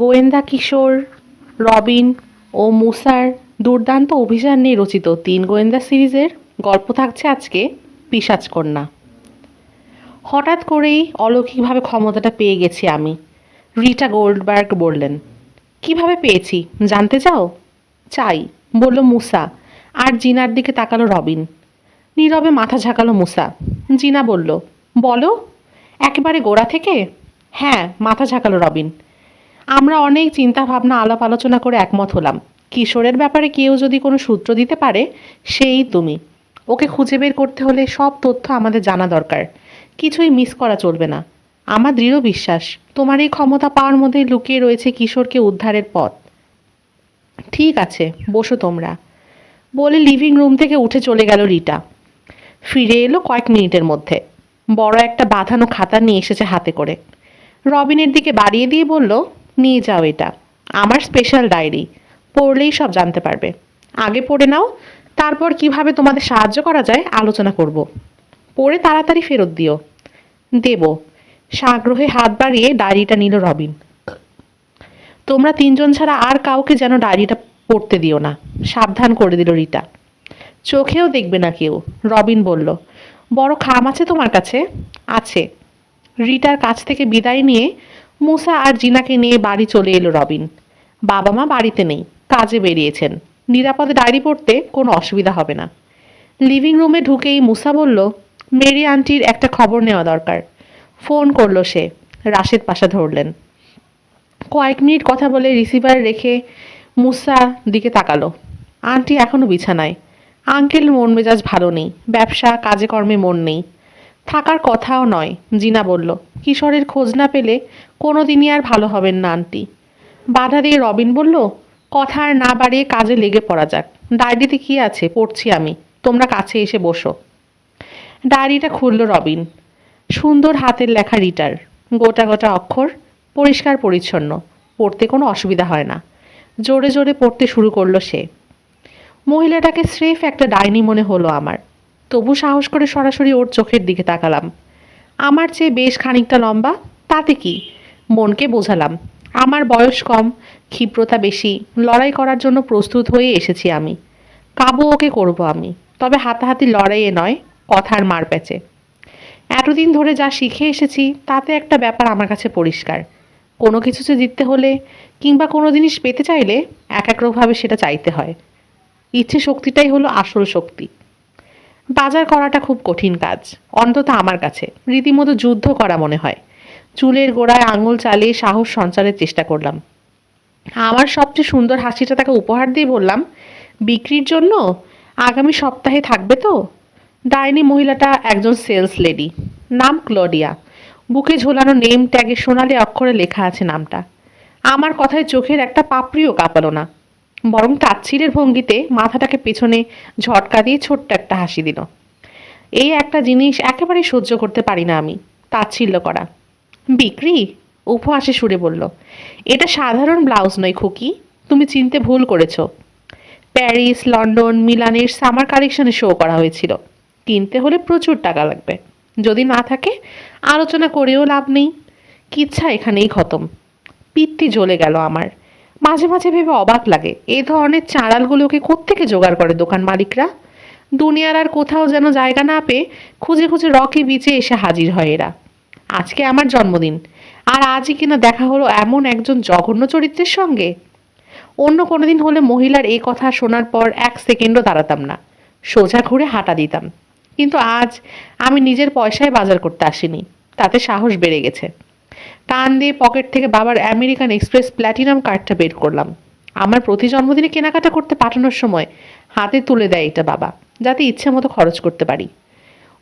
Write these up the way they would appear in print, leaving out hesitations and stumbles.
গোয়েন্দা কিশোর, রবিন ও মুসার দুর্দান্ত অভিযান নিয়ে রচিত ৩ গোয়েন্দা সিরিজের গল্প থাকছে আজকে পিশাচকন্যা। হঠাৎ করেই অলৌকিকভাবে ক্ষমতাটা পেয়ে গেছি আমি, রিটা গোল্ডবার্গ বললেন। কিভাবে পেয়েছি জানতে চাও? চাই, বলল মুসা, আর জিনার দিকে তাকালো রবিন। নীরবে মাথা ঝাঁকালো মুসা। জিনা বলল, বলো। একেবারে গোড়া থেকে? হ্যাঁ, মাথা ঝাঁকালো রবিন। আমরা অনেক চিন্তা ভাবনা আলাপ আলোচনা করে একমত হলাম, কিশোরের ব্যাপারে কেউ যদি কোনো সূত্র দিতে পারে সেই তুমি। ওকে খুঁজে বের করতে হলে সব তথ্য আমাদের জানা দরকার, কিছুই মিস করা চলবে না। আমার দৃঢ় বিশ্বাস তোমার এই ক্ষমতা পাওয়ার মধ্যেই লুকিয়ে রয়েছে কিশোরকে উদ্ধারের পথ। ঠিক আছে, বসো তোমরা, বলে লিভিং রুম থেকে উঠে চলে গেল রিটা। ফিরে এলো কয়েক মিনিটের মধ্যে। বড় একটা বাঁধানো খাতা নিয়ে এসেছে হাতে করে। রবিনের দিকে বাড়িয়ে দিয়ে বলল, নিয়ে যাও, এটা আমার স্পেশাল ডায়েরি, পড়লেই সব জানতে পারবে। আগে পড়ে নাও, তারপর কিভাবে তোমাদের সাহায্য করা যায় আলোচনা করব। পড়ে তাড়াতাড়ি ফেরত দিও। দেব। সাগ্রহে হাত বাড়িয়ে ডায়েরিটা নিল রবিন। তোমরা ৩ জন ছাড়া আর কাউকে যেন ডায়েরিটা পড়তে দিও না, সাবধান করে দিল রিটা। চোখেও দেখবে না কেউ, রবিন বলল। বড় খাম আছে তোমার কাছে? আছে। রিটার কাছ থেকে বিদায় নিয়ে মুসা আর জিনাকে নিয়ে বাড়ি চলে এলো রবিন। বাবা মা বাড়িতে নেই, কাজে বেরিয়েছেন। নিরাপদে ডায়েরি পড়তে কোনো অসুবিধা হবে না। লিভিং রুমে ঢুকেই মুসা বলল, মেরি আন্টির একটা খবর নেওয়া দরকার। ফোন করলো সে। রাশেদ পাশা ধরলেন। কয়েক মিনিট কথা বলে রিসিভার রেখে মুসা দিকে তাকালো। আন্টি এখনো বিছানায়। আঙ্কেল মন মেজাজ ভালো নেই, ব্যবসা কাজে কর্মে মন নেই। থাকার কথাও নয়, জিনা বলল। কিশোরের খোঁজ না পেলে কোনো দিনই আর ভালো হবেন না আন্টি। বাধা দিয়ে রবিন বলল, কথা আর না বাড়িয়ে কাজে লেগে পড়া যাক। ডায়েরিতে কি আছে পড়ছি আমি, তোমরা কাছে এসে বসো। ডায়েরিটা খুলল রবিন। সুন্দর হাতের লেখা রিটার, গোটা গোটা অক্ষর, পরিষ্কার পরিচ্ছন্ন, পড়তে কোনো অসুবিধা হয় না। জোরে জোরে পড়তে শুরু করলো সে। মহিলাটাকে স্রেফ একটা ডাইনি মনে হলো আমার, তবু সাহস করে সরাসরি ওর চোখের দিকে তাকালাম। আমার চেয়ে বেশ খানিকটা লম্বা, তাতে কি? মনকে বোঝালাম আমার বয়স কম, ক্ষিপ্রতা বেশি, লড়াই করার জন্য প্রস্তুত হয়ে এসেছি আমি। কাবু ওকে করব আমি, তবে হাতাহাতি লড়াইয়ে নয়, কথার মারপ্যাচে। এতদিন ধরে যা শিখে এসেছি তাতে একটা ব্যাপার আমার কাছে পরিষ্কার, কোনো কিছুতে জিততে হলে কিংবা কোনো জিনিস পেতে চাইলে এক একভাবে সেটা চাইতে হয়। ইচ্ছে শক্তিটাই হলো আসল শক্তি। বাজার করাটা খুব কঠিন কাজ, অন্তত আমার কাছে রীতিমতো যুদ্ধ করা মনে হয়। চুলের গোড়ায় আঙুল চালিয়ে সাহস সঞ্চারের চেষ্টা করলাম। আমার সবচেয়ে সুন্দর হাসিটা তাকে উপহার দিয়ে বললাম, বিক্রির জন্য আগামী সপ্তাহে থাকবে তো? ডাইনি মহিলাটা একজন সেলস লেডি, নাম ক্লডিয়া। বুকে ঝোলানো নেম ট্যাগে সোনালি অক্ষরে লেখা আছে নামটা। আমার কথায় চোখের একটা পাপড়িও কাঁপালো না, বরং তাচ্ছিলের ভঙ্গিতে মাথাটাকে পেছনে ঝটকা দিয়ে ছোট্ট একটা হাসি দিল। এই একটা জিনিস একেবারেই সহ্য করতে পারি না আমি, তাচ্ছিল্য করা। বিক্রি? উপহাসে সুরে বলল, এটা সাধারণ ব্লাউজ নয় খুকি, তুমি চিনতে ভুল করেছ। প্যারিস, লন্ডন, মিলানের সামার কালেকশনে শো করা হয়েছিল। কিনতে হলে প্রচুর টাকা লাগবে, যদি না থাকে আলোচনা করেও লাভ নেই। কিচ্ছা এখানেই খতম। পিত্তি জ্বলে গেল আমার। মাঝে মাঝে ভেবে অবাক লাগে, এই ধরনের চাঁড়ালগুলোকে কোত্থেকে জোগাড় করে দোকান মালিকরা। দুনিয়ার আর কোথাও যেন জায়গা না পেয়ে খুঁজে খুঁজে রকি বিচে এসে হাজির হয় এরা। আজকে আমার জন্মদিন, আর আজই কিনা দেখা হলো এমন একজন জঘন্য চরিত্রের সঙ্গে। অন্য কোনো দিন হলে মহিলার এই কথা শোনার পর 1 সেকেন্ডও দাঁড়াতাম না, সোজা ঘুরে হাঁটা দিতাম। কিন্তু আজ আমি নিজের পয়সায় বাজার করতে আসিনি, তাতে সাহস বেড়ে গেছে। টান দিয়ে পকেট থেকে বাবার আমেরিকান এক্সপ্রেস প্ল্যাটিনাম কার্ডটা বের করলাম। আমার প্রতি জন্মদিনে কেনাকাটা করতে পাঠানোর সময় হাতে তুলে দেয় এটা বাবা, যাতে ইচ্ছে মতো খরচ করতে পারি।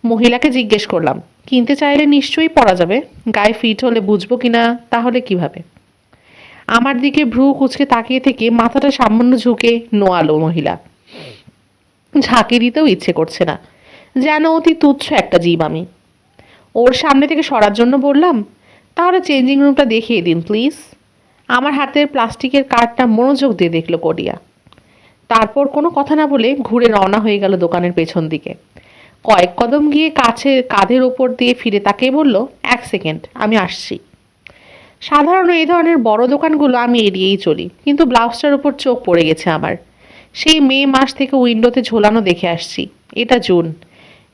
মহিলাকে জিজ্ঞেস করলাম, কিনতে চাইলে নিশ্চয়ই পরা যাবে, গায়ে ফিট হলে বুঝবো কিনা, তাহলে কিভাবে? আমার দিকে ভ্রু কুচকে তাকিয়ে থেকে মাথাটা সামান্য ঝুঁকে নোয়ালো মহিলা। ঝাঁকি দিতেও ইচ্ছে করছে না, যেন অতি তুচ্ছ একটা জীব আমি। ওর সামনে থেকে সরার জন্য বললাম, তাহলে চেঞ্জিং রুমটা দেখিয়ে দিন প্লিজ। আমার হাতের প্লাস্টিকের কার্ডটা মনোযোগ দিয়ে দেখলো কোডিয়া। তারপর কোনো কথা না বলে ঘুরে রওনা হয়ে গেল দোকানের পেছন দিকে। কয়েক কদম গিয়ে কাছে কাঁধের ওপর দিয়ে ফিরে তাকিয়ে বলল, 1 সেকেন্ড, আমি আসছি। সাধারণ এই ধরনের বড় দোকানগুলো আমি এড়িয়েই চলি, কিন্তু ব্লাউজটার উপর চোখ পড়ে গেছে আমার। সেই মে মাস থেকে উইন্ডোতে ঝোলানো দেখে আসছি। এটা জুন।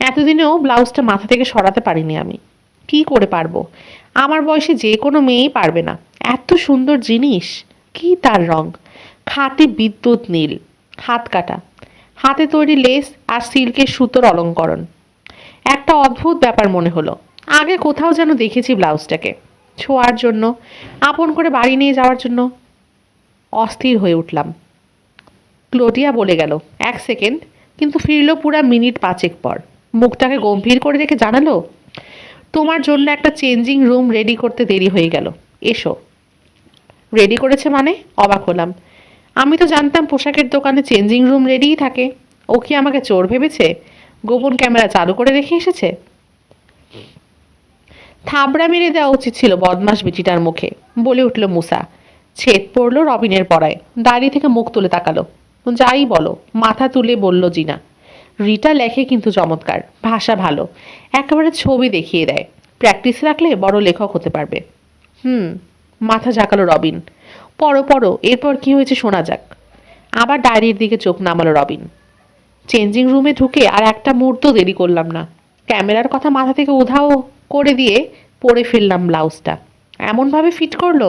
এতদিনেও ব্লাউজটা মাথা থেকে সরাতে পারিনি আমি। কি করে পারবো? আমার বয়সে যে কোনো মেয়েই পারবে না। এত সুন্দর জিনিস! কি তার রং! খাঁটি বিদ্যুৎ নীল, হাত কাটা, হাতে তৈরি লেস আর সিল্কের সুতোর অলঙ্করণ। একটা অদ্ভুত ব্যাপার মনে হলো। আগে কোথাও যেন দেখেছি ব্লাউজটাকে। ছোঁয়ার জন্য, আপন করে বাড়ি নিয়ে যাওয়ার জন্য অস্থির হয়ে উঠলাম। ক্লোডিয়া বলে গেল, 1 সেকেন্ড, কিন্তু ফিরল পুরা মিনিট 5 পর। মুখটাকে গম্ভীর করে রেখে জানালো, তোমার জন্য একটা চেঞ্জিং রুম রেডি করতে দেরি হয়ে গেল। এসো। রেডি করেছে মানে? অবাক হলাম। আমি তো জানতাম পোশাকের দোকানে চেঞ্জিং রুম রেডিই থাকে। ও কি আমাকে চোর ভেবেছে? গোপন ক্যামেরা চালু করে রেখে এসেছে? থাবড়া মেরে দেওয়া উচিত ছিল বদমাস বেটিটার মুখে, বলে উঠল মুসা। ছেদ পড়ল রবিনের পড়ায়। দাড়ি থেকে মুখ তুলে তাকালো। যাই বলো, মাথা তুলে বলল জিনা। রিটা লেখে কিন্তু চমৎকার, ভাষা ভালো, একেবারে ছবি দেখিয়ে দেয়। প্র্যাকটিস রাখলে বড় লেখক হতে পারবে। হুম। মাথা ঝাঁকালো রবিন। পড়ো পড়ো, এরপর কি হয়েছে শোনা যাক। আবার ডায়েরির দিকে চোখ নামালো রবিন। চেঞ্জিং রুমে ঢুকে আর একটা মুহূর্ত দেরি করলাম না। ক্যামেরার কথা মাথা থেকে উধাও করে দিয়ে পরে ফেললাম ব্লাউজটা। এমনভাবে ফিট করলো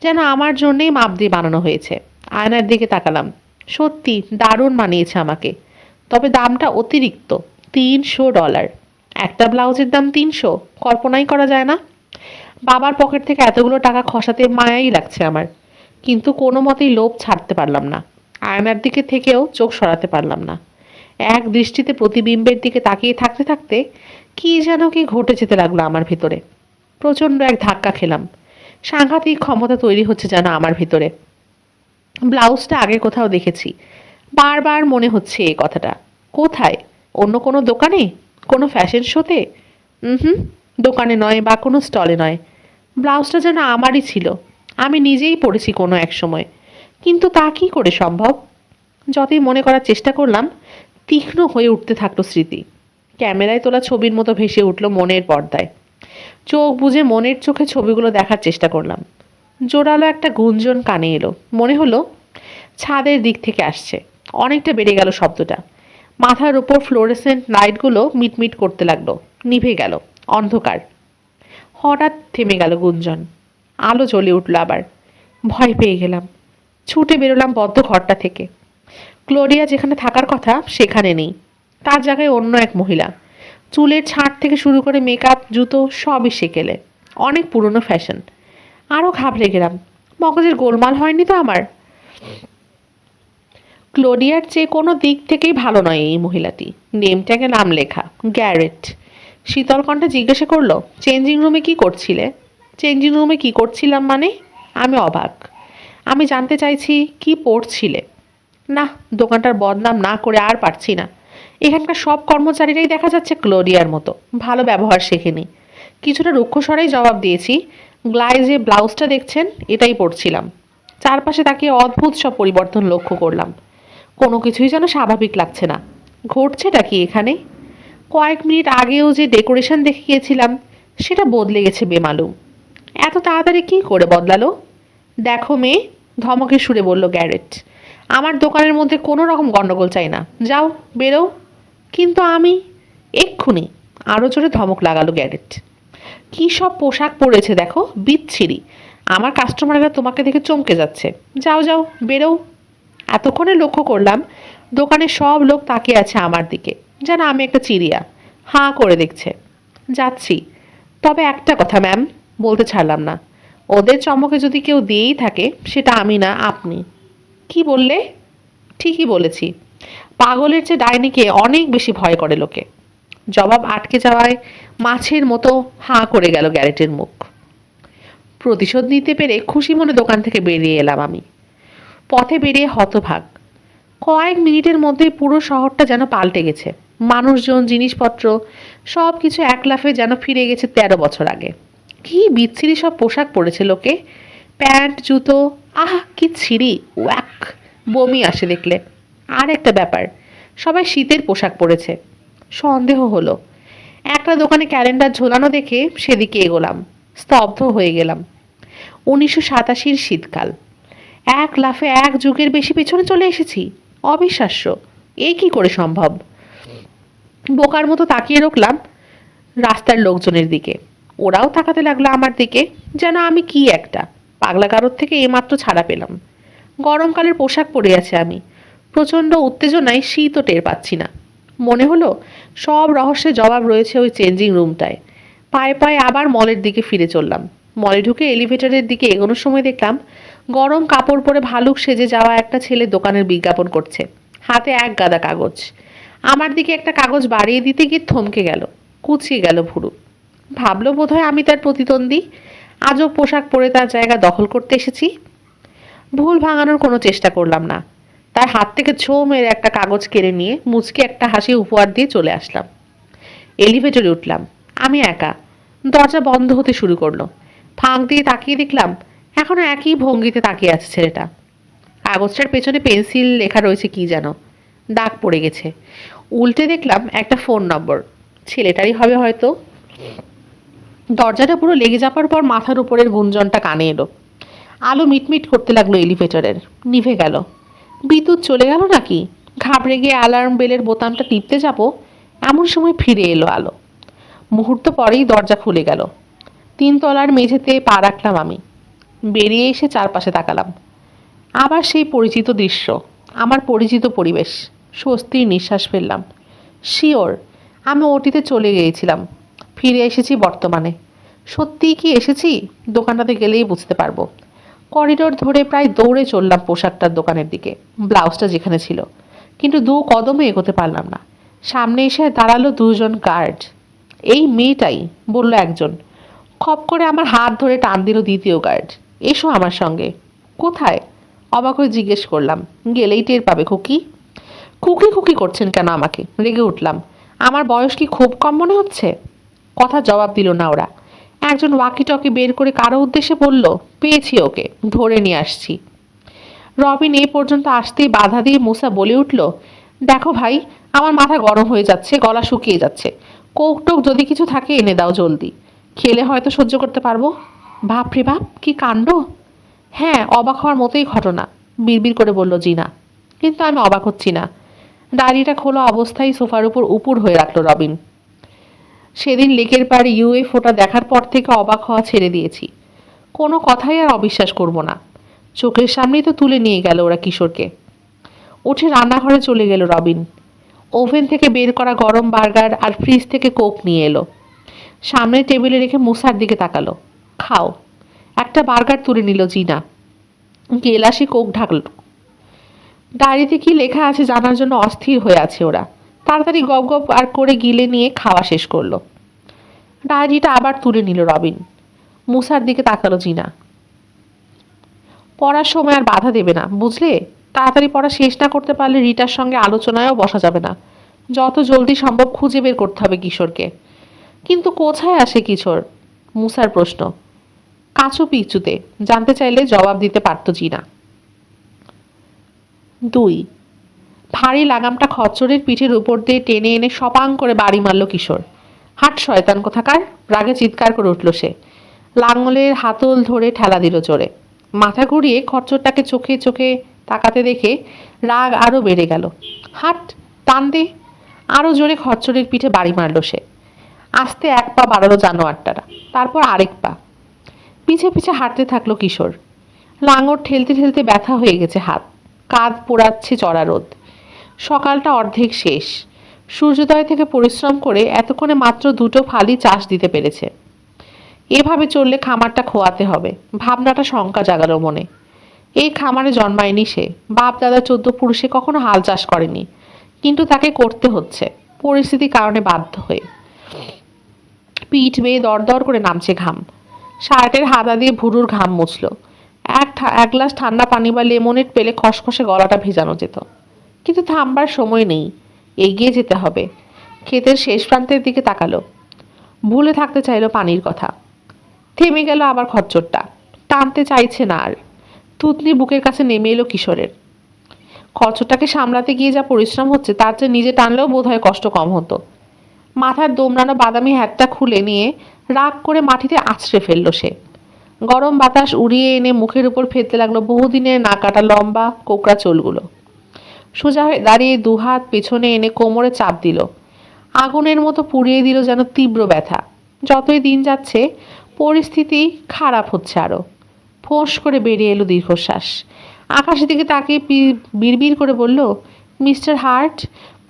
যেন আমার জন্যেই মাপ দিয়ে বানানো হয়েছে। আয়নার দিকে তাকালাম। সত্যি দারুণ মানিয়েছে আমাকে। তবে দামটা অতিরিক্ত, $300। একটা ব্লাউজের দাম 300, কল্পনাই করা যায় না। বাবার পকেট থেকে এতগুলো টাকা খসাতে মায়াই লাগছে আমার, কিন্তু কোনো মতেই লোভ ছাড়তে পারলাম না। আয়নার দিকে থেকেও চোখ সরাতে পারলাম না। এক দৃষ্টিতে প্রতিবিম্বের দিকে তাকিয়ে থাকতে থাকতে কি যেন কি ঘটে যেতে লাগলো আমার ভিতরে। প্রচণ্ড এক ধাক্কা খেলাম। সাংঘাতিক ক্ষমতা তৈরি হচ্ছে যেন আমার ভিতরে। ব্লাউজটা আগে কোথাও দেখেছি। বারবার মনে হচ্ছে এই কথাটা। কোথায়? অন্য কোনো দোকানে? কোনো ফ্যাশন শোতে? হুম, দোকানে নয় বা কোনো স্টলে নয়। ব্লাউজটা যেন আমারই ছিল। আমি নিজেই পরেছি কোনো এক সময়। কিন্তু তা কী করে সম্ভব? যতই মনে করার চেষ্টা করলাম, তীক্ষ্ণ হয়ে উঠতে থাকলো স্মৃতি। ক্যামেরায় তোলা ছবির মতো ভেসে উঠল মনের পর্দায়। চোখ বুজে মনের চোখে ছবিগুলো দেখার চেষ্টা করলাম। জোরালো একটা গুঞ্জন কানে এলো। মনে হলো ছাদের দিক থেকে আসছে। অনেকটা বেড়ে গেল শব্দটা। মাথার উপর ফ্লোরেসেন্ট লাইটগুলো মিটমিট করতে লাগলো। নিভে গেল। অন্ধকার। হঠাৎ থেমে গেল গুঞ্জন। আলো জ্বলে উঠল আবার। ভয় পেয়ে গেলাম। ছুটে বেরোলাম বদ্ধ ঘরটা থেকে। ক্লোডিয়া যেখানে থাকার কথা সেখানে নেই। তার জায়গায় অন্য এক মহিলা। চুলের ছাঁট থেকে শুরু করে মেকআপ, জুতো সবই সেকেলে। অনেক পুরনো ফ্যাশন। আরও ঘাবড়ে গেলাম। মগজের গোলমাল হয়নি তো আমার? ক্লোডিয়ার চেয়ে কোনো দিক থেকেই ভালো নয় এই মহিলাটি। নেম ট্যাগে নাম লেখা, গ্যারেট। শীতল কণ্ঠে জিজ্ঞাসা করলো, চেঞ্জিং রুমে কি করছিলে? চেঞ্জিং রুমে কি করছিলাম মানে? আমি অবাক। আমি জানতে চাইছি কি পড়ছিলে। না, দোকানটার বদনাম না করে আর পারছি না। এখানকার সব কর্মচারীরাই দেখা যাচ্ছে ক্লোডিয়ার মতো ভালো ব্যবহার শেখেনি। কিছুটা রুক্ষস্বরেই জবাব দিয়েছি, গ্লাইজে ব্লাউজটা দেখছেন, এটাই পড়ছিলাম। চারপাশে তাকিয়ে অদ্ভুত সব পরিবর্তন লক্ষ্য করলাম। কোনো কিছুই যেন স্বাভাবিক লাগছে না। ঘটছেটা কি এখানে? কয়েক মিনিট আগেও যে ডেকোরেশন দেখে গিয়েছিলাম সেটা বদলে গেছে বেমালুম। এত তাড়াতাড়ি কি করে বদলালো? দেখো মেয়ে, ধমকের সুরে বলল গ্যারেট। আমার দোকানের মধ্যে কোনো রকম গণ্ডগোল চাই না। যাও, বেরো। কিন্তু আমি এক্ষুনি। আরও জোরে ধমক লাগালো গ্যারেট। কী সব পোশাক পরেছে দেখো, বিচ্ছিরি। আমার কাস্টমাররা তোমাকে দেখে চমকে যাচ্ছে। যাও যাও, বেরো। এতক্ষণে লক্ষ্য করলাম দোকানের সব লোক তাকিয়ে আছে আমার দিকে, যেন আমি একটা চিড়িয়া। হাঁ করে দেখছে। যাচ্ছি। তবে একটা কথা ম্যাম, বলতে ছাড়লাম না। ওদের চমকে যদি কেউ দিয়েই থাকে সেটা আমি না, আপনি। কি বললে? ঠিকই বলেছি। পাগলের চেয়ে ডাইনিকে অনেক বেশি ভয় করে লোকে। জবাব আটকে যাওয়ায় মাছের মতো হাঁ করে গেল গ্যারেটের মুখ। প্রতিশোধ নিতে পেরে খুশি মনে দোকান থেকে বেরিয়ে এলাম আমি। পথে বেরিয়ে হতভাগ। কয়েক মিনিটের মধ্যেই পুরো শহরটা যেন পাল্টে গেছে। মানুষজন, জিনিসপত্র সব কিছু এক লাফে যেন ফিরে গেছে 13 বছর আগে। কি বিচ্ছিরি সব পোশাক পরেছে লোকে। প্যান্ট, জুতো, আহ কি ছিঁড়ি, ওয়াক, বমি আসে দেখলে। আর একটা ব্যাপার, সবাই শীতের পোশাক পরেছে। সন্দেহ হলো। একটা দোকানে ক্যালেন্ডার ঝোলানো দেখে সেদিকে এগোলাম। স্তব্ধ হয়ে গেলাম। 1987 শীতকাল। এক লাফে এক যুগের বেশি পেছনে চলে এসেছি। অবিশ্বাস্য, এ কি করে সম্ভব? বোকার মতো তাকিয়ে রাখলাম রাস্তার লোকজনের দিকে। ওরাও তাকাতে লাগলো আমার দিকে, যেন আমি কি একটা পাগলা কারোর থেকে এইমাত্র ছাড়া পেলাম। গরমকালের পোশাক পরে আছে আমি। প্রচণ্ড উত্তেজনায় শীতও টের পাচ্ছি না। মনে হলো সব রহস্যের জবাব রয়েছে ওই চেঞ্জিং রুমটায়। পায়ে পায়ে আবার মলের দিকে ফিরে চললাম। মলে ঢুকে এলিভেটরের দিকে এগোনোর সময় দেখলাম গরম কাপড় পরে ভালুক সেজে যাওয়া একটা ছেলে দোকানের বিজ্ঞাপন করছে, হাতে এক গাদা কাগজ। আমার দিকে একটা কাগজ বাড়িয়ে দিতে গিয়ে থমকে গেল, কুচিয়ে গেল ভুরু। ভাবলো বোধহয় আমি তার প্রতিদ্বন্দ্বী, আজব পোশাক পরে তার জায়গা দখল করতে এসেছি। ভুল ভাঙানোর কোনো চেষ্টা করলাম না। তার হাত থেকে ছো মেরে একটা কাগজ কেড়ে নিয়ে মুচকে একটা হাসি উপহার দিয়ে চলে আসলাম। এলিভেটরে উঠলাম। আমি একা। দরজা বন্ধ হতে শুরু করলো। ফাঁক দিয়ে তাকিয়ে দেখলাম এখনো একই ভঙ্গিতে তাকিয়ে আছে ছেলেটা। কাগজটার পেছনে পেন্সিল লেখা রয়েছে কি যেন, দাগ পড়ে গেছে। উল্টে দেখলাম একটা ফোন নম্বর। ছেলেটারই হবে হয়তো। দরজাটা পুরো লেগে যাবার পর মাথার উপরের গুঞ্জনটা কানে এলো। আলো মিটমিট করতে লাগলো এলিভেটরের। নিভে গেল। বিদ্যুৎ চলে গেল নাকি? ঘাবড়ে গিয়ে অ্যালার্ম বেলের বোতামটা টিপতে যাব, এমন সময় ফিরে এলো আলো। মুহূর্ত পরেই দরজা খুলে গেল। 3 তলার মেঝেতে পা রাখলাম আমি। বেরিয়ে এসে চারপাশে তাকালাম। আবার সেই পরিচিত দৃশ্য, আমার পরিচিত পরিবেশ। স্বস্তির নিঃশ্বাস ফেললাম। শিওর, আমি ওটিতে চলে গিয়েছিলাম। ফিরে এসেছি বর্তমানে। সত্যিই কি এসেছি? দোকানটাতে গেলেই বুঝতে পারবো। করিডোর ধরে প্রায় দৌড়ে চললাম পোশাকটার দোকানের দিকে, ব্লাউজটা যেখানে ছিল। কিন্তু 2 কদমে এগোতে পারলাম না। সামনে এসে দাঁড়ালো 2 জন গার্ড। এই মেয়েটাই, বলল একজন। খপ করে আমার হাত ধরে টান দিল দ্বিতীয় গার্ড। এসো আমার সঙ্গে। কোথায়? অবাক হয়ে জিজ্ঞেস করলাম। গেলেই টের পাবে খুকি। খুকি খুকি করছেন কেন আমাকে? রেগে উঠলাম। আমার বয়স কি খুব কম মনে হচ্ছে? কথা জবাব দিল না ওরা। একজন ওয়াকি টকি বের করে কারো উদ্দেশ্যে বলল, পেয়েছি ওকে, ধরে নিয়ে আসছি। রবিন এ পর্যন্ত আসতেই বাধা দিয়ে মুসা বলে উঠল, দেখো ভাই, আমার মাথা গরম হয়ে যাচ্ছে, গলা শুকিয়ে যাচ্ছে। কোক টোক যদি কিছু থাকে এনে দাও জলদি। খেলে হয়তো সহ্য করতে পারবো। বাপ রে বাপ, কি কাণ্ড! হ্যাঁ, অবাক হওয়ার মতোই ঘটনা, বিড়বিড় করে বলল জিনা। কিন্তু আমি অবাক হচ্ছি না। ডায়েরিটা খোলা অবস্থায় সোফার উপর উপুর হয়ে রাখলো রবিন। সেদিন লেকের পাড়ে ইউএফওটা দেখার পর থেকে অবাক হওয়া ছেড়ে দিয়েছি। কোনো কথাই আর অবিশ্বাস করব না। চোখের সামনেই তো তুলে নিয়ে গেল ওরা কিশোরকে। উঠে রান্নাঘরে চলে গেল রবিন। ওভেন থেকে বের করা গরম বার্গার আর ফ্রিজ থেকে কোক নিয়ে এলো। সামনে টেবিলে রেখে মুসার দিকে তাকালো। খাও। একটা বার্গার তুলে নিল জিনা। গেলাসি কোক ঢাকল। ডায়েরিতে কি লেখা আছে জানার জন্য অস্থির হয়ে আছে ওরা। তাড়াতাড়ি গপ গপ আর করে গিলে নিয়ে খাওয়া শেষ করলো। ডায়েরিটা আবার তুলে নিল রবিন। মুসার দিকে তাকালো জিনা। পড়ার সময় আর বাধা দেবে না, বুঝলে? তাড়াতাড়ি পড়া শেষ না করতে পারলে রিটার সঙ্গে আলোচনায়ও বসা যাবে না। যত জলদি সম্ভব খুঁজে বের করতে হবে কিশোরকে। কিন্তু কোথায় আসে কিশোর? মুসার প্রশ্ন। কাচু পিচুতে, জানতে চাইলে জবাব দিতে পারত জিনা। 2 ভারী লাগামটা খচ্চরের পিঠের উপর দিয়ে টেনে এনে সপাং করে বাড়ি মারল কিশোর। হাট শয়তান কোথাকার! রাগে চিৎকার করে উঠল সে। লাঙলের হাতল ধরে ঠেলা দিল জোরে। মাথা ঘুরিয়ে খচ্চরটাকে চোখে চোখে তাকাতে দেখে রাগ আরও বেড়ে গেল। হাট, টান দে! আরও জোরে খচ্চরের পিঠে বাড়ি মারল সে। আস্তে 1 পা বাড়ালো জানোয়ারটারা, তারপর আরেক পা। পিছে পিছে হাঁটতে থাকলো কিশোর। লাঙর ঠেলতে ঠেলতে ব্যথা হয়ে গেছে হাত। কাঁধ পোড়াচ্ছে চড়া রোদ। সকালটা অর্ধেক শেষ। সূর্যোদয় থেকে পরিশ্রম করে এতক্ষণে মাত্র 2টো ফালি চাষ দিতে পেরেছে। এভাবে চললে খামারটা খোয়াতে হবে, ভাবনাটা শঙ্কা জাগালো মনে। এই খামারে জন্মায়নি সে। বাপ দাদা 14 পুরুষে কখনো হাল চাষ করেনি, কিন্তু তাকে করতে হচ্ছে পরিস্থিতির কারণে বাধ্য হয়ে। পিঠ বেয়ে দরদর করে নামছে ঘাম। শার্টের হাতা দিয়ে ভুরুর ঘাম মুছল। এক গ্লাস ঠান্ডা পানি বা লেমনেড পেলে খসখসে গলাটা ভেজানো যেত। কিন্তু থামবার সময় নেই, এগিয়ে যেতে হবে। ক্ষেতের শেষ প্রান্তের দিকে তাকালো। ভুলে থাকতে চাইলো পানির কথা। থেমে গেল আবার খচ্চরটা। টানতে চাইছে না আর। থুতনি বুকের কাছে নেমে এলো কিশোরের। খচ্চরটাকে সামলাতে গিয়ে যা পরিশ্রম হচ্ছে তার চেয়ে নিজে টানলেও বোধহয় কষ্ট কম হতো। মাথার দোমড়ানো বাদামি হ্যাটটা খুলে নিয়ে রাগ করে মাটিতে আছড়ে ফেলল সে। গরম বাতাস উড়িয়ে এনে মুখের উপর ফেলতে লাগলো বহুদিনের না কাটা লম্বা কোকড়া চুলগুলো। সোজা হয়ে দাঁড়িয়ে দুহাত পেছনে এনে কোমরে চাপ দিল। আগুনের মতো পুড়িয়ে দিল যেন তীব্র ব্যথা। যতই দিন যাচ্ছে পরিস্থিতি খারাপ হচ্ছে আরও। ফোঁস করে বেরিয়ে এলো দীর্ঘশ্বাস। আকাশের দিকে তাকিয়ে বিড়বিড় করে বলল, মিস্টার হার্ট,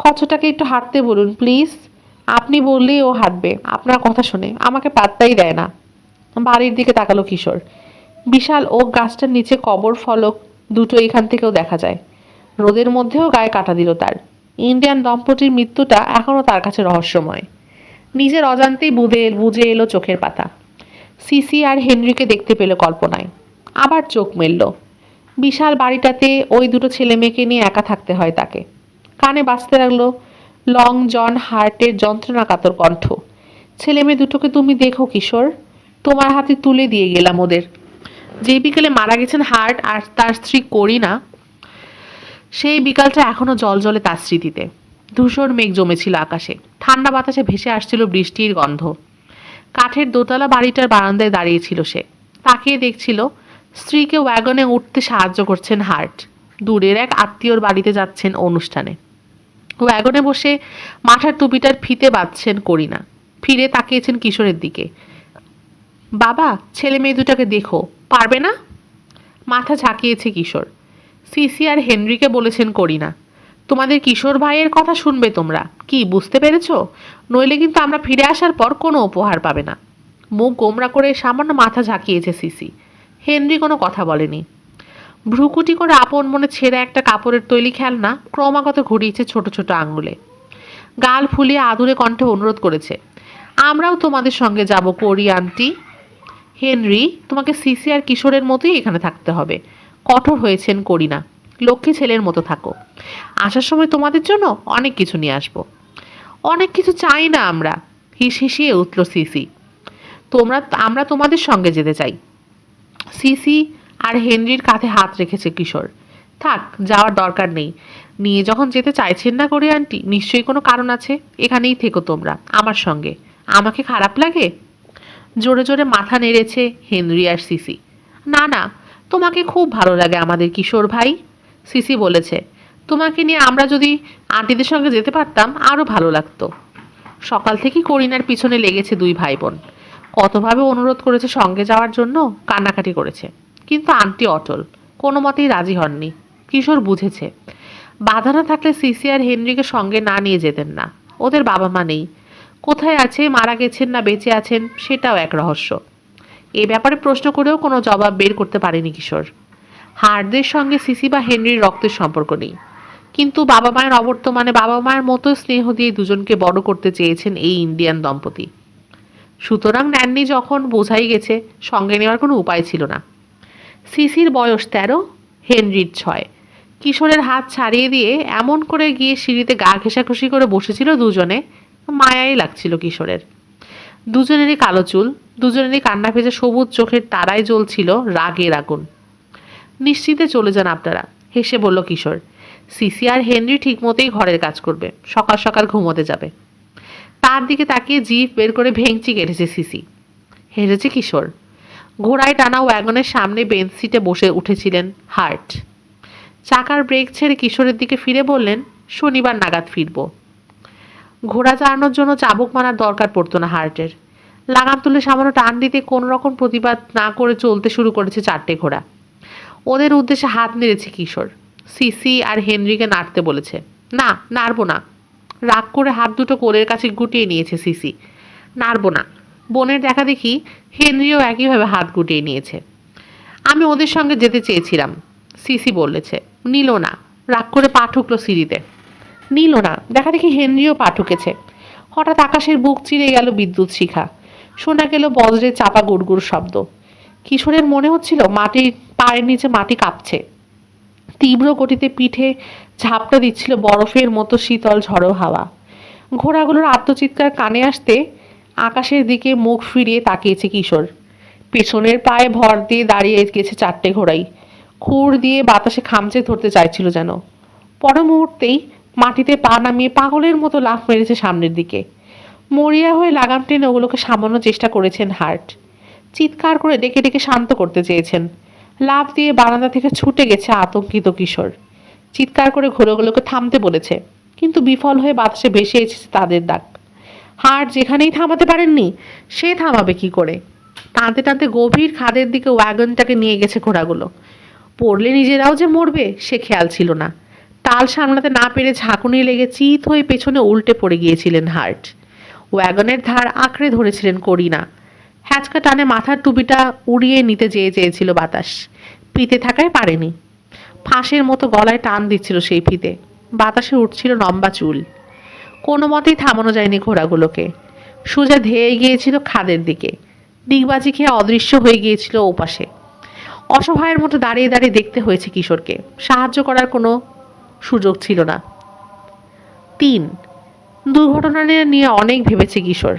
কচ্ছটাকে একটু হাঁটতে বলুন প্লিজ। আপনি বললেই ও হাঁটবে। আপনার কথা শুনে আমাকে পাত্তাই দেয় না। বাড়ির দিকে তাকালো কিশোর। বিশাল ওক গাছটার নিচে কবর ফলক দুটো এখান থেকেও দেখা যায়। রোদের মধ্যেও গায়ে কাটা দিল তার। ইন্ডিয়ান দম্পতির মৃত্যুটা এখনও তার কাছে রহস্যময়। নিজের অজান্তেই বুঝে এলো চোখের পাতা। সিসি আর হেনরিকে দেখতে পেল কল্পনায়। আবার চোখ মেলল। বিশাল বাড়িটাতে ওই দুটো ছেলে মেয়েকে নিয়ে একা থাকতে হয় তাকে। কানে বাজতে লাগলো লং জন হার্টের যন্ত্রণা কাতর কণ্ঠ। ছেলে মেয়ে দুটোকে তুমি দেখো কিশোর, তোমার হাতে তুলে দিয়ে গেলাম ওদের। যে বিকেলে মারা গেছেন হার্ট আর তার স্ত্রী করিনা, সেই বিকালটা এখনো জলজলে তার স্মৃতিতে। ধূসর মেঘ জমেছিল আকাশে। ঠান্ডা বাতাসে ভেসে আসছিল বৃষ্টির গন্ধ। কাঠের দোতলা বাড়িটার বারান্দায় দাঁড়িয়েছিল সে। তাকিয়ে দেখছিল স্ত্রীকে ওয়াগনে উঠতে সাহায্য করছেন হার্ট। দূরের এক আত্মীয়র বাড়িতে যাচ্ছেন অনুষ্ঠানে। ওয়াগনে বসে মাথার টুপিটার ফিতে বাঁধছেন করিনা। ফিরে তাকিয়েছেন কিশোরের দিকে। বাবা, ছেলে মেয়ে দুটাকে দেখো, পারবে না? মাথা ঝাঁকিয়েছে কিশোর। সিসি আর হেনরিকে বলেছেন করিনা, তোমাদের কিশোর ভাইয়ের কথা শুনবে তোমরা, কি বুঝতে পেরেছ? নইলে কিন্তু আমরা ফিরে আসার পর কোনো উপহার পাবে না। মুখ গোমরা করে সামান্য মাথা ঝাঁকিয়েছে সিসি। হেনরি কোনো কথা বলেনি। ভ্রুকুটি করে আপন মনে ছেঁড়া একটা কাপড়ের তৈরি খেলনা ক্রমাগত ঘুরিয়েছে ছোট ছোট আঙুলে। গাল ফুলিয়ে আদুরে কণ্ঠে অনুরোধ করেছে, আমরাও তোমাদের সঙ্গে যাব করি আন্টি। হেনরি, তোমাকে সিসি আর কিশোরের মতোই এখানে থাকতে হবে। কঠোর হয়েছেন করিনা। লক্ষ্মী ছেলের মতো থাকো। আসার সময় তোমাদের জন্য অনেক কিছু নিয়ে আসবো। অনেক কিছু চাই না আমরা, হিসিয়ে উঠল সিসি। আমরা তোমাদের সঙ্গে যেতে চাই। সিসি আর হেনরির কাঁধে হাত রেখেছে কিশোর। থাক, যাওয়ার দরকার নেই। নিয়ে যখন যেতে চাইছেন না করি আন্টি, নিশ্চয়ই কোনো কারণ আছে। এখানেই থেকো তোমরা আমার সঙ্গে। আমাকে খারাপ লাগে? জোরে জোরে মাথা নেড়েছে হেনরি আর সিসি। না না, তোমাকে খুব ভালো লাগে আমাদের কিশোর ভাই। সিসি বলেছে, তোমাকে নিয়ে আমরা যদি আন্টিদের সঙ্গে যেতে পারতাম আরও ভালো লাগতো। সকাল থেকেই করিনার পিছনে লেগেছে দুই ভাই বোন। কতভাবে অনুরোধ করেছে সঙ্গে যাওয়ার জন্য, কান্নাকাটি করেছে, কিন্তু আন্টি অটল, কোনো মতেই রাজি হননি। কিশোর বুঝেছে বাধা না থাকলে সিসি আর হেনরিকে সঙ্গে না নিয়ে যেতেন না। ওদের বাবা মা নেই, কোথায় আছে, মারা গেছেন না বেঁচে আছেন সেটাও এক রহস্য। এ ব্যাপারে প্রশ্ন করেও কোনো জবাব বের করতে পারেনি কিশোর। হার্টদের সঙ্গে সিসি বা হেনরির রক্তের সম্পর্ক নেই, কিন্তু বাবা মায়ের অবর্তমানে বাবা মায়ের মতো স্নেহ দিয়ে দুজনকে বড় করতে চেয়েছেন এই ইন্ডিয়ান দম্পতি। সুতরাং নেননি যখন, বোঝাই গেছে সঙ্গে নেওয়ার কোনো উপায় ছিল না। সিসির বয়স 13, হেনরির 6। কিশোরের হাত ছাড়িয়ে দিয়ে এমন করে গিয়ে সিঁড়িতে গা ঘেঁষাঘুষি করে বসেছিল দুজনে, মায়াই লাগছিল কিশোরের। দুজনেরই কালো চুল, দুজনেরই কান্না ভেজে সবুজ চোখের তারায় জ্বলছিল রাগের আগুন। নিশ্চিতে চলে যান আপনারা, হেসে বলল কিশোর। সিসি আর হেনরি ঠিক মতোই ঘরের কাজ করবে, সকাল সকাল ঘুমোতে যাবে। তার দিকে তাকিয়ে জিভ বের করে ভেঙচি কেটেছে সিসি। হেরেছে কিশোর। ঘোড়ায় টানা ওয়াগনের সামনে বেঞ্চ সিটে বসে উঠেছিলেন হার্ট। চাকার ব্রেক ছেড়ে কিশোরের দিকে ফিরে বললেন, শনিবার নাগাদ ফিরব। ঘোড়া চালানোর জন্য চাবুক মারার দরকার পড়তো না হার্টের। লাগাম তুলে সামান্য টান দিতে কোনো রকম প্রতিবাদ না করে চলতে শুরু করেছে 4টে ঘোড়া। ওদের উদ্দেশ্যে হাত নেড়েছে কিশোর। সিসি আর হেনরিকে নাড়তে বলেছে। না, নাড়বো না। রাগ করে হাত দুটো কোলের কাছে গুটিয়ে নিয়েছে সিসি। নাড়বো না। বোনের দেখা দেখি হেনরিও একইভাবে হাত গুটিয়ে নিয়েছে। আমি ওদের সঙ্গে যেতে চেয়েছিলাম, সিসি বলেছে। নিল না। রাগ করে পা ঠুকলো সিঁড়িতে। নিল না। দেখা দেখি হেনরিও পা ঠুকেছে। হঠাৎ আকাশের বুক চিরে গেল বিদ্যুৎ শিখা। শোনা গেল বজ্রের চাপা গুড়গুড় শব্দ। কিশোরের মনে হচ্ছিল মাটির পায়ের নিচে মাটি কাঁপছে। তীব্র গতিতে পিঠে ঝাপটা দিচ্ছিল বরফের মতো শীতল ঝড়ো হাওয়া। ঘোড়াগুলোর আত্মচিৎকার কানে আসতে আকাশের দিকে মুখ ফিরিয়ে তাকিয়েছে কিশোর। পেছনের পায়ে ভর দিয়ে দাঁড়িয়ে গেছে 4টে ঘোড়াই। খুর দিয়ে বাতাসে খামচে ধরতে চাইছিল যেন। পর মুহূর্তেই মাটিতে পা নামিয়ে পাগলের মতো লাফ মেরেছে সামনের দিকে। মরিয়া হয়ে লাগাম টেনে ওগুলোকে সামান্য চেষ্টা করেছেন হার্ট। চিৎকার করে ডেকে ডেকে শান্ত করতে চেয়েছেন। লাফ দিয়ে বারান্দা থেকে ছুটে গেছে আতঙ্কিত কিশোর। চিৎকার করে ঘোড়াগুলোকে থামতে বলেছে, কিন্তু বিফল হয়ে বাতাসে ভেসে এসেছে তাদের ডাক। হার্ট যেখানেই থামাতে পারেননি, সে থামাবে কি করে? টানতে টানতে গভীর খাদের দিকে ওয়াগনটাকে নিয়ে গেছে ঘোড়াগুলো। পড়লে নিজেরাও যে মরবে সে খেয়াল ছিল না। টাল সামলাতে না পেরে ঝাঁকুনি লেগে চিত হয়ে পেছনে উল্টে পড়ে গিয়েছিলেন হার্ট। ওয়াগনের ধার আঁকড়ে ধরেছিলেন করিনা। হ্যাচকা টানে মাথার টুপিটা উড়িয়ে নিতে চেয়েছিল বাতাস, ফিতে থাকায় পারেনি। ফাঁসের মতো গলায় টান দিচ্ছিল সেই ফিতে, বাতাসে উঠছিল লম্বা চুল। কোনো মতেই থামানো যায়নি ঘোড়াগুলোকে। সোজা ধেয়ে গিয়েছিল খাদের দিকে, ডিগবাজি খেয়ে অদৃশ্য হয়ে গিয়েছিল ওপাশে। অসহায়ের মতো দাঁড়িয়ে দাঁড়িয়ে দেখতে হয়েছে কিশোরকে, সাহায্য করার কোনো সুযোগ ছিল না। 3 দুর্ঘটনা নিয়ে অনেক ভেবেছে কিশোর,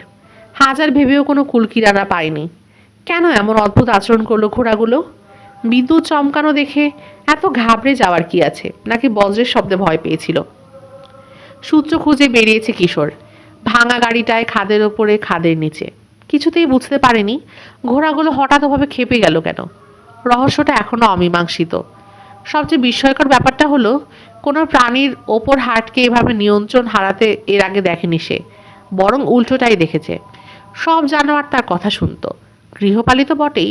হাজার ভেবেও কোনো কুলকিরানা পায়নি। কেন এমন অদ্ভুত আচরণ করলো ঘোড়াগুলো? বিদ্যুৎ চমকানো দেখে এত ঘাবড়ে যাওয়ার কি আছে, নাকি বজ্রের শব্দে ভয় পেয়েছিল? সূত্র খুঁজে বেরিয়েছে কিশোর। ভাঙা গাড়িটায় খাদের ওপরে, খাদের নিচে। কিছুতেই বুঝতে পারেনি ঘোড়াগুলো হঠাৎ ওভাবে খেপে গেল কেন। রহস্যটা এখনো অমীমাংসিত। সবচেয়ে বিস্ময়কর ব্যাপারটা হলো, কোনো প্রাণীর ওপর হার্টকে এভাবে নিয়ন্ত্রণ হারাতে এর আগে দেখেনি সে, বরং উল্টোটাই দেখেছে। সব জানোয়ার তার কথা শুনতো, গৃহপালিত বটেই,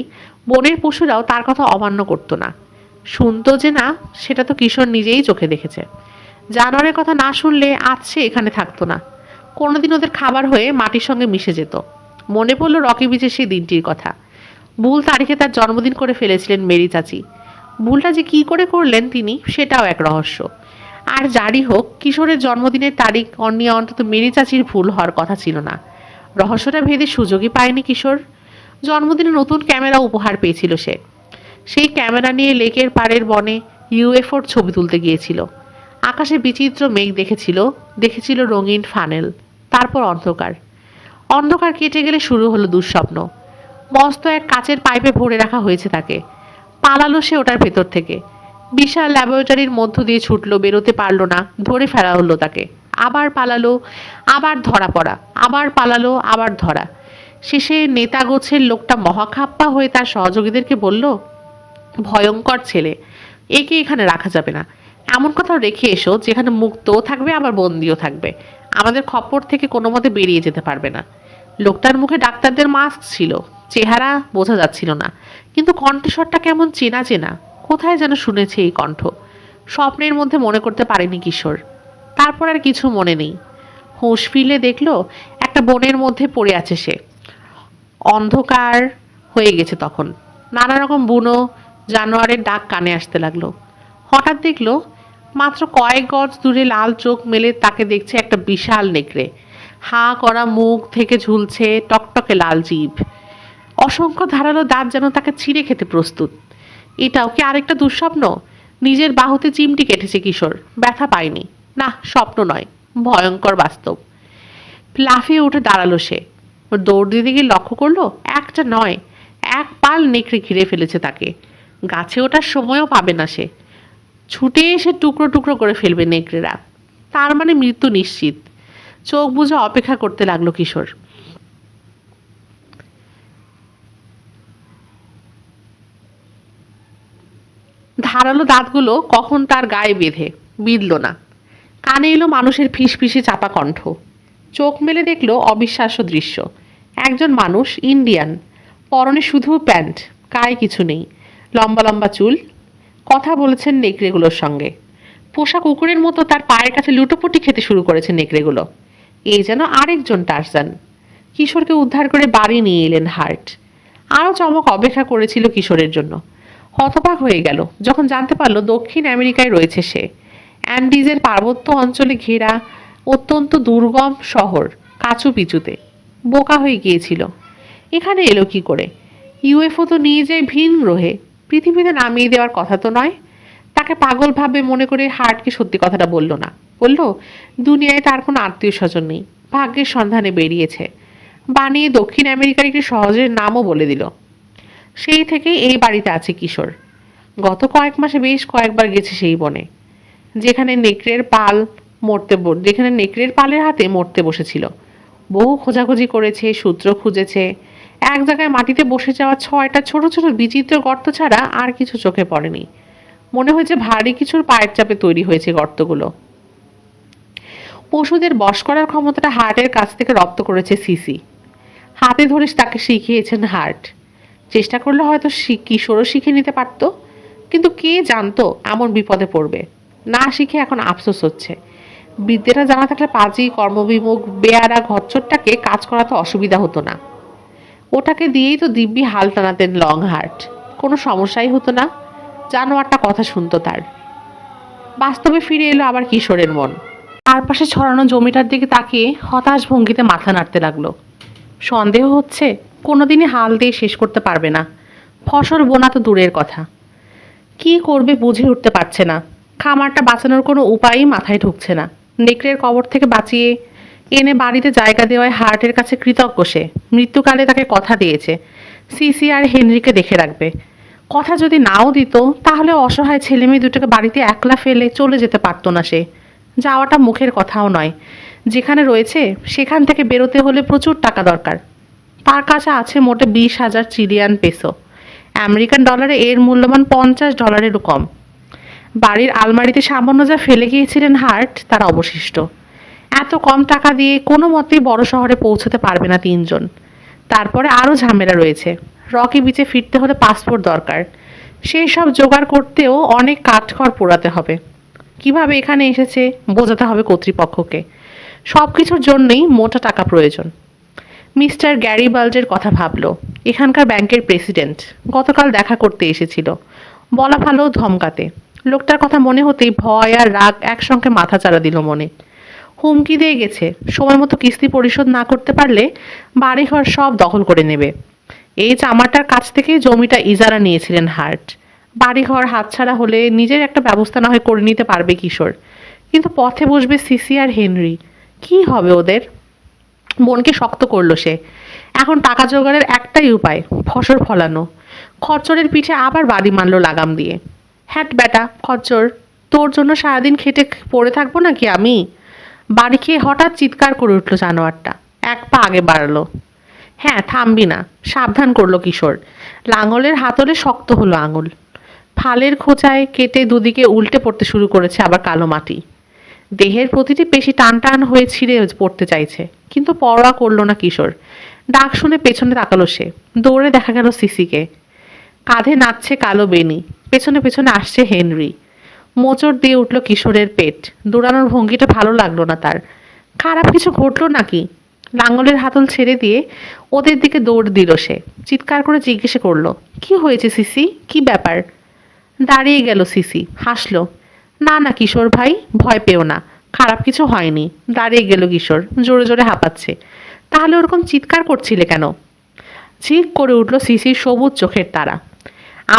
বনের পশুরাও তার কথা অমান্য করতো না। শুনতো যে না, সেটা তো কিশোর নিজেই চোখে দেখেছে। জানোয়ারের কথা না শুনলে আজ সে এখানে থাকতো না। কোনোদিন ওদের খাবার হয়ে মাটির সঙ্গে মিশে যেত। মনে পড়ল রকি বিচের সেই দিনটির কথা। ভুল তারিখে তার জন্মদিন করে ফেলেছিলেন মেরি চাচি। ভুলটা যে কী করে করলেন তিনি, সেটাও এক রহস্য। আর যারই হোক, কিশোরের জন্মদিনের তারিখ নিয়ে অন্তত মেরি চাচির ভুল হওয়ার কথা ছিল না। রহস্যটা ভেদে সুযোগই পায়নি কিশোর। জন্মদিনে নতুন ক্যামেরা উপহার পেয়েছিল সে। সেই ক্যামেরা নিয়ে লেকের পাড়ের বনে ইউএফওর ছবি তুলতে গিয়েছিল। আকাশে বিচিত্র মেঘ দেখেছিল রঙিন ফানেল। তারপর অন্ধকার। অন্ধকার কেটে গেলে শুরু হলো দুঃস্বপ্ন। মস্ত এক কাচের পাইপে ভরে রাখা হয়েছে তাকে। পালালো সে ওটার ভেতর থেকে। বিশাল ল্যাবরেটরির মধ্য দিয়ে ছুটলো, বেরোতে পারলো না, ধরে ফেলা হলো তাকে। আবার পালালো, আবার ধরা পড়া, আবার পালালো, আবার ধরা। শেষে নেতা গোছের লোকটা মহাখাপ্পা হয়ে তার সহযোগীদেরকে বলল, ভয়ঙ্কর ছেলে, একে এখানে রাখা যাবে না। এমন কোথাও রেখে এসো যেখানে মুক্তও থাকবে আবার বন্দিও থাকবে। আমাদের খপ্পর থেকে কোনো মতে বেরিয়ে যেতে পারবে না। লোকটার মুখে ডাক্তারদের মাস্ক ছিল, চেহারা বোঝা যাচ্ছিল না, কিন্তু কণ্ঠস্বরটা কেমন চেনা চেনা। কোথায় যেন শুনেছে এই কণ্ঠ। স্বপ্নের মধ্যে মনে করতে পারেনি কিশোর। তারপর আর কিছু মনে নেই। হুঁশ ফিরলে দেখলো একটা বনের মধ্যে পড়ে আছে সে। অন্ধকার হয়ে গেছে তখন। নানা রকম বুনো জানোয়ারের ডাক কানে আসতে লাগলো। হঠাৎ দেখলো মাত্র কয়েক গজ দূরে লাল চোখ মেলে তাকে দেখছে একটা বিশাল নেকড়ে। হাঁ করা মুখ থেকে ঝুলছে টকটকে লাল জিভ। অসংখ্য ধারালো দাঁত যেন তাকে ছিঁড়ে খেতে প্রস্তুত। এটাও কি আরেকটা দুঃস্বপ্ন? নিজের বাহুতে চিমটি কেটেছে কিশোর, ব্যথা পায়নি। না, স্বপ্ন নয়, ভয়ঙ্কর বাস্তব। লাফিয়ে উঠে দাঁড়ালো সে। দৌড় দিতে গিয়ে লক্ষ্য করলো একটা নয়, এক পাল নেকড়ে ঘিরে ফেলেছে তাকে। গাছে ওঠার সময়ও পাবে না সে। ছুটে এসে টুকরো টুকরো করে ফেলবে নেকড়েরা। তার মানে মৃত্যু নিশ্চিত। চোখ বুজে অপেক্ষা করতে লাগলো কিশোর। ধারালো দাঁতগুলো কখন তার গায়ে বিঁধল না। কানে এলো মানুষের ফিসফিসে চাপা কণ্ঠ। চোখ মেলে দেখলো অবিশ্বাস্য দৃশ্য। একজন মানুষ, ইন্ডিয়ান, পরনে শুধু প্যান্ট, গায়ে কিছু নেই, লম্বা লম্বা চুল। কথা বলেছেন নেকড়েগুলোর সঙ্গে। পোষা কুকুরের মতো তার পায়ের কাছে লুটোপুটি খেতে শুরু করেছে নেকড়েগুলো। এই যেন আরেকজন টারজান। কিশোরকে উদ্ধার করে বাড়ি নিয়ে এলেন হার্ট। আরও চমক অপেক্ষা করেছিল কিশোরের জন্য। হতবাক হয়ে গেল যখন জানতে পারল দক্ষিণ আমেরিকায় রয়েছে সে। অ্যান্ডিজের পার্বত্য অঞ্চলে ঘেরা অত্যন্ত দুর্গম শহর কাচু পিচুতে। বোকা হয়ে গিয়েছিল। এখানে এলো কি করে? ইউএফও তো নিয়ে যায় ভিন গ্রহে, পৃথিবীতে নামিয়ে দেওয়ার কথা তো নয়। তাকে পাগল ভাবে মনে করে হার্টকে সত্যি কথাটা বলল না। বলল দুনিয়ায় তার কোনো আত্মীয় স্বজন নেই, ভাগ্যের সন্ধানে বেরিয়েছে। বানিয়ে দক্ষিণ আমেরিকার একটি শহরের নামও বলে দিল। সেই থেকেই এই বাড়িতে আছে কিশোর। গত কয়েক মাসে বেশ কয়েকবার গেছে সেই বনে, যেখানে নেকড়ের পালের হাতে মরতে বসেছিল। বহু খোঁজাখুঁজি করেছে, সূত্র খুঁজেছে, এক জায়গায় মাটিতে বসে যাওয়া 6টা ছোট ছোট বিচিত্র গর্ত ছাড়া আর কিছু চোখে পড়েনি। মনে হয়েছে ভারী কিছুর পায়ের চাপে তৈরি হয়েছে গর্তগুলো। পশুদের বশ করার ক্ষমতাটা হার্টের কাছ থেকে রপ্ত করেছে সিসি। হাতে ধরে তাকে শিখিয়েছেন হার্ট। চেষ্টা করলে হয়তো কিশোরও শিখে নিতে পারত, কিন্তু কে জানতো এমন বিপদে পড়বে। না শিখে এখন আফসোস হচ্ছে। বিদ্যেটা জানা থাকলে পাজি কর্মবিমুখ বেয়ারা ঘচ্চরটাকে কাজ করাতে অসুবিধা হতো না। ওটাকে দিয়েই তো দিব্যি হাল টানাতেন লং হার্ট, কোনো সমস্যাই হতো না। জানোয়ারটা কথা শুনতো তার। বাস্তবে ফিরে এলো আবার কিশোরের মন। চারপাশে ছড়ানো জমিটার দিকে তাকিয়ে হতাশ ভঙ্গিতে মাথা নাড়তে লাগলো। সন্দেহ হচ্ছে কোনোদিনই হাল দিয়ে শেষ করতে পারবে না। ফসল বোনা তো দূরের কথা, কি করবে বুঝে উঠতে পারছে না। খামারটা বাঁচানোর কোনো উপায়ই মাথায় ঢুকছে না। নেকড়ের কবর থেকে বাঁচিয়ে এনে বাড়িতে জায়গা দেওয়ায় হার্টের কাছে কৃতজ্ঞ সে। মৃত্যুকালে তাকে কথা দিয়েছে সিসি আর হেনরিকে দেখে রাখবে। কথা যদি নাও দিত তাহলে অসহায় ছেলে মেয়ে দুটোকে বাড়িতে একলা ফেলে চলে যেতে পারতো না সে। যাওয়াটা মুখের কথাও নয়। যেখানে রয়েছে সেখান থেকে বেরোতে হলে প্রচুর টাকা দরকার। তার কাছে আছে মোটে 20,000 চিলিয়ান পেসো। আমেরিকান ডলারে এর মূল্যমান $50-এরও কম। বাড়ির আলমারিতে সামান্য যা ফেলে গিয়েছিলেন হার্ট তার অবশিষ্ট। এত কম টাকা দিয়ে কোনো মতেই বড় শহরে পৌঁছতে পারবে না তিনজন। তারপরে আরও ঝামেলা রয়েছে। রকি বিচে ফিরতে হলে পাসপোর্ট দরকার। সেই সব জোগাড় করতেও অনেক কাঠখড় পোড়াতে হবে। কিভাবে এখানে এসেছে বোঝাতে হবে কর্তৃপক্ষকে। সব কিছুর জন্যই মোটা টাকা প্রয়োজন। মিস্টার গ্যারি বাল্জের কথা ভাবলো। এখানকার ব্যাংকের প্রেসিডেন্ট গতকাল দেখা করতে এসেছিল। বলা ভালো ধমকাতে। লোকটার কথা মনে হতেই ভয় আর রাগ একসঙ্গে মাথা চাড়া দিল মনে। হুমকি দিয়ে গেছে সময় মতো কিস্তি পরিশোধ না করতে পারলে বাড়িঘর সব দখল করে নেবে। এই চামাটার কাছ থেকে জমিটা ইজারা নিয়েছিলেন হার্ট। বাড়িঘর হাতছাড়া হলে নিজের একটা ব্যবস্থা না হয় করে নিতে পারবে কিশোর, কিন্তু পথে বসবে সিসি আর হেনরি। কি হবে ওদের? মনকে শক্ত করলো সে। এখন টাকা জোগাড়ের একটাই উপায়, ফসল ফলানো। খচ্চরের পিঠে আবার বাড়ি মারলো লাগাম দিয়ে। হ্যাট বেটা খচ্চর, তোর জন্য সারাদিন খেটে পড়ে থাকবো নাকি আমি? বাড়ি খেয়ে হঠাৎ চিৎকার করে উঠলো জানোয়ারটা। এক পা আগে বাড়ালো। হ্যাঁ, থামবি না, সাবধান করলো কিশোর। লাঙলের হাতলে শক্ত হলো আঙুল। ফালের খোঁচায় কেটে দুদিকে উল্টে পড়তে শুরু করেছে আবার কালো মাটি। দেহের প্রতিটি পেশি টান টান হয়ে ছিঁড়ে পড়তে চাইছে, কিন্তু পরোয়া করলো না কিশোর। ডাক শুনে পেছনে তাকালো সে। দৌড়ে দেখা গেল সিসিকে। কাঁধে নাচছে কালো বেনি, পেছনে পেছনে আসছে হেনরি। মোচড় দিয়ে উঠল কিশোরের পেট। দৌড়ানোর ভঙ্গিটা ভালো লাগলো না তার। খারাপ কিছু ঘটলো নাকি? লাঙলের হাতল ছেড়ে দিয়ে ওদের দিকে দৌড় দিল সে। চিৎকার করে জিজ্ঞেস করলো, কি হয়েছে সিসি, কি ব্যাপার? দাঁড়িয়ে গেল সিসি, হাসলো। না না কিশোর ভাই, ভয় পেও না, খারাপ কিছু হয়নি। দাঁড়িয়ে গেল কিশোর, জোরে জোরে হাঁপাচ্ছে। তাহলে ওরকম চিৎকার করছিলে কেন? ঝিক করে উঠল সিসির সবুজ চোখের তারা।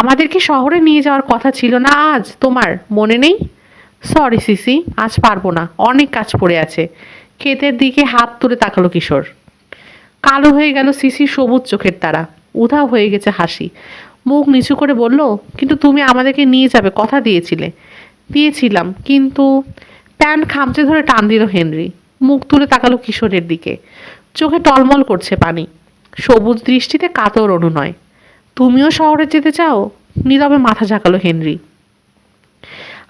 আমাদেরকে শহরে নিয়ে যাওয়ার কথা ছিল না আজ, তোমার মনে নেই? সরি সিসি, আজ পারবো না, অনেক কাজ পড়ে আছে। ক্ষেতের দিকে হাত তুলে তাকালো কিশোর। কালো হয়ে গেল সিসির সবুজ চোখের তারা। উধাও হয়ে গেছে হাসি। মুখ নিচু করে বলল, কিন্তু তুমি আমাদেরকে নিয়ে যাবে কথা দিয়েছিলে। দিয়েছিলাম, কিন্তু প্যান্ট খামচে ধরে টান দিল হেনরি। মুখ তুলে তাকালো কিশোরের দিকে। চোখে টলমল করছে পানি। সবুজ দৃষ্টিতে কাতর অনুনয়। তুমিও শহরে যেতে চাও? নীরবে মাথা ঝাঁকালো হেনরি।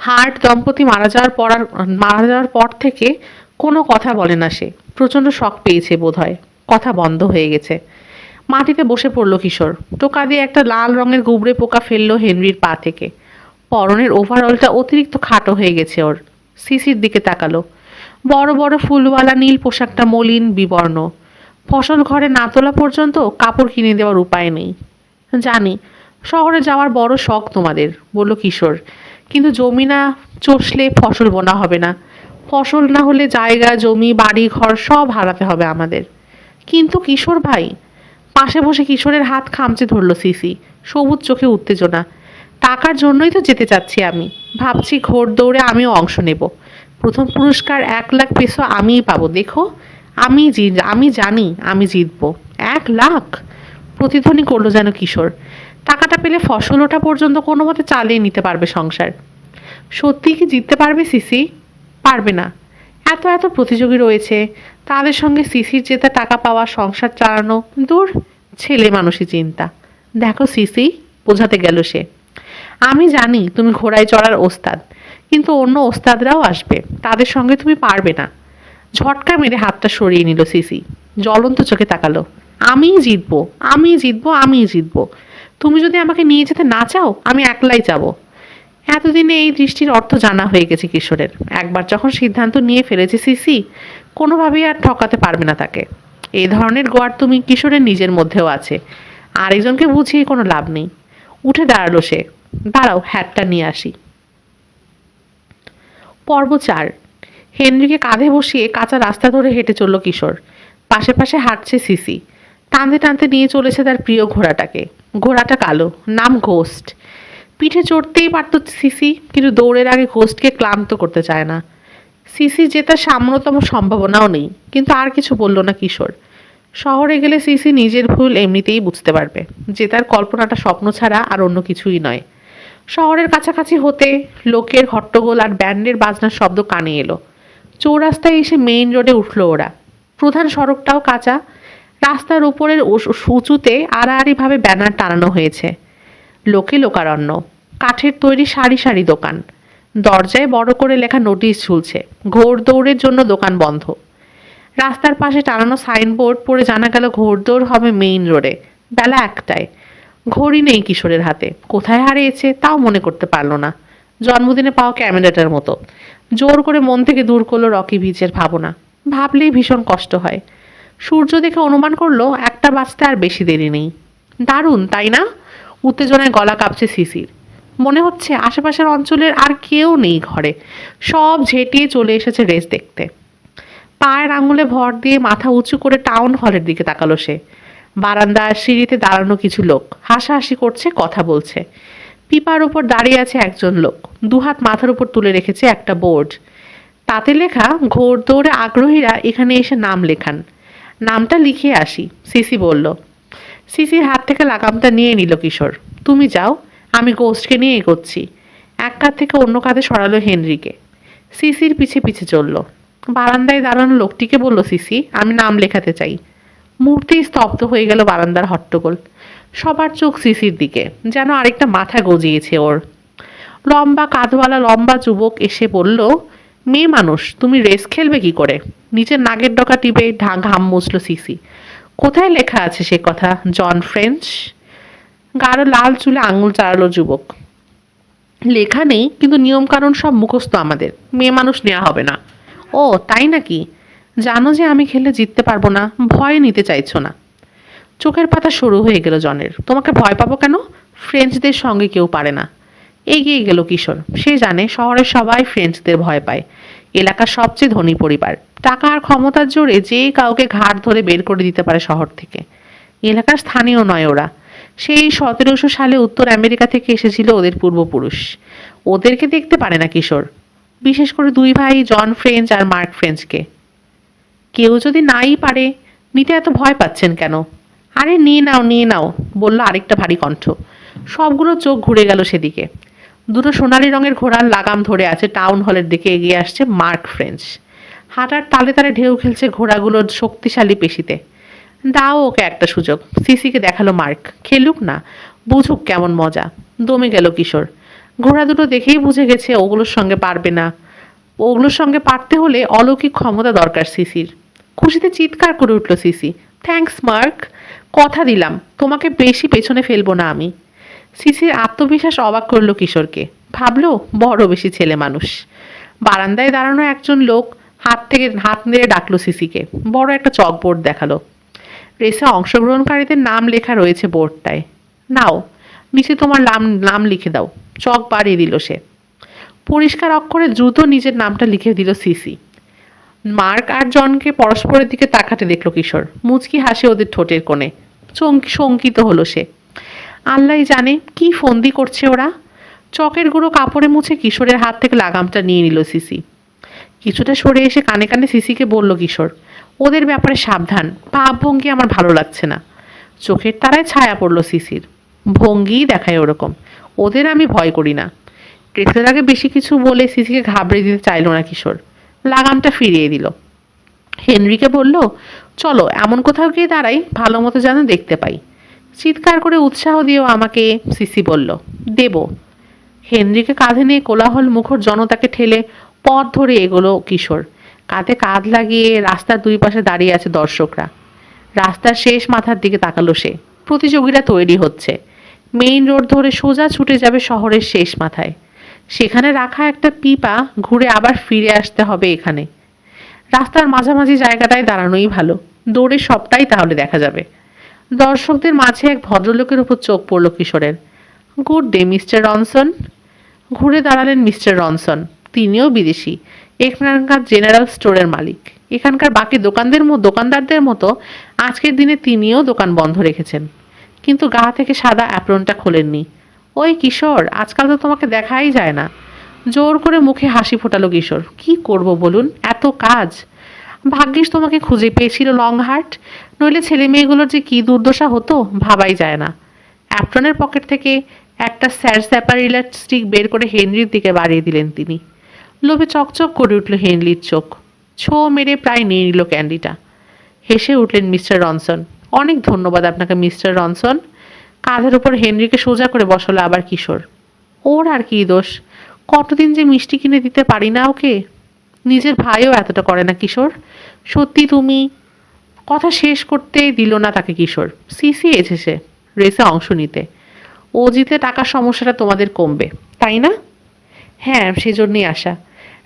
হার্ট দম্পতি মারা যাওয়ার পর থেকে কোনো কথা বলে না সে। প্রচণ্ড শক পেয়েছে বোধহয়। কথা বন্ধ হয়ে গেছে। মাটিতে বসে পড়ল কিশোর। টোকা দিয়ে একটা লাল রঙের গুবড়ে পোকা ফেললো হেনরির পা থেকে। পরনের ওভারঅলটা অতিরিক্ত খাটো হয়ে গেছে ওর। সিসির দিকে তাকালো। বড় বড় ফুলওয়ালা নীল পোশাকটা মলিন বিবর্ণ। ফসল ঘরে না তোলা পর্যন্ত কাপড় কিনে দেওয়ার উপায় নেই। জানি শহরে যাওয়ার বড় শখ তোমাদের, বলল কিশোর, কিন্তু জমি না চষলে ফসল বোনা হবে না। ফসল না হলে জায়গা জমি বাড়ি ঘর সব হারাতে হবে আমাদের। কিন্তু কিশোর ভাই, পাশে বসে কিশোরের হাত খামচে ধরল সিসি। সবুজ চোখে উত্তেজনা। টাকার জন্যই তো যেতে চাচ্ছি আমি। ভাবছি ঘোড় দৌড়ে আমিও অংশ নেব। প্রথম পুরস্কার 1,00,000 পেসো আমিই পাবো। দেখো, আমি জানি আমি জিতবো। 1,00,000? প্রতিধ্বনি করলো যেন কিশোর। টাকাটা পেলে ফসল ওঠা পর্যন্ত কোনো মতে চালিয়ে নিতে পারবে সংসার। সত্যি কি জিততে পারবে সিসি? পারবে না। এত এত প্রতিযোগী রয়েছে, তাদের সঙ্গে সিসির জেতা টাকা পাওয়া সংসার চালানো, দূর, ছেলে মানুষই চিন্তা। দেখো সিসি, বোঝাতে গেল সে, আমি জানি তুমি ঘোড়ায় চড়ার ওস্তাদ, কিন্তু অন্য ওস্তাদরাও আসবে, তাদের সঙ্গে তুমি পারবে না। ঝটকা মেরে হাতটা সরিয়ে নিল সিসি। জ্বলন্ত চোখে তাকালো। আমিই জিতবো, আমিই জিতবো, আমিই জিতবো। তুমি যদি আমাকে নিয়ে যেতে না চাও, আমি একলাই যাব। এতদিনে এই দৃষ্টির অর্থ জানা হয়ে গেছে কিশোরের। একবার যখন সিদ্ধান্ত নিয়ে ফেলেছে সিসি, কোনোভাবেই আর ঠকাতে পারবে না তাকে। এই ধরনের গোয়ার তুমি কিশোরের নিজের মধ্যেও আছে, আরেকজনকে বুঝিয়ে কোনো লাভ নেই। উঠে দাঁড়ালো সে। দাঁড়াও, হ্যাটটা নিয়ে আসি। পর্ব 4। হেনরিকে কাঁধে বসিয়ে কাঁচা রাস্তা ধরে হেঁটে চলল কিশোর। পাশে পাশে হাঁটছে সিসি। টানতে টানতে নিয়ে চলেছে তার প্রিয় ঘোড়াটাকে। ঘোড়াটা কালো, নাম ঘোস্ট। পিঠে চড়তেই পারত সিসি, কিন্তু দৌড়ের আগে ঘোস্টকে ক্লান্ত করতে চায় না। সিসি জেতার সামান্যতম সম্ভাবনাও নেই, কিন্তু আর কিছু বলল না কিশোর। শহরে গেলে সিসি নিজের ভুল এমনিতেই বুঝতে পারবে। জেতার কল্পনাটা স্বপ্ন ছাড়া আর অন্য কিছুই নয়। শহরের কাছাকাছি হতে লোকের হট্টগোল আর ব্যান্ডের বাজনার শব্দ কানে এলো। চৌরাস্তায় এসে মেইন রোডে উঠল ওরা। প্রধান সড়কটাও কাঁচা। রাস্তার উপরের উঁচুতে আড়াআড়িভাবে ব্যানার টানানো হয়েছে। লোকে লোকারণ্য। কাঠের তৈরি সারি সারি দোকান। দরজায় বড় করে লেখা নোটিশ ঝুলছে, ঘোড়দৌড়ের জন্য দোকান বন্ধ। রাস্তার পাশে টানানো সাইনবোর্ড পড়ে জানা গেল ঘোড়দৌড় হবে মেইন রোডে, বেলা 1টায়। ঘড়ি নেই কিশোরের হাতে, কোথায় হারিয়েছে তাও মনে করতে পারল না। জন্মদিনে পাওয়া ক্যামেরাটার মতো। জোর করে মন থেকে দূর করলো রকি বিচের ভাবনা। ভাবলেই ভীষণ কষ্ট হয়। সূর্য দেখে অনুমান করলো 1টা বাজতে আর বেশি দেরি নেই। দারুণ, তাই না? উত্তেজনায় গলা কাঁপছে সিসির। মনে হচ্ছে আশেপাশের অঞ্চলের আর কেউ নেই ঘরে, সব ঝেঁটিয়ে চলে এসেছে রেস দেখতে। পায়ের আঙুলে ভর দিয়ে মাথা উঁচু করে টাউন হলের দিকে তাকালো সে। বারান্দা আর সিঁড়িতে দাঁড়ানো কিছু লোক হাসাহাসি করছে, কথা বলছে। পিপার উপর দাঁড়িয়ে আছে একজন লোক, দুহাত মাথার উপর তুলে রেখেছে একটা বোর্ড। তাতে লেখা, ঘোড়দৌড়ে আগ্রহীরা এখানে এসে নাম লেখান। নামটা লিখে আসি, সিসি বলল। সিসির হাত থেকে লাগামটা নিয়ে নিল কিশোর। তুমি যাও, আমি গোস্টকে নিয়ে এগোচ্ছি। এক কাঁধ থেকে অন্য কাঁধে সরালো হেনরিকে। সিসির পিছে পিছে চলল। বারান্দায় দাঁড়ানো লোকটিকে বলল, সিসি, আমি নাম লেখাতে চাই। মুহূর্তেই স্তব্ধ হয়ে গেল বারান্দার হট্টগোল। সবার চোখ সিসির দিকে, যেন আরেকটা মাথা গজিয়েছে ওর। লম্বা কাঁধওয়ালা লম্বা যুবক এসে বলল, মেয়ে মানুষ, তুমি রেস খেলবে কি করে? নিচের নাগের ডগা টিপে ঘাম মুছল সিসি। কোথায় লেখা আছে সে কথা, জন ফ্রেঞ্চ? গাঢ় লাল চুলে আঙুল চালালো যুবক। লেখা নেই, কিন্তু নিয়মকানুন সব মুখস্থ আমাদের। মেয়ে মানুষ নেওয়া হবে না। ও তাই নাকি? জানো যে আমি খেলে জিততে পারবো না, ভয় নিতে চাইছো না। চোখের পাতা সরু হয়ে গেল জনের। তোমাকে ভয় পাবো কেন? ফ্রেঞ্চদের সঙ্গে কেউ পারে না। এগিয়ে গেল কিশোর। সে জানে শহরের সবাই ফ্রেঞ্চদের ভয় পায়। এলাকার সবচেয়ে ধনী পরিবার। টাকা আর ক্ষমতার জোরে যে কাউকে ঘাট ধরে বের করে দিতে পারে শহর থেকে। এলাকার স্থানীয় নয় ওরা। সেই 1700 সালে উত্তর আমেরিকা থেকে এসেছিল ওদের পূর্বপুরুষ। ওদেরকে দেখতে পারে না কিশোর, বিশেষ করে দুই ভাই জন ফ্রেঞ্চ আর মার্ক ফ্রেঞ্চকে। কেউ যদি নাই পারে, নিতে এত ভয় পাচ্ছেন কেন? আরে নিয়ে নাও, নিয়ে নাও, বলল আরেকটা ভারী কণ্ঠ। সবগুলো চোখ ঘুরে গেল সেদিকে। দুটো সোনালি রঙের ঘোড়ার লাগাম ধরে আছে টাউন হলের দিকে এগিয়ে আসছে মার্ক ফ্রেঞ্চ। হাঁটার তালে তালে ঢেউ খেলছে ঘোড়াগুলোর শক্তিশালী পেশিতে। দাও ওকে একটা সুযোগ, সিসিকে দেখালো মার্ক। খেলুক না, বুঝুক কেমন মজা। দমে গেল কিশোর। ঘোড়া দুটো দেখেই বুঝে গেছে ওগুলোর সঙ্গে পারবে না। ওগুলোর সঙ্গে পারতে হলে অলৌকিক ক্ষমতা দরকার সিসির। খুশিতে চিৎকার করে উঠল সিসি। থ্যাঙ্কস মার্ক, কথা দিলাম তোমাকে বেশি পেছনে ফেলবো না আমি। সিসির আত্মবিশ্বাস অবাক করলো কিশোরকে। ভাবলো বড় বেশি ছেলে মানুষ। বারান্দায় দাঁড়ানো একজন লোক হাত নেড়ে ডাকলো সিসিকে। বড় একটা চকবোর্ড দেখালো। রেসে অংশগ্রহণকারীদের নাম লেখা রয়েছে বোর্ডটায়। নাও, নিচে তোমার নাম লিখে দাও। চক বাড়িয়ে দিল সে। পরিষ্কার অক্ষরে দ্রুত নিজের নামটা লিখে দিল সিসি। মার্ক আর জনকে পরস্পরের দিকে তাকাতে দেখলো কিশোর। মুচকি হাসে ওদের ঠোঁটের কোণে। শঙ্কিত হলো সে। আল্লাহ জানে কি ফন্দি করছে ওরা। চকের গুঁড়ো কাপড়ে মুছে কিশোরের হাত থেকে লাগামটা নিয়ে নিল সিসি। কিছুটা সরে এসে কানে কানে সিসিকে বলল কিশোর, ওদের ব্যাপারে সাবধান। ভাবভঙ্গি আমার ভালো লাগছে না। চোখের তারায় ছায়া পড়ল সিসির। ভঙ্গিই দেখায় ওরকম। ওদের আমি ভয় করি না। রেসের আগে বেশি কিছু বলে সিসিকে ঘাবড়ে দিতে চাইল না কিশোর। লাগামটা ফিরিয়ে দিল। হেনরিকে বলল, চলো এমন কোথাও গিয়ে দাঁড়াই ভালো মতো যেন দেখতে পাই। চিৎকার করে উৎসাহ দিয়েও আমাকে সিসি বলল, দেব। হেনরিকে কাঁধে নিয়ে কোলাহল মুখর জনতাকে ঠেলে পথ ধরে এগোলো কিশোর। কাঁধে কাঁধ লাগিয়ে রাস্তার দুই পাশে দাঁড়িয়ে আছে দর্শকরা। রাস্তার শেষ মাথার দিকে তাকালো সে। প্রতিযোগীরা তৈরি হচ্ছে। মেইন রোড ধরে সোজা ছুটে যাবে শহরের শেষ মাথায়। সেখানে রাখা একটা পিপা ঘুরে আবার ফিরে আসতে হবে এখানে। রাস্তার মাঝামাঝি জায়গাটায় দাঁড়ানোই ভালো, দৌড়ে সবটাই তাহলে দেখা যাবে। দর্শকদের মাঝে এক ভদ্রলোকের উপর চোখ পড়ল কিশোরের। Good day mister Ronson. ঘুরে দাঁড়ালেন মিস্টার রনসন। তিনিও বিদেশি, এখানকার জেনারেল স্টোরের মালিক। এখানকার বাকি দোকানদারদের মতো আজকের দিনে তিনিও দোকান বন্ধ রেখেছেন, কিন্তু গা থেকে সাদা অ্যাপ্রনটা খোলেননি। ওই কিশোর, আজকাল তো তোমাকে দেখাই যায় না। জোর করে মুখে হাসি ফোটালো কিশোর। কি করব বলুন, এত কাজ। ভাগ্যিস তোমাকে খুঁজে পেয়েছিল লংহার্ট, নইলে ছেলে মেয়েগুলোর যে কী দুর্দশা হতো ভাবাই যায় না। অ্যাপ্রনের পকেট থেকে একটা স্যাপারিলার স্টিক বের করে হেনরির দিকে বাড়িয়ে দিলেন তিনি। লোভে চকচক করে উঠল হেনরির চোখ। ছো মেরে প্রায় নিয়ে নিল ক্যান্ডিটা। হেসে উঠলেন মিস্টার রনসন। অনেক ধন্যবাদ আপনাকে মিস্টার রনসন। কাঁধের ওপর হেনরিকে সোজা করে বসালো আবার কিশোর। ওর আর কি দোষ, কতদিন যে মিষ্টি কিনে দিতে পারি না ওকে। নিজের ভাইও এতটা করে না কিশোর। সত্যি তুমি। কথা শেষ করতে দিল না তাকে কিশোর। সিসি এসেছে রেসে অংশ নিতে। ও জিতলে টাকার সমস্যাটা তোমাদের কমবে, তাই না? হ্যাঁ, সেজন্যই আসা।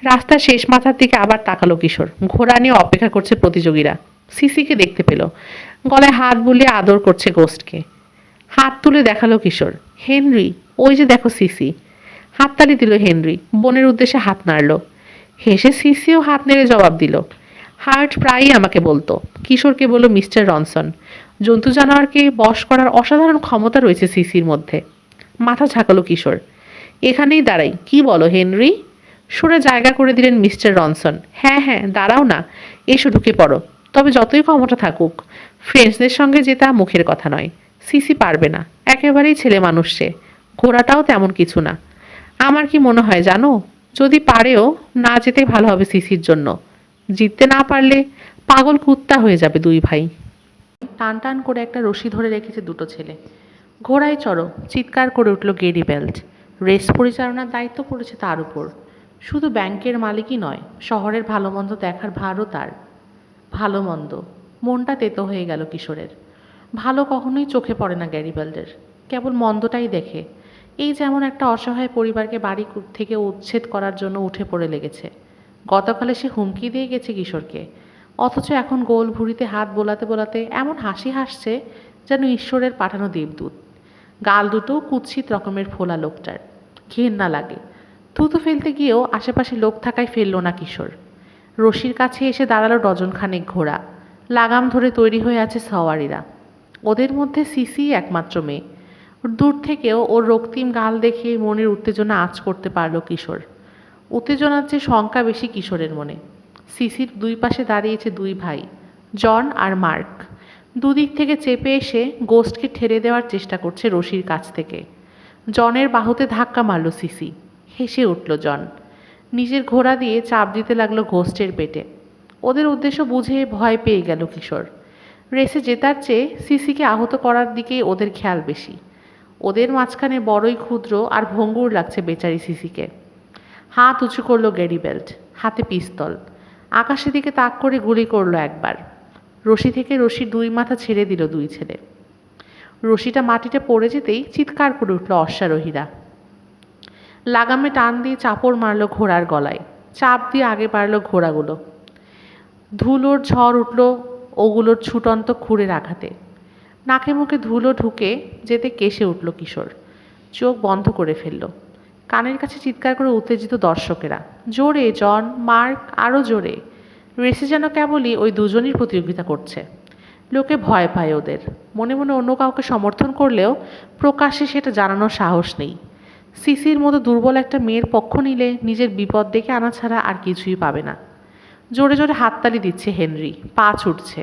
রাস্তার শেষ মাথার দিকে আবার তাকালো কিশোর। ঘোড়া নিয়ে অপেক্ষা করছে প্রতিযোগীরা। সিসিকে দেখতে পেল। গলায় হাত বুলিয়ে আদর করছে গোস্টকে। হাত তুলে দেখালো কিশোর। হেনরি, ওই যে দেখো সিসি। হাততালি দিল হেনরি, বোনের উদ্দেশ্যে হাত নাড়ল। হেসে সিসিও হাত নেড়ে জবাব দিল। হার্ট প্রায়ই আমাকে বলতো, কিশোরকে বলল মিস্টার রনসন, জন্তু জানোয়ারকে বশ করার অসাধারণ ক্ষমতা রয়েছে সিসির মধ্যে। মাথা ঝাঁকালো কিশোর। এখানেই দাঁড়াই, কি বলো হেনরি? সরে জায়গা করে দিলেন মিস্টার রনসন। হ্যাঁ হ্যাঁ, দাঁড়াও না, এসো ঢুকে পড়ো। তবে যতই ক্ষমতা থাকুক, ফ্রেন্ডসদের সঙ্গে যেটা মুখের কথা নয়। সিসি পারবে না, একেবারেই ছেলে মানুষ সে। ঘোড়াটাও তেমন কিছু না। আমার কি মনে হয় জানো, যদি পারেও না যেতে ভালো হবে সিসির জন্য। জিততে না পারলে পাগল কুত্তা হয়ে যাবে দুই ভাই। টান টান করে একটা রশি ধরে রেখেছে দুটো ছেলে। ঘোড়ায় চড়ো, চিৎকার করে উঠল গেরি বেল্ট। রেস পরিচালনার দায়িত্ব পড়েছে তার উপর। শুধু ব্যাংকের মালিকই নয়, শহরের ভালো মন্দ দেখার ভারও তার। ভালো মন্দ, মনটা তেতো হয়ে গেল কিশোরের। ভালো কখনোই চোখে পড়ে না গ্যারিবাল্ডের, কেবল মন্দটাই দেখে। এই যেমন একটা অসহায় পরিবারকে বাড়ি থেকে উচ্ছেদ করার জন্য উঠে পড়ে লেগেছে। গতকালে সে হুমকি দিয়ে গেছে কিশোরকে, অথচ এখন গোল ভুঁড়িতে হাত বোলাতে বোলাতে এমন হাসি হাসছে যেন ঈশ্বরের পাঠানো দেবদূত। গাল দুটো কুৎসিত রকমের ফোলা লোকটার। ঘেন্না লাগে। থুতু ফেলতে গিয়েও আশেপাশে লোক থাকায় ফেলল না কিশোর। রশির কাছে এসে দাঁড়ালো ডজনখানেক ঘোড়া। লাগাম ধরে তৈরি হয়ে আছে সওয়ারিরা। ওদের মধ্যে সিসি একমাত্র মেয়ে। দূর থেকেও ওর রক্তিম গাল দেখে মনের উত্তেজনা আঁচ করতে পারল কিশোর। উত্তেজনার চেয়ে শঙ্কা বেশি কিশোরের মনে। সিসির দুই পাশে দাঁড়িয়েছে দুই ভাই, জন আর মার্ক। দুদিক থেকে চেপে এসে গোস্টকে ঠেলে দেওয়ার চেষ্টা করছে রশির কাছ থেকে। জনের বাহুতে ধাক্কা মারল সিসি। হেসে উঠল জন। নিজের ঘোড়া দিয়ে চাপ দিতে লাগলো গোস্টের পেটে। ওদের উদ্দেশ্য বুঝে ভয় পেয়ে গেল কিশোর। রেসে জেতার চেয়ে সিসিকে আহত করার দিকেই ওদের খেয়াল বেশি। ওদের মাঝখানে বড়ই ক্ষুদ্র আর ভঙ্গুর লাগছে বেচারি সিসিকে। হাত উঁচু করলো গ্যারি বেল্ট, হাতে পিস্তল। আকাশের দিকে তাক করে গুলি করলো একবার। রশি থেকে রশির দুই মাথা ছেড়ে দিল দুই ছেলে। রশিটা মাটিতে পড়ে যেতেই চিৎকার করে উঠল অশ্বারোহীরা। লাগামে টান দিয়ে চাপড় মারল ঘোড়ার গলায়। চাপ দিয়ে আগে বাড়ল ঘোড়াগুলো। ধুলোর ঝড় উঠল ওগুলোর ছুটন্ত খুঁড়ের আঘাতে। নাকে মুখে ধুলো ঢুকে যেতে কেশে উঠল কিশোর। চোখ বন্ধ করে ফেলল। কানের কাছে চিৎকার করে উত্তেজিত দর্শকেরা, জোরে জন, মার্ক, আরও জোরে। রেসে যেন কেবলই ওই দুজনই প্রতিযোগিতা করছে। লোকে ভয় পায় ওদের। মনে মনে অন্য কাউকে সমর্থন করলেও প্রকাশ্যে সেটা জানানোর সাহস নেই। সিসির মতো দুর্বল একটা মেয়ের পক্ষ নিলে নিজের বিপদ ডেকে আনা ছাড়া আর কিছুই পাবে না। জোরে জোরে হাততালি দিচ্ছে হেনরি, পা ছুটছে।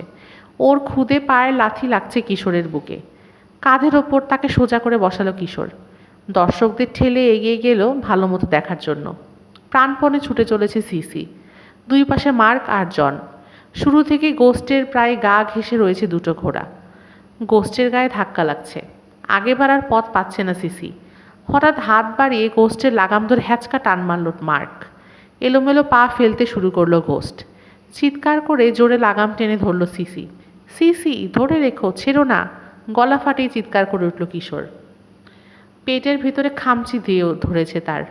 ওর খুদে পায়ের লাথি লাগছে কিশোরের বুকে। কাঁধের ওপর তাকে সোজা করে বসালো কিশোর। দর্শকদের ঠেলে এগিয়ে গেল ভালো মতো দেখার জন্য। প্রাণপণে ছুটে চলেছে সিসি। দুই পাশে মার্ক আর জন। শুরু থেকে গোস্টের প্রায় গা ঘেঁষে রয়েছে দুটো ঘোড়া। গোস্টের গায়ে ধাক্কা লাগছে। আগে বাড়ার পথ পাচ্ছে না সিসি। হঠাৎ হাত বাড়িয়ে গোস্টের লাগাম ধরে হ্যাচকা টান মারল মার্ক। এলোমেলো পা ফেলতে শুরু করলো গোস্ট। চিৎকার করে জোরে লাগাম টেনে ধরল সিসি। সিসি ধরে রেখো, ছেড়ো না! গলা ফাটিয়ে চিৎকার করে উঠল কিশোর। পেটের ভিতরে খামচি দিয়ে ধরেছে তার।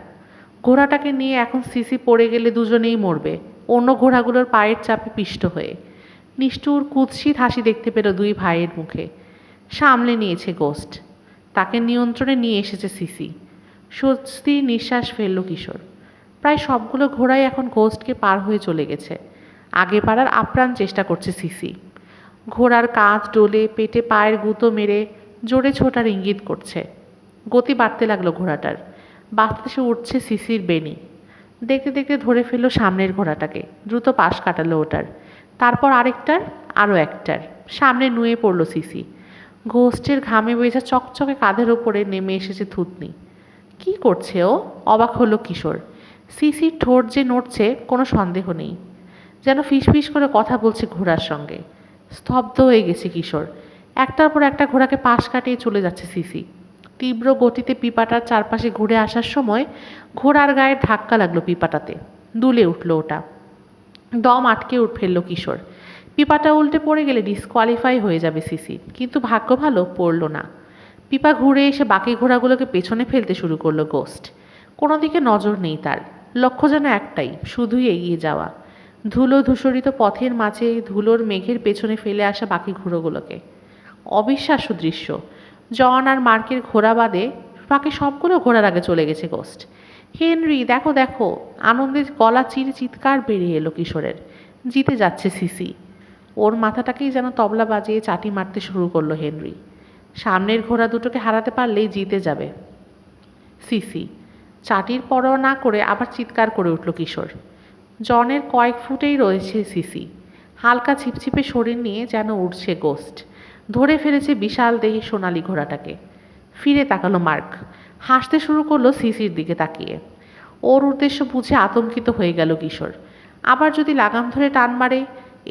ঘোড়াটাকে নিয়ে এখন সিসি পড়ে গেলে দুজনেই মরবে, অন্য ঘোড়াগুলোর পায়ের চাপে পিষ্ট হয়ে। নিষ্ঠুর কুৎসিত হাসি দেখতে পেল দুই ভাইয়ের মুখে। সামলে নিয়েছে গোস্ট, তাকে নিয়ন্ত্রণে নিয়ে এসেছে সিসি। স্বস্তির নিঃশ্বাস ফেলল কিশোর। প্রায় সবগুলো ঘোড়াই এখন গোস্টকে পার হয়ে চলে গেছে। আগে পারার আপ্রাণ চেষ্টা করছে সিসি। ঘোড়ার কাঁধ ডোলে, পেটে পায়ের গুঁতো মেরে জোরে ছোটার ইঙ্গিত করছে। গতি বাড়তে লাগলো ঘোড়াটার। বাতাসে উঠছে সিসির বেনি। দেখতে দেখতে ধরে ফেললো সামনের ঘোড়াটাকে, দ্রুত পাশ কাটালো ওটার, তারপর আরেকটার, আরও একটার। সামনে নুয়ে পড়ল সিসি। গোস্টের ঘামে ভেজা চকচকে কাঁধের ওপরে নেমে এসেছে থুতনি। কি করছে ও? অবাক হলো কিশোর। সিসির ঠোঁট যে নড়ছে কোনো সন্দেহ নেই, যেন ফিসফিস করে কথা বলছে ঘোড়ার সঙ্গে। স্তব্ধ হয়ে গেছে কিশোর। একটার পর একটা ঘোড়াকে পাশ কাটিয়ে চলে যাচ্ছে সিসি। তীব্র গতিতে পিপাটার চারপাশে ঘুরে আসার সময় ঘোড়ার গায়ে ধাক্কা লাগলো পিপাটাতে। দুলে উঠল ওটা। দম আটকে ফেলল কিশোর। পিপাটা উল্টে পড়ে গেলে ডিসকোয়ালিফাই হয়ে যাবে সিসি, কিন্তু ভাগ্য ভালো পড়ল না। পিপা ঘুরে এসে বাকি ঘোড়াগুলোকে পেছনে ফেলতে শুরু করলো গোস্ট। কোনো দিকে নজর নেই তার, লক্ষ্য যেন একটাই, শুধুই এগিয়ে যাওয়া। ধুলো ধূসরিত পথের মাঝে ধুলোর মেঘের পেছনে ফেলে আসা বাকি ঘোড়াগুলোকে। অবিশ্বাস্য দৃশ্য। জন আর মার্কের ঘোড়া বাদে বাকি সবগুলো ঘোড়ার আগে চলে গেছে গোস্ট। হেনরি, দেখো দেখো! আনন্দে গলা চিরে চিৎকার বেরিয়ে এলো কিশোরের। জিতে যাচ্ছে সিসি। ওর মাথাটাকেই যেন তবলা বাজিয়ে চাটি মারতে শুরু করলো হেনরি। সামনের ঘোড়া দুটোকে হারাতে পারলেই জিতে যাবে সিসি। চাটির পরোয়া না করে আবার চিৎকার করে উঠল কিশোর। জনের কয়েক ফুটেই রয়েছে সিসি। হালকা ছিপছিপে শরীর নিয়ে যেন উঠছে গোস্ট। ধরে ফেলেছে বিশাল দেহি সোনালি ঘোড়াটাকে। ফিরে তাকালো মার্ক। হাসতে শুরু করলো সিসির দিকে তাকিয়ে। ওর উদ্দেশ্য বুঝে আতঙ্কিত হয়ে গেল কিশোর। আবার যদি লাগাম ধরে টান মারে,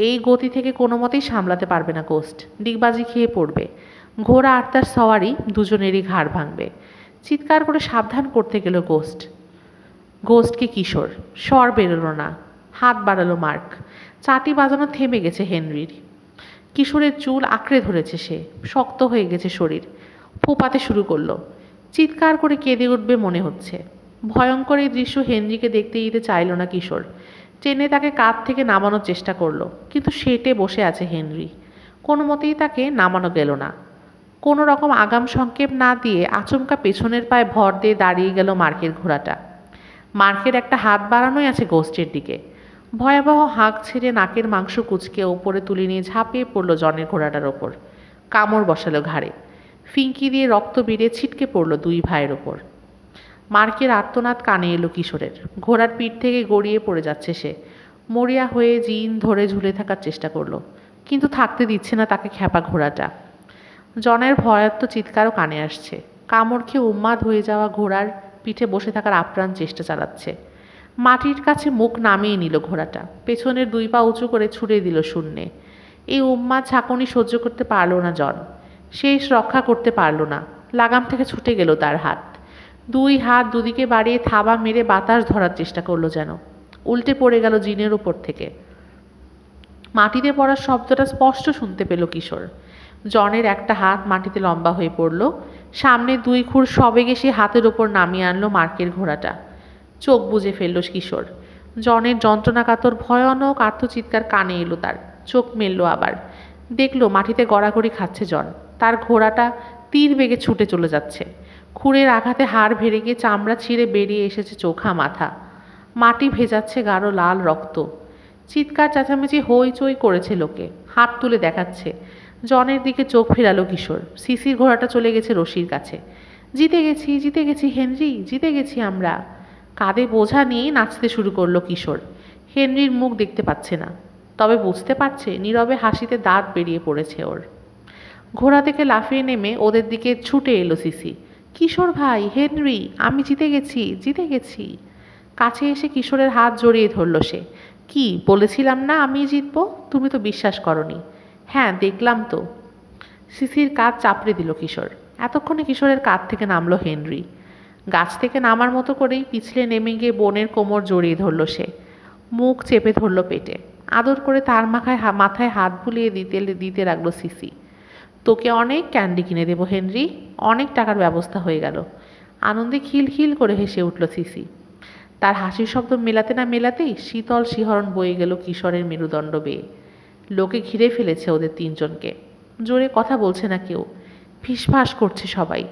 এই গতি থেকে কোনো মতেই সামলাতে পারবে না গোস্ট। ডিগবাজি খেয়ে পড়বে। ঘোড়া আর তার সওয়ারি দুজনেরই ঘাড় ভাঙবে। চিৎকার করে সাবধান করতে গেল গোস্টকে কিশোর। স্বর বেরোলো না। হাত বাড়ালো মার্ক। চাটি বাজানো থেমে গেছে হেনরির। কিশোরের চুল আঁকড়ে ধরেছে সে। শক্ত হয়ে গেছে শরীর। ফোপাতে শুরু করলো। চিৎকার করে কেঁদে উঠবে মনে হচ্ছে। ভয়ঙ্কর এই দৃশ্য হেনরিকে দেখতে দিতে চাইল না কিশোর। টেনে তাকে কাঁধ থেকে নামানোর চেষ্টা করলো, কিন্তু সেটে বসে আছে হেনরি। কোনো মতেই তাকে নামানো গেল না। কোনো রকম আগাম সংকেত না দিয়ে আচমকা পেছনের পায়ে ভর দিয়ে দাঁড়িয়ে গেল মার্কের ঘোড়াটা। মার্কের একটা হাত বাড়ানোই আছে গোস্টের দিকে। ভয়াবহ হাঁক ছেড়ে নাকের মাংস কুচকে ওপরে তুলে নিয়ে ঝাঁপিয়ে পড়ল জনের ঘোড়াটার ওপর। কামড় বসালো ঘাড়ে। ফিঙ্কি দিয়ে রক্ত বেরিয়ে ছিটকে পড়ল দুই ভাইয়ের ওপর। মার্কের আর্তনাদ কানে এলো কিশোরের। ঘোড়ার পিঠ থেকে গড়িয়ে পড়ে যাচ্ছে সে। মরিয়া হয়ে জিন ধরে ঝুলে থাকার চেষ্টা করলো, কিন্তু থাকতে দিচ্ছে না তাকে খ্যাপা ঘোড়াটা। জনের ভয়াত্ম চিৎকারও কানে আসছে। কামড় খেয়ে উন্মাদ হয়ে যাওয়া ঘোড়ার পিঠে বসে থাকার আপ্রাণ চেষ্টা চালাচ্ছে। মাটির কাছে মুখ নামিয়ে নিল ঘোড়াটা। পেছনের দুই পা উঁচু করে ছুড়ে দিল শূন্যে। এই উন্মাদ ঝাঁকুনি সহ্য করতে পারল না জন। শেষ রক্ষা করতে পারল না। লাগাম থেকে ছুটে গেল তার হাত। দুই হাত দুদিকে বাড়িয়ে থাবা মেরে বাতাস ধরার চেষ্টা করলো যেন। উল্টে পড়ে গেল জিনের উপর থেকে। মাটিতে পড়ার শব্দটা স্পষ্ট শুনতে পেল কিশোর। জনের একটা হাত মাটিতে লম্বা হয়ে পড়ল। সামনে দুই খুর সবেগে সে হাতের ওপর নামিয়ে আনলো মার্কের ঘোড়াটা। চোখ বুজে ফেলল কিশোর। জনের যন্ত্রণাকাতর ভয়ানক আর্তচিৎকার কানে এলো তার। চোখ মেলল আবার। দেখল মাটিতে গড়াগড়ি খাচ্ছে জন। তার ঘোড়াটা তীর বেগে ছুটে চলে যাচ্ছে। খুরের আঘাতে হাড় ভেড়ে গিয়ে চামড়া ছিঁড়ে বেরিয়ে এসেছে চোখা মাথা। মাটি ভেজাচ্ছে গাঢ় লাল রক্ত। চিৎকার চেঁচামেচি হইচই করেছে লোকে। হাত তুলে দেখাচ্ছে। জনের দিকে চোখ ফেরালো কিশোর। সিসির ঘোড়াটা চলে গেছে রশির কাছে। জিতে গেছি, জিতে গেছি হেনরি, জিতে গেছি আমরা। কাঁধে বোঝা নিয়েই নাচতে শুরু করলো কিশোর। হেনরির মুখ দেখতে পাচ্ছে না, তবে বুঝতে পারছে নীরবে হাসিতে দাঁত বেরিয়ে পড়েছে ওর। ঘোড়া থেকে লাফিয়ে নেমে ওদের দিকে ছুটে এলো সিসি। কিশোর ভাই, হেনরি, আমি জিতে গেছি, জিতে গেছি। কাছে এসে কিশোরের হাত জড়িয়ে ধরল সে। কি বলেছিলাম না আমি জিতবো? তুমি তো বিশ্বাস করনি। হ্যাঁ, দেখলাম তো। সিসির কাঁধ চাপড়ে দিল কিশোর। এতক্ষণে কিশোরের কাঁধ থেকে নামলো হেনরি। গাছ থেকে নামার মতো করেই পিছলে নেমে গিয়ে বোনের কোমর জড়িয়ে ধরল সে। মুখ চেপে ধরল পেটে। আদর করে তার মাথায় হাত বুলিয়ে দিতে দিতে লাগলো সিসি। তোকে অনেক ক্যান্ডি কিনে দেবো হেনরি, অনেক টাকার ব্যবস্থা হয়ে গেল। আনন্দে খিলখিল করে হেসে উঠল সিসি। তার হাসির শব্দ মেলাতে না মেলাতেই শীতল শিহরণ বয়ে গেল কিশোরের মেরুদণ্ড বেয়ে। লোকে ঘিরে ফেলেছে ওদের তিনজনকে। জোরে কথা বলছে না কেউ, ফিসফাস করছে সবাই।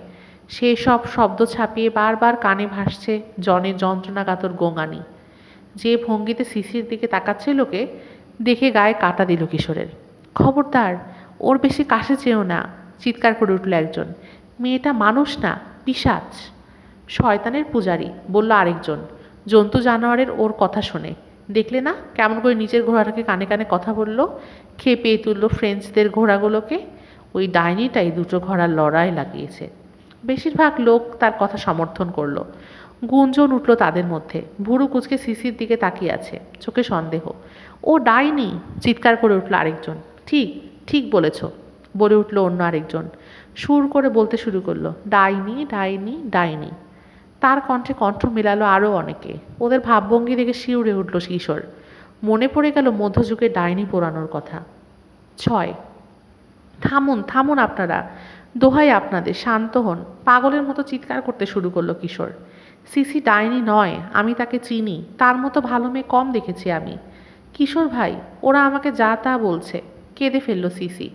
সেই সব শব্দ ছাপিয়ে বারবার কানে ভাসছে জনের যন্ত্রণাকাতর গোঙানি। যে ভঙ্গিতে সিসির দিকে তাকাচ্ছে লোকে, দেখে গায়ে কাটা দিল কিশোরের। খবরদার, ওর বেশি কাছে চেয়েও না, চিৎকার করে উঠল একজন। মেয়েটা মানুষ না, পিশাচ। শয়তানের পূজারি, বলল আরেকজন। জন্তু জানোয়ারের ওর কথা শুনে। দেখলে না কেমন করে নিজের ঘোড়াটাকে কানে কানে কথা বলল, খেপিয়ে তুলল ফ্রেঞ্চদের ঘোড়াগুলোকে। ওই ডাইনিটাই দুটো ঘোড়ার লড়াই লাগিয়েছে। বেশিরভাগ লোক তার কথা সমর্থন করলো। গুঞ্জন উঠল তাদের মধ্যে। ভুরু কুচকে সিসির দিকে তাকিয়ে আছে, চোখে সন্দেহ। ও ডাইনি, চিৎকার করে উঠল আরেকজন। ঠিক, ঠিক বলেছ, বলে উঠল অন্য আরেকজন। সুর করে বলতে শুরু করলো, ডাইনি ডাইনি ডাইনি। তার কণ্ঠে কণ্ঠ মেলালো আরও অনেকে। ওদের ভাবভঙ্গি দেখে শিউরে উঠল কিশোর। মনে পড়ে গেল মধ্যযুগে ডাইনি পোড়ানোর কথা। 6। থামুন থামুন আপনারা, দোহাই আপনাদের, শান্ত হন। পাগলের মতো চিৎকার করতে শুরু করলো কিশোর। সিসি ডাইনি নয়, আমি তাকে চিনি। তার মতো ভালো মেয়ে কম দেখেছি আমি। কিশোর ভাই, ওরা আমাকে যা তা বলছে। কেঁদে ফেললো সিসি।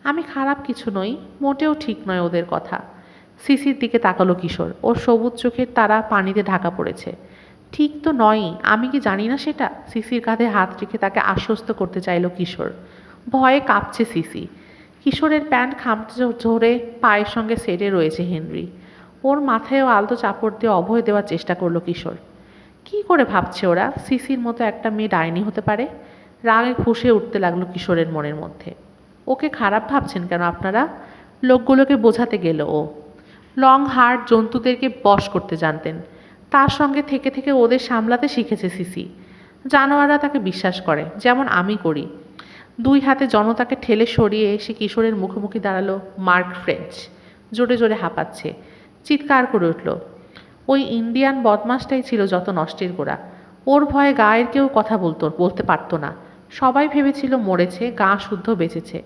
আমি খারাপ কিছু নই, মোটেও ঠিক নয় ওদের কথা। সিসির দিকে তাকালো কিশোর। ওর সবুজ চোখের তারা পানিতে ঢাকা পড়েছে। ঠিক তো নয়ই, আমি কি জানি না সেটা? সিসির কাঁধে হাত রেখে তাকে আশ্বস্ত করতে চাইল কিশোর। ভয়ে কাঁপছে সিসি। কিশোরের প্যান্ট খামচে ধরে পায়ের সঙ্গে সেটে রয়েছে হেনরি। ওর মাথায়ও আলতো চাপড় দিয়ে অভয় দেওয়ার চেষ্টা করলো কিশোর। কি করে ভাবছে ওরা সিসির মতো একটা মেয়ে ডাইনি হতে পারে? রাগে ফুঁসে উঠতে লাগলো কিশোরের মনের মধ্যে। ওকে খারাপ ভাবছেন কেন আপনারা? লোকগুলোকে বোঝাতে গেল ও। লং হার্ট জন্তুদেরকে বশ করতে জানতেন। তার সঙ্গে থেকে থেকে ওদের সামলাতে শিখেছে সিসি। জানোয়াররা তাকে বিশ্বাস করে, যেমন আমি করি। দুই হাতে জনতাকে ঠেলে সরিয়ে এসে কিশোরের মুখোমুখি দাঁড়ালো মার্ক ফ্রেঞ্চ। জোরে জোরে হাঁপাচ্ছে, চিৎকার করে উঠল। ওই ইন্ডিয়ান বদমাসটাই ছিল যত নষ্টের গোড়া। ওর ভয়ে গায়ের কেউ কথা বলতে পারতো না। সবাই ভেবেছিল মরেছে, গা শুদ্ধ বেঁচেছে।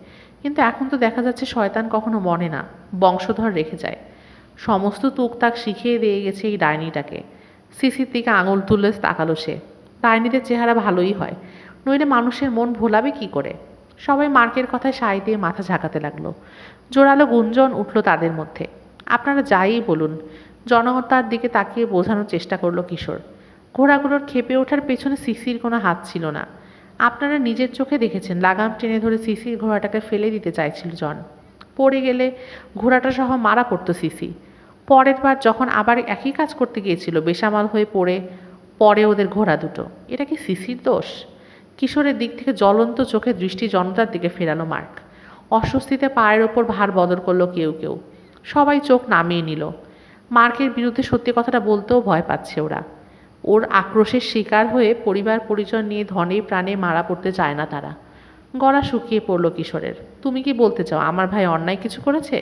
কিন্তু এখন তো দেখা যাচ্ছে শয়তান কখনো মরে না, বংশধর রেখে যায়। সমস্ত তুকতাক শিখিয়ে দিয়ে গেছে এই ডাইনিটাকে। সিসির দিকে আঙুল তুলে তাকালো সে। ডাইনিদের চেহারা ভালোই হয়, নইলে মানুষের মন ভোলাবে কি করে? সবাই মার্কের কথায় সায় দিয়ে মাথা ঝাঁকাতে লাগলো। জোরালো গুঞ্জন উঠল তাদের মধ্যে। আপনারা যাই বলুন, জনতার দিকে তাকিয়ে বোঝানোর চেষ্টা করলো কিশোর। ঘোড়াগুলোর খেপে ওঠার পেছনে সিসির কোনো হাত ছিল না। আপনারা নিজের চোখে দেখেছেন, লাগাম টেনে ধরে সিসির ঘোড়াটাকে ফেলে দিতে চাইছিল জন। পড়ে গেলে ঘোড়াটা সহ মারা পড়তো সিসি। পরের বার যখন আবার একই কাজ করতে গিয়েছিল, বেসামাল হয়ে পড়ে ওদের ঘোড়া দুটো। এটা কি সিসির দোষ? কিশোরের দিক থেকে জ্বলন্ত চোখে দৃষ্টি জনতার দিকে ফেরালো মার্ক। অস্বস্তিতে পায়ের ওপর ভার বদল করলো কেউ কেউ। সবাই চোখ নামিয়ে নিল। মার্কের বিরুদ্ধে সত্যি কথাটা বলতেও ভয় পাচ্ছে ওরা। ওর আক্রোশের শিকার হয়ে পরিবার পরিজন নিয়ে ধনে প্রাণে মারা পড়তে চায় না তারা। গলা শুকিয়ে পড়ল কিশোরের। তুমি কি বলতে চাও আমার ভাই অন্যায় কিছু করেছে?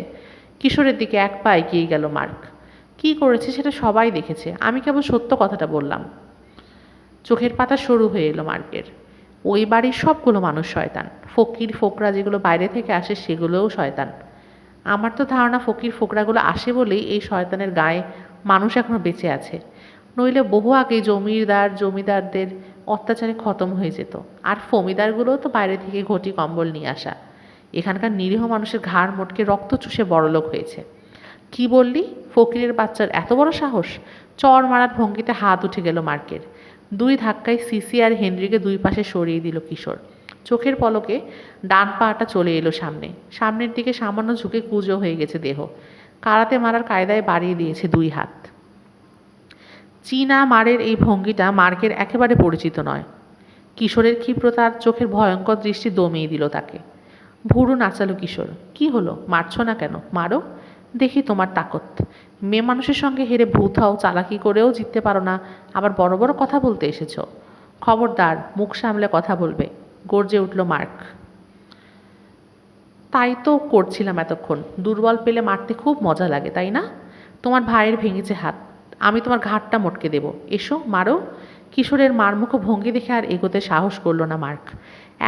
কিশোরের দিকে এক পা এগিয়ে গেল মার্ক। কি করেছে সেটা সবাই দেখেছে, আমি কেবল সত্য কথাটা বললাম। চোখের পাতা সরু হয়ে এলো মার্কের। ওই বাড়ির সবগুলো মানুষ শয়তান। ফকির ফোকরা যেগুলো বাইরে থেকে আসে সেগুলোও শয়তান। আমার তো ধারণা ফকির ফোকরাগুলো আসে বলেই এই শয়তানের গায়ে মানুষ এখনো বেঁচে আছে, নইলে বহু আগে জমিদারদের অত্যাচারে খতম হয়ে যেত। আর ফমিদারগুলোও তো বাইরে থেকে ঘটি কম্বল নিয়ে আসা। এখানকার নিরীহ মানুষের ঘাড় মোটকে রক্ত চুষে বড়লোক হয়েছে। কি বললি? ফকিরের বাচ্চার এত বড় সাহস? চর মারার ভঙ্গিতে হাত উঠে গেল মার্কের। দুই ধাক্কায় সিসি আর হেনরিকে দুই পাশে সরিয়ে দিল কিশোর। চোখের পলকে ডান পাটা চলে এলো সামনের দিকে সামান্য ঝুঁকে কুঁজো হয়ে গেছে দেহ। কারাতে মারার কায়দায় বাড়িয়ে দিয়েছে দুই হাত। চীনা মারের এই ভঙ্গিটা মার্কের একেবারে পরিচিত নয়। কিশোরের ক্ষিপ্রতার চোখের ভয়ঙ্কর দৃষ্টি দমিয়ে দিল তাকে। ভুরু নাচালো কিশোর। কি হলো, মারছ না কেন? মারো, দেখি তোমার তাকত। মেয়ে মানুষের সঙ্গে হেরে ভূত হও, চালাকি করেও জিততে পারো না, আবার বড় বড় কথা বলতে এসেছ। খবরদার, মুখ সামলে কথা বলবে, গর্জে উঠল মার্ক। তাই তো করছিলাম এতক্ষণ। দুর্বল পেলে মারতে খুব মজা লাগে, তাই না? তোমার ভাইয়ের ভেঙেছে হাত, আমি তোমার ঘাড়টা মটকে দেব। এসো, মারো। কিশোরের মারমুখো ভঙ্গি দেখে আর এগোতে সাহস করলো না মার্ক।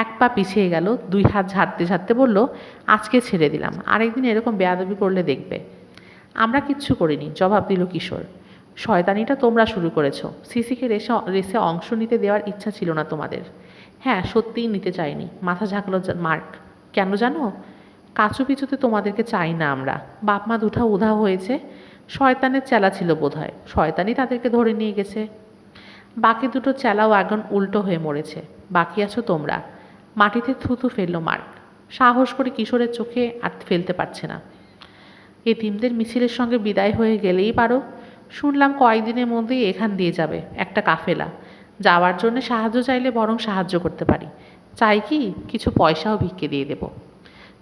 এক পা পিছিয়ে গেল, দুই হাত ঝাড়তে ঝাড়তে বলল, আজকে ছেড়ে দিলাম, আরেকদিন এরকম বেয়াদবি করলে দেখবে। আমরা কিচ্ছু করিনি, জবাব দিল কিশোর। শয়তানিটা তোমরা শুরু করেছো। সিসিকে রেসে অংশ নিতে দেওয়ার ইচ্ছা ছিল না তোমাদের। হ্যাঁ, সত্যিই নিতে চাইনি, মাথা ঝাঁকলো মার্ক। কেন জানো? কাছু পিছুতে তোমাদেরকে চাই না আমরা। বাপ মা দুঠা উধাও হয়েছে, শয়তানের চেলা ছিল বোধহয়, শয়তানই তাদেরকে ধরে নিয়ে গেছে। বাকি দুটো চেলাও এখন উল্টো হয়ে মরেছে, বাকি আছো তোমরা। মাটিতে থুথু ফেললো মার্ক। সাহস করে কিশোরের চোখে আর ফেলতে পারছে না। এতিমদের মিছিলের সঙ্গে বিদায় হয়ে গেলেই পারো। শুনলাম কয়েকদিনের মধ্যেই এখান দিয়ে যাবে একটা কাফেলা। যাওয়ার জন্য সাহায্য চাইলে বরং সাহায্য করতে পারি। চাই কি কিছু পয়সাও ভিক্ষে দিয়ে দেব।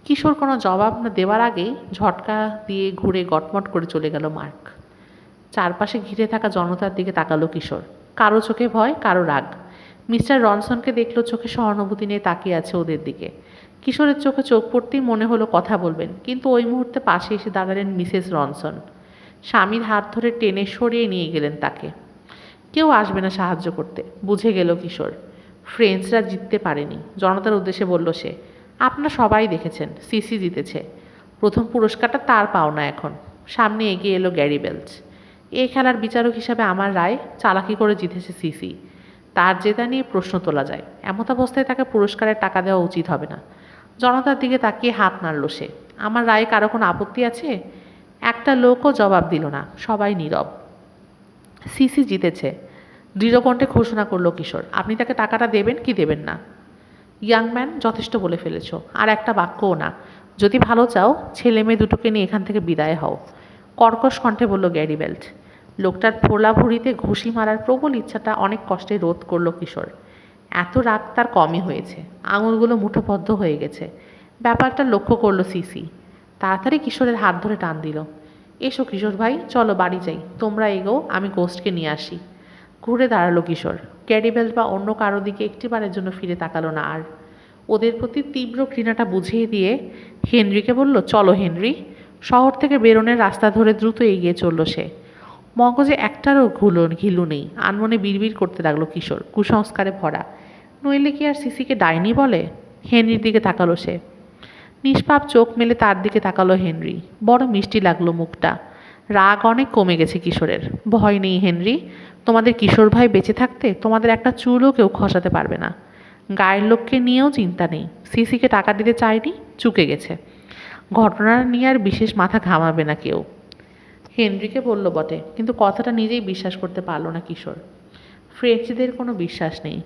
কিশোর কোনো জবাব না দেওয়ার আগেই ঝটকা দিয়ে ঘুরে গটমট করে চলে গেল মার্ক। চারপাশে ঘিরে থাকা জনতার দিকে তাকালো কিশোর। কারো চোখে ভয়, কারো রাগ। মিস্টার রনসনকে দেখলো চোখে সহানুভূতি নিয়ে তাকিয়ে আছে ওদের দিকে। কিশোরের চোখে চোখ পড়তেই মনে হলো কথা বলবেন, কিন্তু ওই মুহূর্তে পাশে এসে দাঁড়ালেন মিসেস রনসন। স্বামীর হাত ধরে টেনে সরিয়ে নিয়ে গেলেন তাকে। কেউ আসবে না সাহায্য করতে, বুঝে গেল কিশোর। ফ্রেঞ্চরা জিততে পারেনি। জনতার উদ্দেশ্যে বলল সে, আপনারা সবাই দেখেছেন সিসি জিতেছে। প্রথম পুরস্কারটা তার পাওনা এখন। সামনে এগিয়ে এলো গ্যারি বেলচ। এই খেলার বিচারক হিসাবে আমার রায়, চালাকি করে জিতেছে সিসি। তার জেতা নিয়ে প্রশ্ন তোলা যায়, এমত অবস্থায় তাকে পুরস্কারের টাকা দেওয়া উচিত হবে না। জনতার দিকে তাকিয়ে হাত নাড়ল সে। আমার রায়ে কারো কোনো আপত্তি আছে? একটা লোকও জবাব দিল না, সবাই নীরব। সিসি জিতেছে, দৃঢ়কণ্ঠে ঘোষণা করল কিশোর। আপনি তাকে টাকাটা দেবেন কি দেবেন না? ইয়াং ম্যান, যথেষ্ট বলে ফেলেছ, আর একটা বাক্যও না। যদি ভালো চাও, ছেলে মেয়ে দুটোকে নিয়ে এখান থেকে বিদায় হও, কর্কশ কণ্ঠে বলল গ্যারি বেল্ট। লোকটার ফোলা ভুঁড়িতে ঘুষি মারার প্রবল ইচ্ছাটা অনেক কষ্টে রোধ করল কিশোর। এত রাগ তার কমই হয়েছে, আঙুলগুলো মুঠোবদ্ধ হয়ে গেছে। ব্যাপারটা লক্ষ্য করলো সিসি। তাড়াতাড়ি কিশোরের হাত ধরে টান দিল। এসো কিশোর ভাই, চলো বাড়ি যাই, তোমরা এগো, আমি গোস্টকে নিয়ে আসি। ঘুরে দাঁড়ালো কিশোর। ক্যারিবেল বা অন্য কারো দিকে একটিবারের জন্য ফিরে তাকালো না আর। ওদের প্রতি তীব্র ঘৃণাটা বুঝিয়ে দিয়ে হেনরিকে বলল, চলো হেনরি। শহর থেকে বেরোনের রাস্তা ধরে দ্রুত এগিয়ে চলল সে। মগজে একটারও ঘিলু নেই। আনমনে বিড়বিড় করতে লাগলো কিশোর, কুসংস্কারে ভরা। নইলে কি আর সিসিকে ডাইনি বলে? হেনরির দিকে তাকালো সে। নিষ্পাপ চোখ মেলে তার দিকে তাকালো হেনরি। বড় মিষ্টি লাগলো মুখটা। রাগ অনেক কমে গেছে কিশোরের। ভয় নেই হেনরি, তোমাদের কিশোর ভাই বেঁচে থাকতে তোমাদের একটা চুলও কেউ খসাতে পারবে না। গায়ের লোককে নিয়েও চিন্তা নেই। সিসিকে টাকা দিতে চায়নি, চুকে গেছে। ঘটনা নিয়ে আর বিশেষ মাথা ঘামাবে না কেউ। হেনরিকে বলল বটে, কিন্তু কথাটা নিজেই বিশ্বাস করতে পারল না কিশোর। ফ্রেঞ্চদের কোনো বিশ্বাস নেই।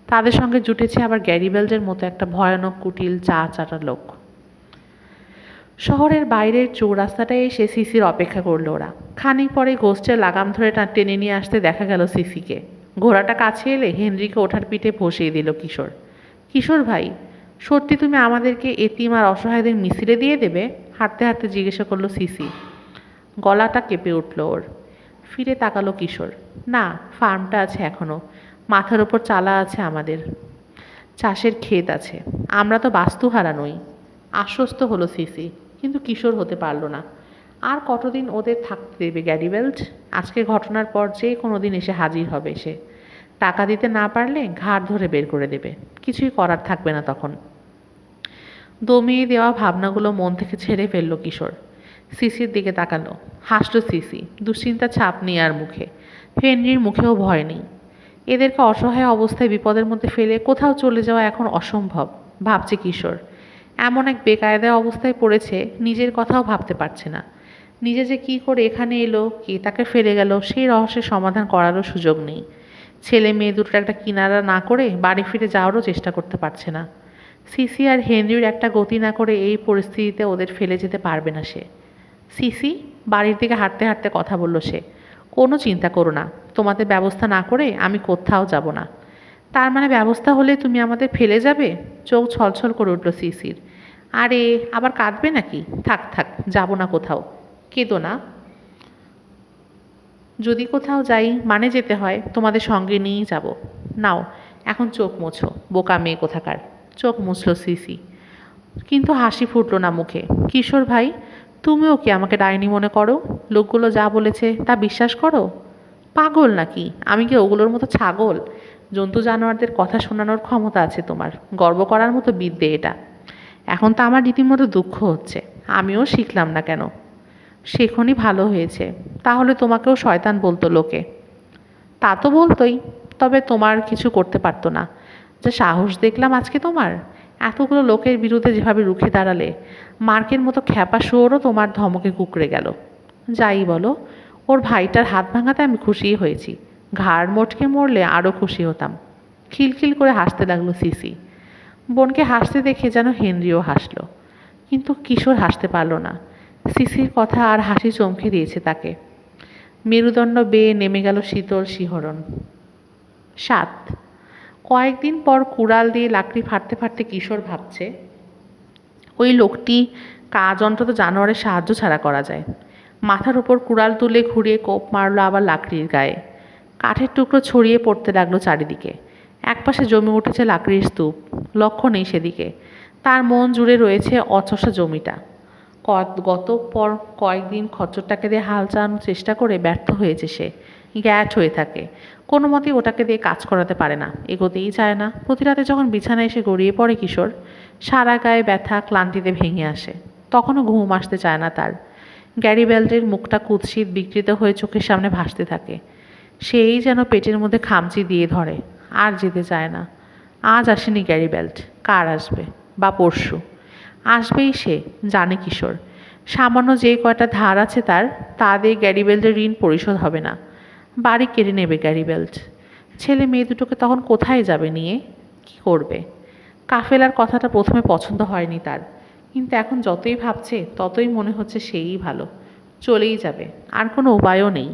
তাদের সঙ্গে জুটেছে আবার গ্যারিবেল্টের মতো একটা ভয়ানক কুটিল চা চাটা লোক। শহরের বাইরের চৌরাস্তাটায় এসে সিসির অপেক্ষা করলো ওরা। খানিক পরে গোস্টের লাগাম ধরে টেনে নিয়ে আসতে দেখা গেল সিসিকে। ঘোড়াটা কাছে এলে হেনরিকে ওঠার পিঠে বসিয়ে দিল কিশোর। কিশোর ভাই, সত্যি তুমি আমাদেরকে এতিম আর অসহায়দের মিছিলে দিয়ে দেবে? হাঁটতে হাঁটতে জিজ্ঞাসা করলো সিসি। গলাটা কেঁপে উঠল ওর। ফিরে তাকালো কিশোর। না, ফার্মটা আছে এখনও, মাথার ওপর চালা আছে আমাদের, চাষের ক্ষেত আছে, আমরা তো বাস্তুহারা নই। আশ্বস্ত হলো সিসি, কিন্তু কিশোর হতে পারল না। আর কতদিন ওদের থাকতে দেবে গ্যারিবেল্ট? আজকে ঘটনার পর যে কোনো দিন এসে হাজির হবে সে। টাকা দিতে না পারলে ঘাড় ধরে বের করে দেবে, কিছুই করার থাকবে না তখন। দমিয়ে দেওয়া ভাবনাগুলো মন থেকে ছেড়ে ফেলল কিশোর। সিসির দিকে তাকালো। হাসল সিসি, দুশ্চিন্তা ছাপ নেই আর মুখে। হেনরির মুখেও ভয় নেই। এদেরকে অসহায় অবস্থায় বিপদের মধ্যে ফেলে কোথাও চলে যাওয়া এখন অসম্ভব, ভাবছে কিশোর। এমন এক বেকায়দা অবস্থায় পড়েছে, নিজের কথাও ভাবতে পারছে না। নিজে যে কী করে এখানে এলো, কে তাকে ফেলে গেল, সেই রহস্যের সমাধান করারও সুযোগ নেই। ছেলে মেয়ে দুটোর একটা কিনারা না করে বাড়ি ফিরে যাওয়ারও চেষ্টা করতে পারছে না। সিসি আর হেনরির একটা গতি না করে এই পরিস্থিতিতে ওদের ফেলে যেতে পারবে না সে। সিসি, বাড়ির দিকে হাঁটতে হাঁটতে কথা বলল সে। কোনো চিন্তা করো না, তোমাদের ব্যবস্থা না করে আমি কোথাও যাব না। তার মানে ব্যবস্থা হলে তুমি আমাদের ফেলে যাবে? চোখ ছলছল করে উঠল সিসির। আরে, আবার কাঁদবে নাকি? থাক থাক, যাব না কোথাও। কেঁদো না। যদি কোথাও যাই, মানে যেতে হয়, তোমাদের সঙ্গে নিয়েই যাব। নাও এখন চোখ মোছো, বোকা মেয়ে কোথাকার। চোখ মুছল সিসি। কিন্তু হাসি ফুটল না মুখে। কিশোর ভাই, তুমিও কি আমাকে ডাইনি মনে করো? লোকগুলো যা বলেছে তা বিশ্বাস করো? পাগল নাকি? আমি কি ওগুলোর মতো ছাগল? জন্তু জানোয়ারদের কথা শোনানোর ক্ষমতা আছে তোমার। গর্ব করার মতো বিদ্যে এটা। এখন তো আমার রীতিমতো দুঃখ হচ্ছে। আমিও শিখলাম না কেন। শেখনি ভালো হয়েছে। তাহলে তোমাকেও শয়তান বলতো লোকে। তা তো বলতোই, তবে তোমার কিছু করতে পারতো না। যা সাহস দেখলাম আজকে তোমার! এতগুলো লোকের বিরুদ্ধে যেভাবে রুখে দাঁড়ালে, মার্কের মতো খ্যাপা শুয়োরও তোমার ধমকে কুঁকড়ে গেল। যাই বলো, ওর ভাইটার হাত ভাঙাতে আমি খুশিই হয়েছি। ঘাড় মটকে মরলে আরও খুশি হতাম। খিলখিল করে হাসতে লাগলো সিসি। বোনকে হাসতে দেখে যেন হেনরিও হাসল, কিন্তু কিশোর হাসতে পারল না। সিসির কথা আর হাসি চমকে দিয়েছে তাকে। মেরুদণ্ড বেয়ে নেমে গেল শীতল শিহরণ। 7 কয়েকদিন পর কুড়াল দিয়ে লাকড়ি ফাটতে ফাটতে কিশোর ভাবছে, ওই লোকটি কাজ অন্তত জানোয়ারের সাহায্য ছাড়া করা যায়। মাথার উপর কুড়াল তুলে ঘুরিয়ে কোপ মারল আবার লাকড়ির গায়ে। কাঠের টুকরো ছড়িয়ে পড়তে লাগলো চারিদিকে। একপাশে জমে উঠেছে লাকড়ির স্তূপ, লক্ষ্য নেই সেদিকে। তার মন জুড়ে রয়েছে অচষা জমিটা। গত পর কয়েকদিন খচ্চরটাকে দিয়ে হাল চালানোর চেষ্টা করে ব্যর্থ হয়েছে সে। গ্যাট হয়ে থাকে, কোনো মতেই ওটাকে দিয়ে কাজ করাতে পারে না, এগোতেই চায় না। প্রতি রাতে যখন বিছানায় এসে গড়িয়ে পড়ে কিশোর, সারা গায়ে ব্যথা ক্লান্তিতে ভেঙে আসে। তখনও ঘুম আসতে চায় না তার। গ্যারিবেল্টের মুখটা কুৎসিত বিকৃত হয়ে চোখের সামনে ভাসতে থাকে। সেই যেন পেটের মধ্যে খামচি দিয়ে ধরে। আর যেতে চায় না। আজ আসেনি গ্যারিবেল্ট, কার আসবে? বা পরশু আসবেই সে, জানে কিশোর। সামান্য যে কয়টা ধার আছে তার, তা দিয়ে গ্যারিবেল্টের ঋণ পরিশোধ হবে না। বাড়ি কেড়ে নেবে গ্যারিবেল্ট। ছেলে মেয়ে দুটোকে তখন কোথায় যাবে নিয়ে? কি করবে? কাফেলার কথাটা প্রথমে পছন্দ হয়নি তার, কিন্তু এখন যতই ভাবছে ততই মনে হচ্ছে সেই ভালো। চলেই যাবে, আর কোনো উপায়ও নেই।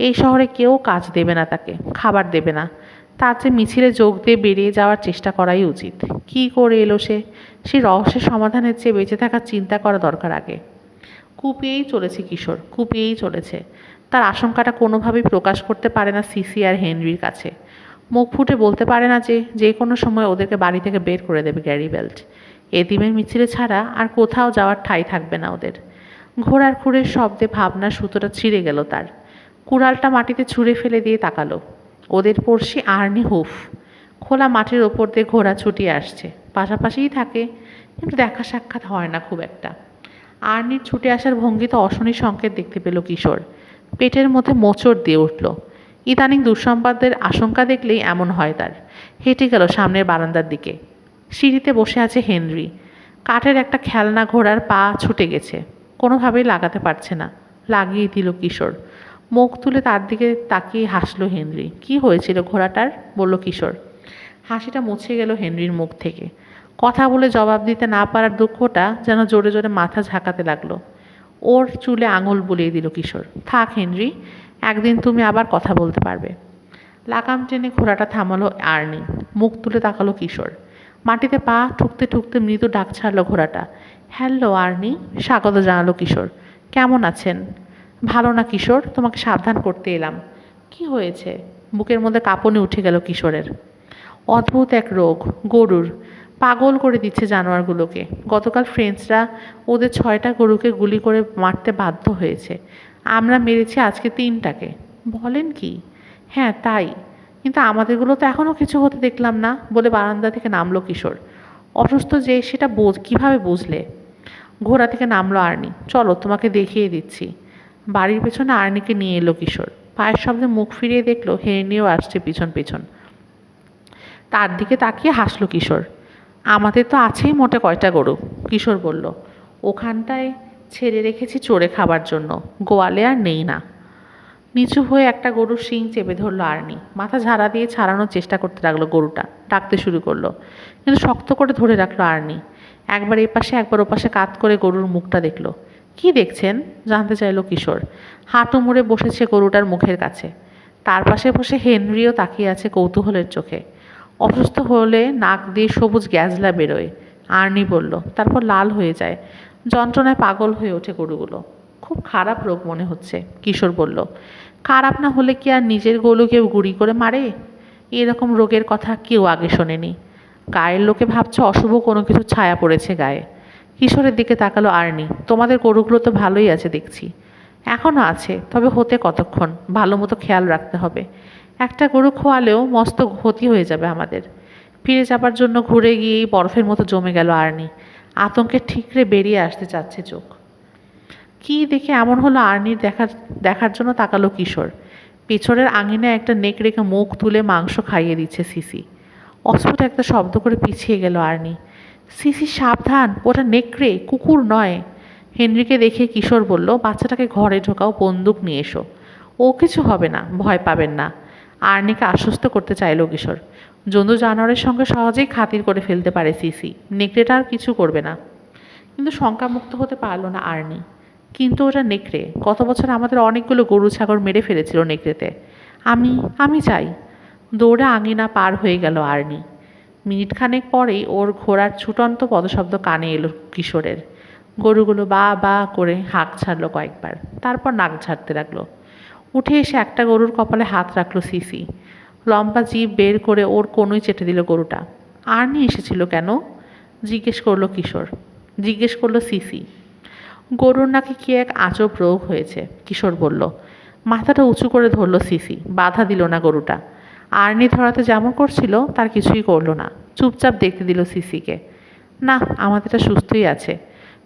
এই শহরে কেউ কাজ দেবে না তাকে, খাবার দেবে না। তার চেয়ে মিছিলে যোগ দিয়ে বেরিয়ে যাওয়ার চেষ্টা করাই উচিত। কী করে এলো সে? সেই রহস্যের সমাধানের চেয়ে বেঁচে থাকার চিন্তা করা দরকার আগে। কুপিয়েই চলেছে কিশোর, কুপিয়েই চলেছে। তার আশঙ্কাটা কোনোভাবেই প্রকাশ করতে পারে না সিসি আর হেনরির কাছে। মুখ ফুটে বলতে পারে না যে যে কোনো সময় ওদেরকে বাড়ি থেকে বের করে দেবে গ্যারিবেল্ট। এতিমের মিছিলে ছাড়া আর কোথাও যাওয়ার ঠাঁই থাকবে না ওদের। ঘোড়ার খুঁড়ের শব্দে ভাবনার সুতোটা ছিঁড়ে গেল তার। কুড়ালটা মাটিতে ছুঁড়ে ফেলে দিয়ে তাকালো। ওদের পড়শি আর্নি হুফ। খোলা মাঠের ওপর দিয়ে ঘোড়া ছুটিয়ে আসছে, পাশাপাশিই থাকে, কিন্তু দেখা সাক্ষাৎ হয় না খুব একটা। আর্নির ছুটে আসার ভঙ্গিতে অশনি সংকেত দেখতে পেল কিশোর। পেটের মধ্যে মোচড় দিয়ে উঠল। ইদানিং দুঃসম্বাদের আশঙ্কা দেখলেই এমন হয় তার। হেঁটে গেল সামনের বারান্দার দিকে। সিঁড়িতে বসে আছে হেনরি। কাঠের একটা খেলনা ঘোড়ার পা ছুটে গেছে, কোনোভাবেই লাগাতে পারছে না। লাগিয়ে দিল কিশোর। মুখ তুলে তার দিকে তাকিয়ে হাসল হেনরি। কি হয়েছিল ঘোড়াটার? বলল কিশোর। হাসিটা মুছে গেল হেনরির মুখ থেকে। কথা বলে জবাব দিতে না পারার দুঃখটা যেন জোরে জোরে মাথা ঝাঁকাতে লাগলো। ওর চুলে আঙুল বুলিয়ে দিল কিশোর। থাক হেনরি, একদিন তুমি আবার কথা বলতে পারবে। লাগাম টেনে ঘোড়াটা থামালো আর্নি। মুখ তুলে তাকালো কিশোর। মাটিতে পা ঠুকতে ঠুকতে মৃদু ডাক ছাড়লো ঘোড়াটা। হ্যালো আর্নি, স্বাগত জানালো কিশোর। কেমন আছেন? ভালো না কিশোর, তোমাকে সাবধান করতে এলাম। কি হয়েছে? বুকের মধ্যে কাঁপুনি উঠে গেল কিশোরের। অদ্ভুত এক রোগ, গরুর। পাগল করে দিচ্ছে জানোয়ারগুলোকে। গতকাল ফ্রেঞ্চরা ওদের 6টা গরুকে গুলি করে মারতে বাধ্য হয়েছে। আমরা মেরেছি আজকে 3টাকে। বলেন কি? হ্যাঁ তাই, কিন্তু আমাদেরগুলো তো এখনও কিছু হতে দেখলাম না, বলে বারান্দা থেকে নামলো কিশোর। অসুস্থ যে সেটা কীভাবে বুঝলে? ঘোড়া থেকে নামলো আর্নি। চলো তোমাকে দেখিয়ে দিচ্ছি। বাড়ির পেছনে আর্নিকে নিয়ে এলো কিশোর। পায়ের শব্দে মুখ ফিরিয়ে দেখলো হেনরিও আসছে পিছন পিছন। তার দিকে তাকিয়ে হাসলো কিশোর। আমাদের তো আছেই মোটে কয়টা গরু, কিশোর বলল। ওখানটায় ছেড়ে রেখেছি চড়ে খাবার জন্য, গোয়ালে আর নেই না। নিচু হয়ে একটা গরুর শিং চেপে ধরলো আর্নি। মাথা ঝাড়া দিয়ে ছাড়ানোর চেষ্টা করতে লাগলো গরুটা। ডাকতে শুরু করলো, কিন্তু শক্ত করে ধরে রাখলো আর্নি। একবার এপাশে একবার ওপাশে কাত করে গরুর মুখটা দেখলো। কি দেখছেন? জানতে চাইলো কিশোর। হাঁটু মুড়ে বসেছে গরুটার মুখের কাছে। তার পাশে বসে হেনরিও তাকিয়ে আছে কৌতূহলের চোখে। অসুস্থ হলে নাক দিয়ে সবুজ গ্যাজলা বেরোয়, আর্নি বলল। তারপর লাল হয়ে যায়। যন্ত্রণায় পাগল হয়ে ওঠে গরুগুলো। খুব খারাপ রোগ মনে হচ্ছে, কিশোর বলল। খারাপ না হলে কি আর নিজের গরু কেউ গুঁড়ি করে মারে? এরকম রোগের কথা কেউ আগে শোনেনি। গায়ের লোকে ভাবছে অশুভ কোনো কিছু ছায়া পড়েছে গায়ে। কিশোরের দিকে তাকালো আর্নি। তোমাদের গরুগুলো তো ভালোই আছে দেখছি। এখনও আছে, তবে হতে কতক্ষণ, ভালো মতো খেয়াল রাখতে হবে। একটা গরু খোয়ালেও মস্ত ক্ষতি হয়ে যাবে আমাদের। ফিরে যাবার জন্য ঘুরে গিয়েই বরফের মতো জমে গেল আর্নি। আতঙ্কে ঠিকরে বেরিয়ে আসতে চাচ্ছে চোখ। কি দেখে এমন হলো আর্নির দেখার জন্য তাকালো কিশোর। পেছনের আঙিনায় একটা নেক রেখে মুখ তুলে মাংস খাইয়ে দিচ্ছে সিসি। অস্ফুট একটা শব্দ করে পিছিয়ে গেল আর্নি। সিসি সাবধান, ওটা নেকড়ে, কুকুর নয়। হেনরিকে দেখে কিশোর বলল, বাচ্চাটাকে ঘরে ঢোকাও, বন্দুক নিয়ে এসো। ও কিছু হবে না, ভয় পাবেন না। আর্নিকে আশ্বস্ত করতে চাইল কিশোর। জন্তু জানোয়ারের সঙ্গে সহজেই খাতির করে ফেলতে পারে সিসি, নেকড়েটা আর কিছু করবে না। কিন্তু শঙ্কামুক্ত হতে পারল না আর্নি। কিন্তু ওটা নেকড়ে, গত বছর আমাদের অনেকগুলো গরু ছাগল মেরে ফেলেছিল নেকড়েতে। আমি আমি চাই। দৌড়ে আঙিনা পার হয়ে গেল আর্নি। মিনিটখানেক পরেই ওর ঘোড়ার ছুটন্ত পদশব্দ কানে এলো কিশোরের। গরুগুলো বা বা করে হাঁক ছাড়লো কয়েকবার, তারপর নাক ঝাড়তে লাগলো। উঠে এসে একটা গরুর কপালে হাত রাখলো সিসি। লম্বা জিভ বের করে ওর কোনোই চেটে দিল গরুটা। আর্নি এসেছিল কেন? জিজ্ঞেস করলো সিসি। গরুর নাকি কি এক আজব রোগ হয়েছে, কিশোর বলল। মাথাটা উঁচু করে ধরল সিসি, বাধা দিল না গরুটা। আর্নি ধরাতে যেমন করছিল তার কিছুই করলো না, চুপচাপ দেখতে দিল সিসিকে। না, আমাদেরটা সুস্থই আছে।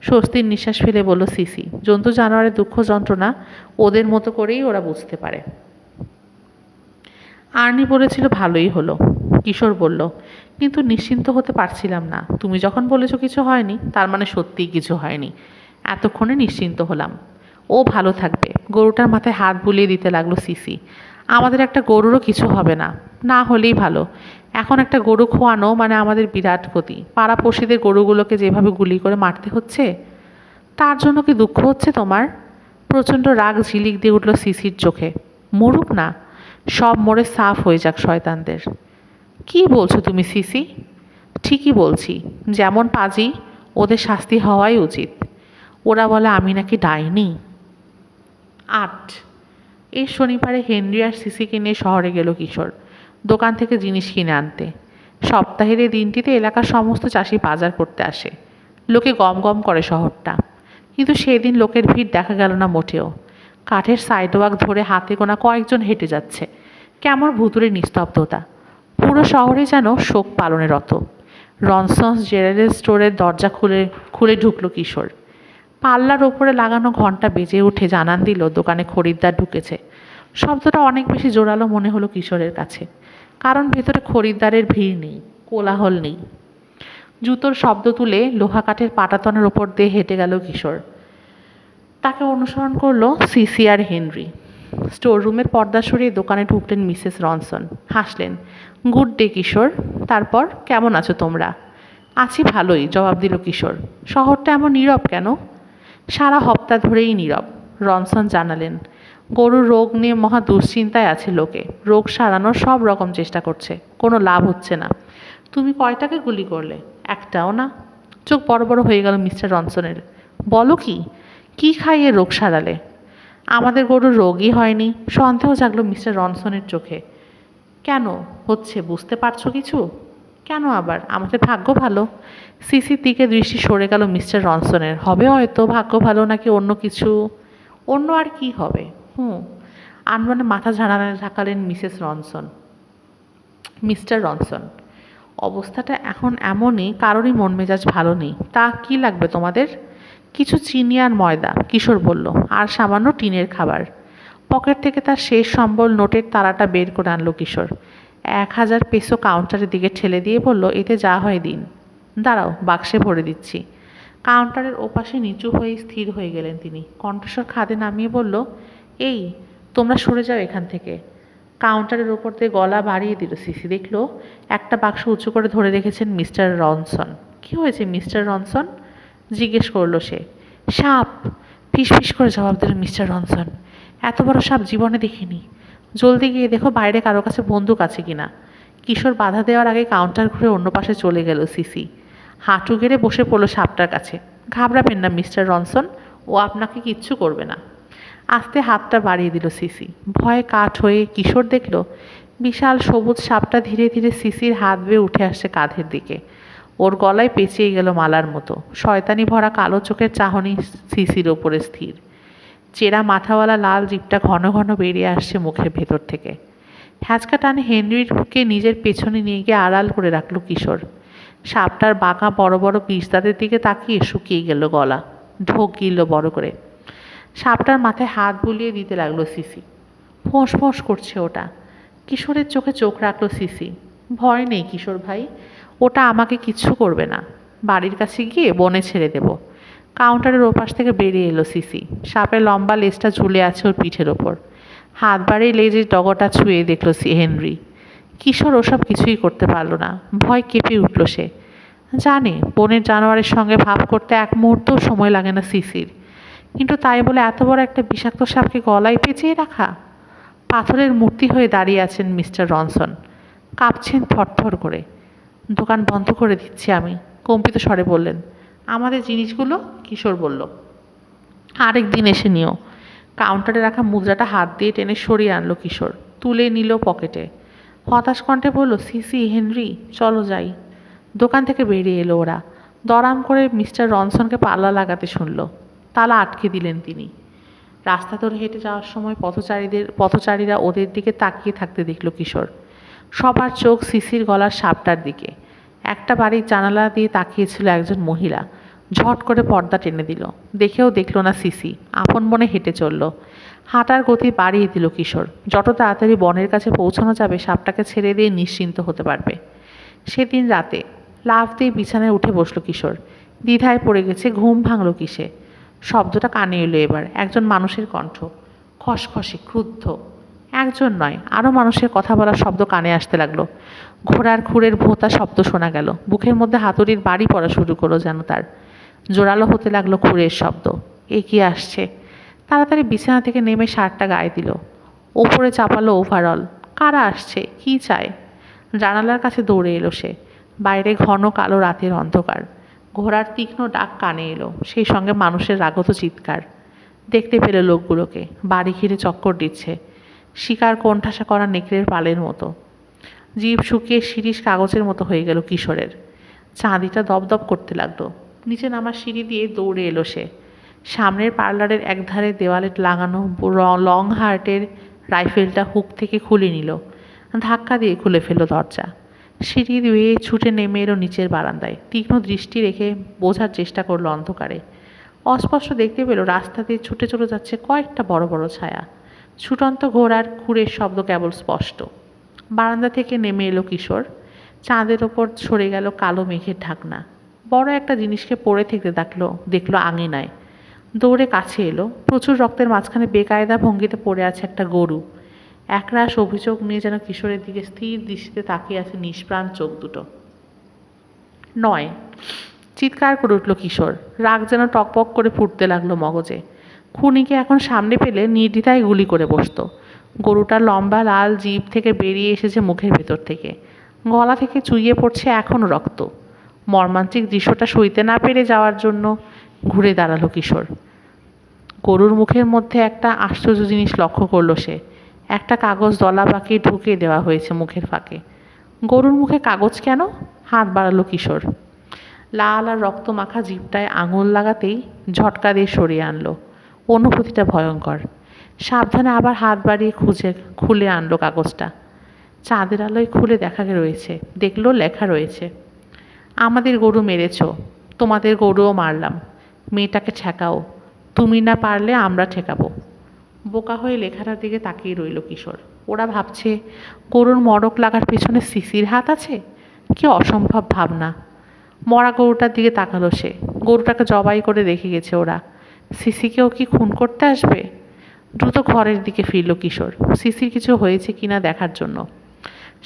স্বস্তির নিঃশ্বাস ফেলে বলল সিসি। জন্তু জানোয়ারের দুঃখ যন্ত্রণা ওদের মতো করেই ওরা বুঝতে পারে। আর্নি বলেছিল ভালোই হলো, কিশোর বলল। কিন্তু নিশ্চিন্ত হতে পারছিলাম না। তুমি যখন বলেছো কিছু হয়নি, তার মানে সত্যিই কিছু হয়নি। এতক্ষণে নিশ্চিন্ত হলাম। ও ভালো থাকবে। গরুটার মাথায় হাত বুলিয়ে দিতে লাগলো সিসি। আমাদের একটা গরুরও কিছু হবে না, না হলেই ভালো। এখন একটা গরু খোয়ানো মানে আমাদের বিরাট ক্ষতি। পাড়াপড়শিদের গরুগুলোকে যেভাবে গুলি করে মারতে হচ্ছে, তার জন্য কি দুঃখ হচ্ছে তোমার? প্রচণ্ড রাগ ঝিলিক দিয়ে উঠল সিসির চোখে। মরুক না, সব মরে সাফ হয়ে যাক শয়তানদের। কি বলছো তুমি সিসি? ঠিকই বলছি, যেমন পাজি ওদের শাস্তি হওয়াই উচিত। ওরা বলে আমি নাকি ডাইনি। 8 এই শনিবারে হেনরি আর সিসিকে নিয়ে শহরে গেল কিশোর, দোকান থেকে জিনিস কিনে আনতে। সপ্তাহের এই দিনটিতে এলাকার সমস্ত চাষি বাজার করতে আসে। লোকে গম গম করে শহরটা। কিন্তু সেই দিন লোকের ভিড় দেখা গেল না মোটেও। কাঠের সাইডওয়াক ধরে হাতে গোনা কয়েকজন হেঁটে যাচ্ছে। কেমন ভুতুরে নিস্তব্ধতা। পুরো শহরে যেন শোক পালনে রত। রনসন্স জেনারেল স্টোরের দরজা খুলে ঢুকলো কিশোর। পাল্লার ওপরে লাগানো ঘন্টা বেজে উঠে জানান দিল দোকানে খরিদ্দার ঢুকেছে। শব্দটা অনেক বেশি জোরালো মনে হলো কিশোরের কাছে, কারণ ভেতরে খরিদ্দারের ভিড় নেই, কোলাহল নেই। জুতোর শব্দ তুলে লোহা কাঠের পাটাতনের ওপর দিয়ে হেঁটে গেল কিশোর। তাকে অনুসরণ করলো সিসি আর হেনরি। স্টোর রুমের পর্দা সরিয়ে দোকানে ঢুকলেন মিসেস রনসন। হাসলেন। গুড ডে কিশোর। তারপর কেমন আছো তোমরা? আছি ভালোই, জবাব দিল কিশোর। শহরটা এমন নীরব কেন? সারা হপ্তা ধরেই নীরব, রনসন জানালেন। গরুর রোগ নিয়ে মহা দুশ্চিন্তায় আছে লোকে। রোগ সারানোর সব রকম চেষ্টা করছে, কোনো লাভ হচ্ছে না। তুমি কয়টাকে গুলি করলে? একটাও না। চোখ বড় বড় হয়ে গেল মিস্টার রনসনের। বলো কি? কি খাইয়ে রোগ সারালে? আমাদের গরুর রোগই হয়নি। সন্দেহ জাগলো মিস্টার রনসনের চোখে। কেন হচ্ছে বুঝতে পারছো কিছু? কেন আবার? আমাদের ভাগ্য ভালো। সিসির দিকে দৃষ্টি সরে গেল মিস্টার রনসনের। হবে হয়তো ভাগ্য ভালো, নাকি অন্য কিছু? অন্য আর কি হবে? আনমনে মাথা ঝাঁকালেন মিস্টার রনসন। অবস্থাটা এখন এমনই, কারোরই মন মেজাজ ভালো নেই। তা কি লাগবে তোমাদের? কিছু চিনি আর ময়দা, কিশোর বলল, আর সামান্য টিনের খাবার। পকেট থেকে তার শেষ সম্বল নোটের তারাটা বের করে আনলো কিশোর। 1000 পেসো কাউন্টারের দিকে ঠেলে দিয়ে বলল, এতে যা হয় দিন। দাঁড়াও, বাক্সে ভরে দিচ্ছি। কাউন্টারের ওপাশে নিচু হয়ে স্থির হয়ে গেলেন তিনি। কণ্ঠস্বর খাদে নামিয়ে বলল, এই তোমরা সরে যাও এখান থেকে। কাউন্টারের ওপর দিয়ে গলা বাড়িয়ে দিল সিসি। দেখল একটা বাক্স উঁচু করে ধরে রেখেছেন মিস্টার রনসন। কি হয়েছে মিস্টার রনসন? জিজ্ঞেস করলো সে। সাপ, ফিসফিস করে জবাব দিল মিস্টার রনসন। এত বড় সাপ জীবনে দেখিনি। জলদি গিয়ে দেখো বাইরে কারো কাছে বন্দুক আছে কিনা। কিশোর বাধা দেওয়ার আগে কাউন্টার ঘুরে অন্য পাশে চলে গেল সিসি। হাঁটু গেড়ে বসে পড়লো সাপটার কাছে। ঘাবড়াবেন না মিস্টার রনসন, ও আপনাকে কিচ্ছু করবে না। আস্তে হাতটা বাড়িয়ে দিল সিসি। ভয়ে কাঠ হয়ে কিশোর দেখল বিশাল সবুজ সাপটা ধীরে ধীরে সিসির হাত বেয়ে উঠে আসছে কাঁধের দিকে। ওর গলায় পেঁচিয়ে গেল মালার মতো। শয়তানি ভরা কালো চোখের চাহনি সিসির ওপরে স্থির। চেরা মাথাওয়ালা লাল জিভটা ঘন ঘন বেরিয়ে আসছে মুখের ভেতর থেকে। হ্যাঁচকা টানে হেনরিকে নিজের পেছনে নিয়ে গিয়ে আড়াল করে রাখল কিশোর। সাপটার বাঁকা বড় বড় পিস দাঁতের দিকে তাকিয়ে শুকিয়ে গেল গলা, ঢোক গিলল বড় করে। সাপটার মাথায় হাত বুলিয়ে দিতে লাগলো সিসি। ফোঁস ফোঁস করছে ওটা। কিশোরের চোখে চোখ রাখলো সিসি। ভয় নেই কিশোর ভাই, ওটা আমাকে কিচ্ছু করবে না। বাড়ির কাছে গিয়ে বনে ছেড়ে দেব। কাউন্টারের ওপাশ থেকে বেরিয়ে এলো সিসি। সাপের লম্বা লেজটা ঝুলে আছে ওর পিঠের ওপর। হাত বাড়িয়ে লেজের ডগাটা ছুঁয়ে দেখলো হেনরি। কিশোর ওসব কিছুই করতে পারল না। ভয় কেঁপে উঠল সে। জানে বনের জানোয়ারের সঙ্গে ভাব করতে এক মুহূর্তও সময় লাগে না সিসির, কিন্তু তাই বলে এত বড় একটা বিষাক্ত সাপকে গলায় পেঁচিয়ে রাখা? পাথরের মূর্তি হয়ে দাঁড়িয়ে আছেন মিস্টার রনসন, কাঁপছেন থরথর করে। দোকান বন্ধ করে দিচ্ছি আমি, কম্পিত স্বরে বললেন। আমাদের জিনিসগুলো? কিশোর বলল। আরেক দিন এসে নিও। কাউন্টারে রাখা মুদ্রাটা হাত দিয়ে টেনে সরিয়ে আনলো কিশোর, তুলে নিল পকেটে। হতাশ কণ্ঠে বলল, সিসি, হেনরি, চলো যাই। দোকান থেকে বেরিয়ে এলো ওরা। দরাম করে মিস্টার রনসনকে পাল্লা লাগাতে শুনল। তালা আটকে দিলেন তিনি। রাস্তা ধরে হেঁটে যাওয়ার সময় পথচারীরা ওদের দিকে তাকিয়ে থাকতে দেখল কিশোর। সবার চোখ সিসির গলার সাপটার দিকে। একটা বাড়ির জানালা দিয়ে তাকিয়েছিল একজন মহিলা। ঝট করে পর্দা টেনে দিল। দেখেও দেখল না সিসি, আপন মনে হেঁটে চলল। হাঁটার গতি বাড়িয়ে দিল কিশোর। যত তাড়াতাড়ি বনের কাছে পৌঁছানো যাবে সাপটাকে ছেড়ে দিয়ে নিশ্চিন্ত হতে পারবে। সেদিন রাতে লাফ দিয়ে বিছানায় উঠে বসল কিশোর। দ্বিধায় পড়ে গেছে, ঘুম ভাঙল কিসে। শব্দটা কানে এলো এবার, একজন মানুষের কণ্ঠ, খসখসে, ক্রুদ্ধ। একজন নয়, আরও মানুষের কথা বলার শব্দ কানে আসতে লাগলো। ঘোড়ার খুরের ভোঁতা শব্দ শোনা গেল। বুকের মধ্যে হাতুড়ির বাড়ি পড়া শুরু করলো যেন তার। জোরালো হতে লাগলো খুরের শব্দ। এগিয়ে আসছে। তাড়াতাড়ি বিছানা থেকে নেমে শার্টটা গায়ে দিল। ওপরে চাপালো ওভারঅল। কারা আসছে, কী চায়? জানালার কাছে দৌড়ে এলো সে। বাইরে ঘন কালো রাতের অন্ধকার। ঘোড়ার তীক্ষ্ণ ডাক কানে এলো, সেই সঙ্গে মানুষের রাগত চিৎকার। দেখতে পেল লোকগুলোকে, বাড়ি ঘিরে চক্কর দিচ্ছে, শিকার কোণঠাসা করা নেকড়ের পালের মতো। জিভ শুকিয়ে শিরিষ কাগজের মতো হয়ে গেল কিশোরের। চাঁদিটা দপদপ করতে লাগলো। নিচে নামার সিঁড়ি দিয়ে দৌড়ে এলো সে। সামনের পার্লারের একধারে দেওয়ালে লাগানো লং হার্টের রাইফেলটা হুক থেকে খুলে নিল। ধাক্কা দিয়ে খুলে ফেলল দরজা। সিঁড়ি দিয়ে ছুটে নেমে এলো নিচের বারান্দায়। তীক্ষ্ণ দৃষ্টি রেখে বোঝার চেষ্টা করলো অন্ধকারে। অস্পষ্ট দেখতে পেল রাস্তা দিয়ে ছুটে চলে যাচ্ছে কয়েকটা বড় বড় ছায়া। ছুটন্ত ঘোড়ার খুরের শব্দ কেবল স্পষ্ট। বারান্দা থেকে নেমে এলো কিশোর। চাঁদের ওপর সরে গেল কালো মেঘের ঢাকনা। বড় একটা জিনিসকে পড়ে থেকে দেখলো আঙিনায়। দৌড়ে কাছে এলো। প্রচুর রক্তের মাঝখানে বেকায়দা ভঙ্গিতে পড়ে আছে একটা গরু। একরাশ অভিযোগ নিয়ে যেন কিশোরের দিকে স্থির দৃষ্টিতে তাকিয়ে আছে নিষ্প্রাণ চোখ দুটো। নয়, চিৎকার করে উঠল কিশোর। রাগ যেন টকপক করে ফুটতে লাগলো মগজে। খুনিকে এখন সামনে পেলে নির্দ্বিধায় গুলি করে বসত। গরুটার লম্বা লাল জিভ থেকে বেরিয়ে এসেছে মুখের ভেতর থেকে। গলা থেকে চুইয়ে পড়ছে এখনও রক্ত। মর্মান্তিক দৃশ্যটা সইতে না পেরে যাওয়ার জন্য ঘুরে দাঁড়ালো কিশোর। গরুর মুখের মধ্যে একটা আশ্চর্য জিনিস লক্ষ্য করলো সে। একটা কাগজ দলা বাঁকিয়ে ঢুকিয়ে দেওয়া হয়েছে মুখের ফাঁকে। গরুর মুখে কাগজ কেন? হাত বাড়ালো কিশোর। লাল আর রক্ত মাখা জিভটায় আঙুল লাগাতেই ঝটকা দিয়ে সরিয়ে আনলো। অনুভূতিটা ভয়ঙ্কর। সাবধানে আবার হাত বাড়িয়ে খুলে আনলো কাগজটা। চাঁদের আলোয় খুলে রয়েছে। দেখলো লেখা রয়েছে, আমাদের গরু মেরেছ, তোমাদের গরুও মারলাম, মেয়েটাকে ঠেকাও, তুমি না পারলে আমরা ঠেকাবো। বোকা হয়ে লেখাটার দিকে তাকিয়ে রইল কিশোর। ওরা ভাবছে গরুর মড়ক লাগার পেছনে সিসির হাত আছে। কি অসম্ভব ভাবনা। মরা গরুটার দিকে তাকালো সে। গরুটাকে জবাই করে রেখে গেছে ওরা। সিসিকেও কি খুন করতে আসবে? দ্রুত ঘরের দিকে ফিরল কিশোর, সিসির কিছু হয়েছে কিনা দেখার জন্য।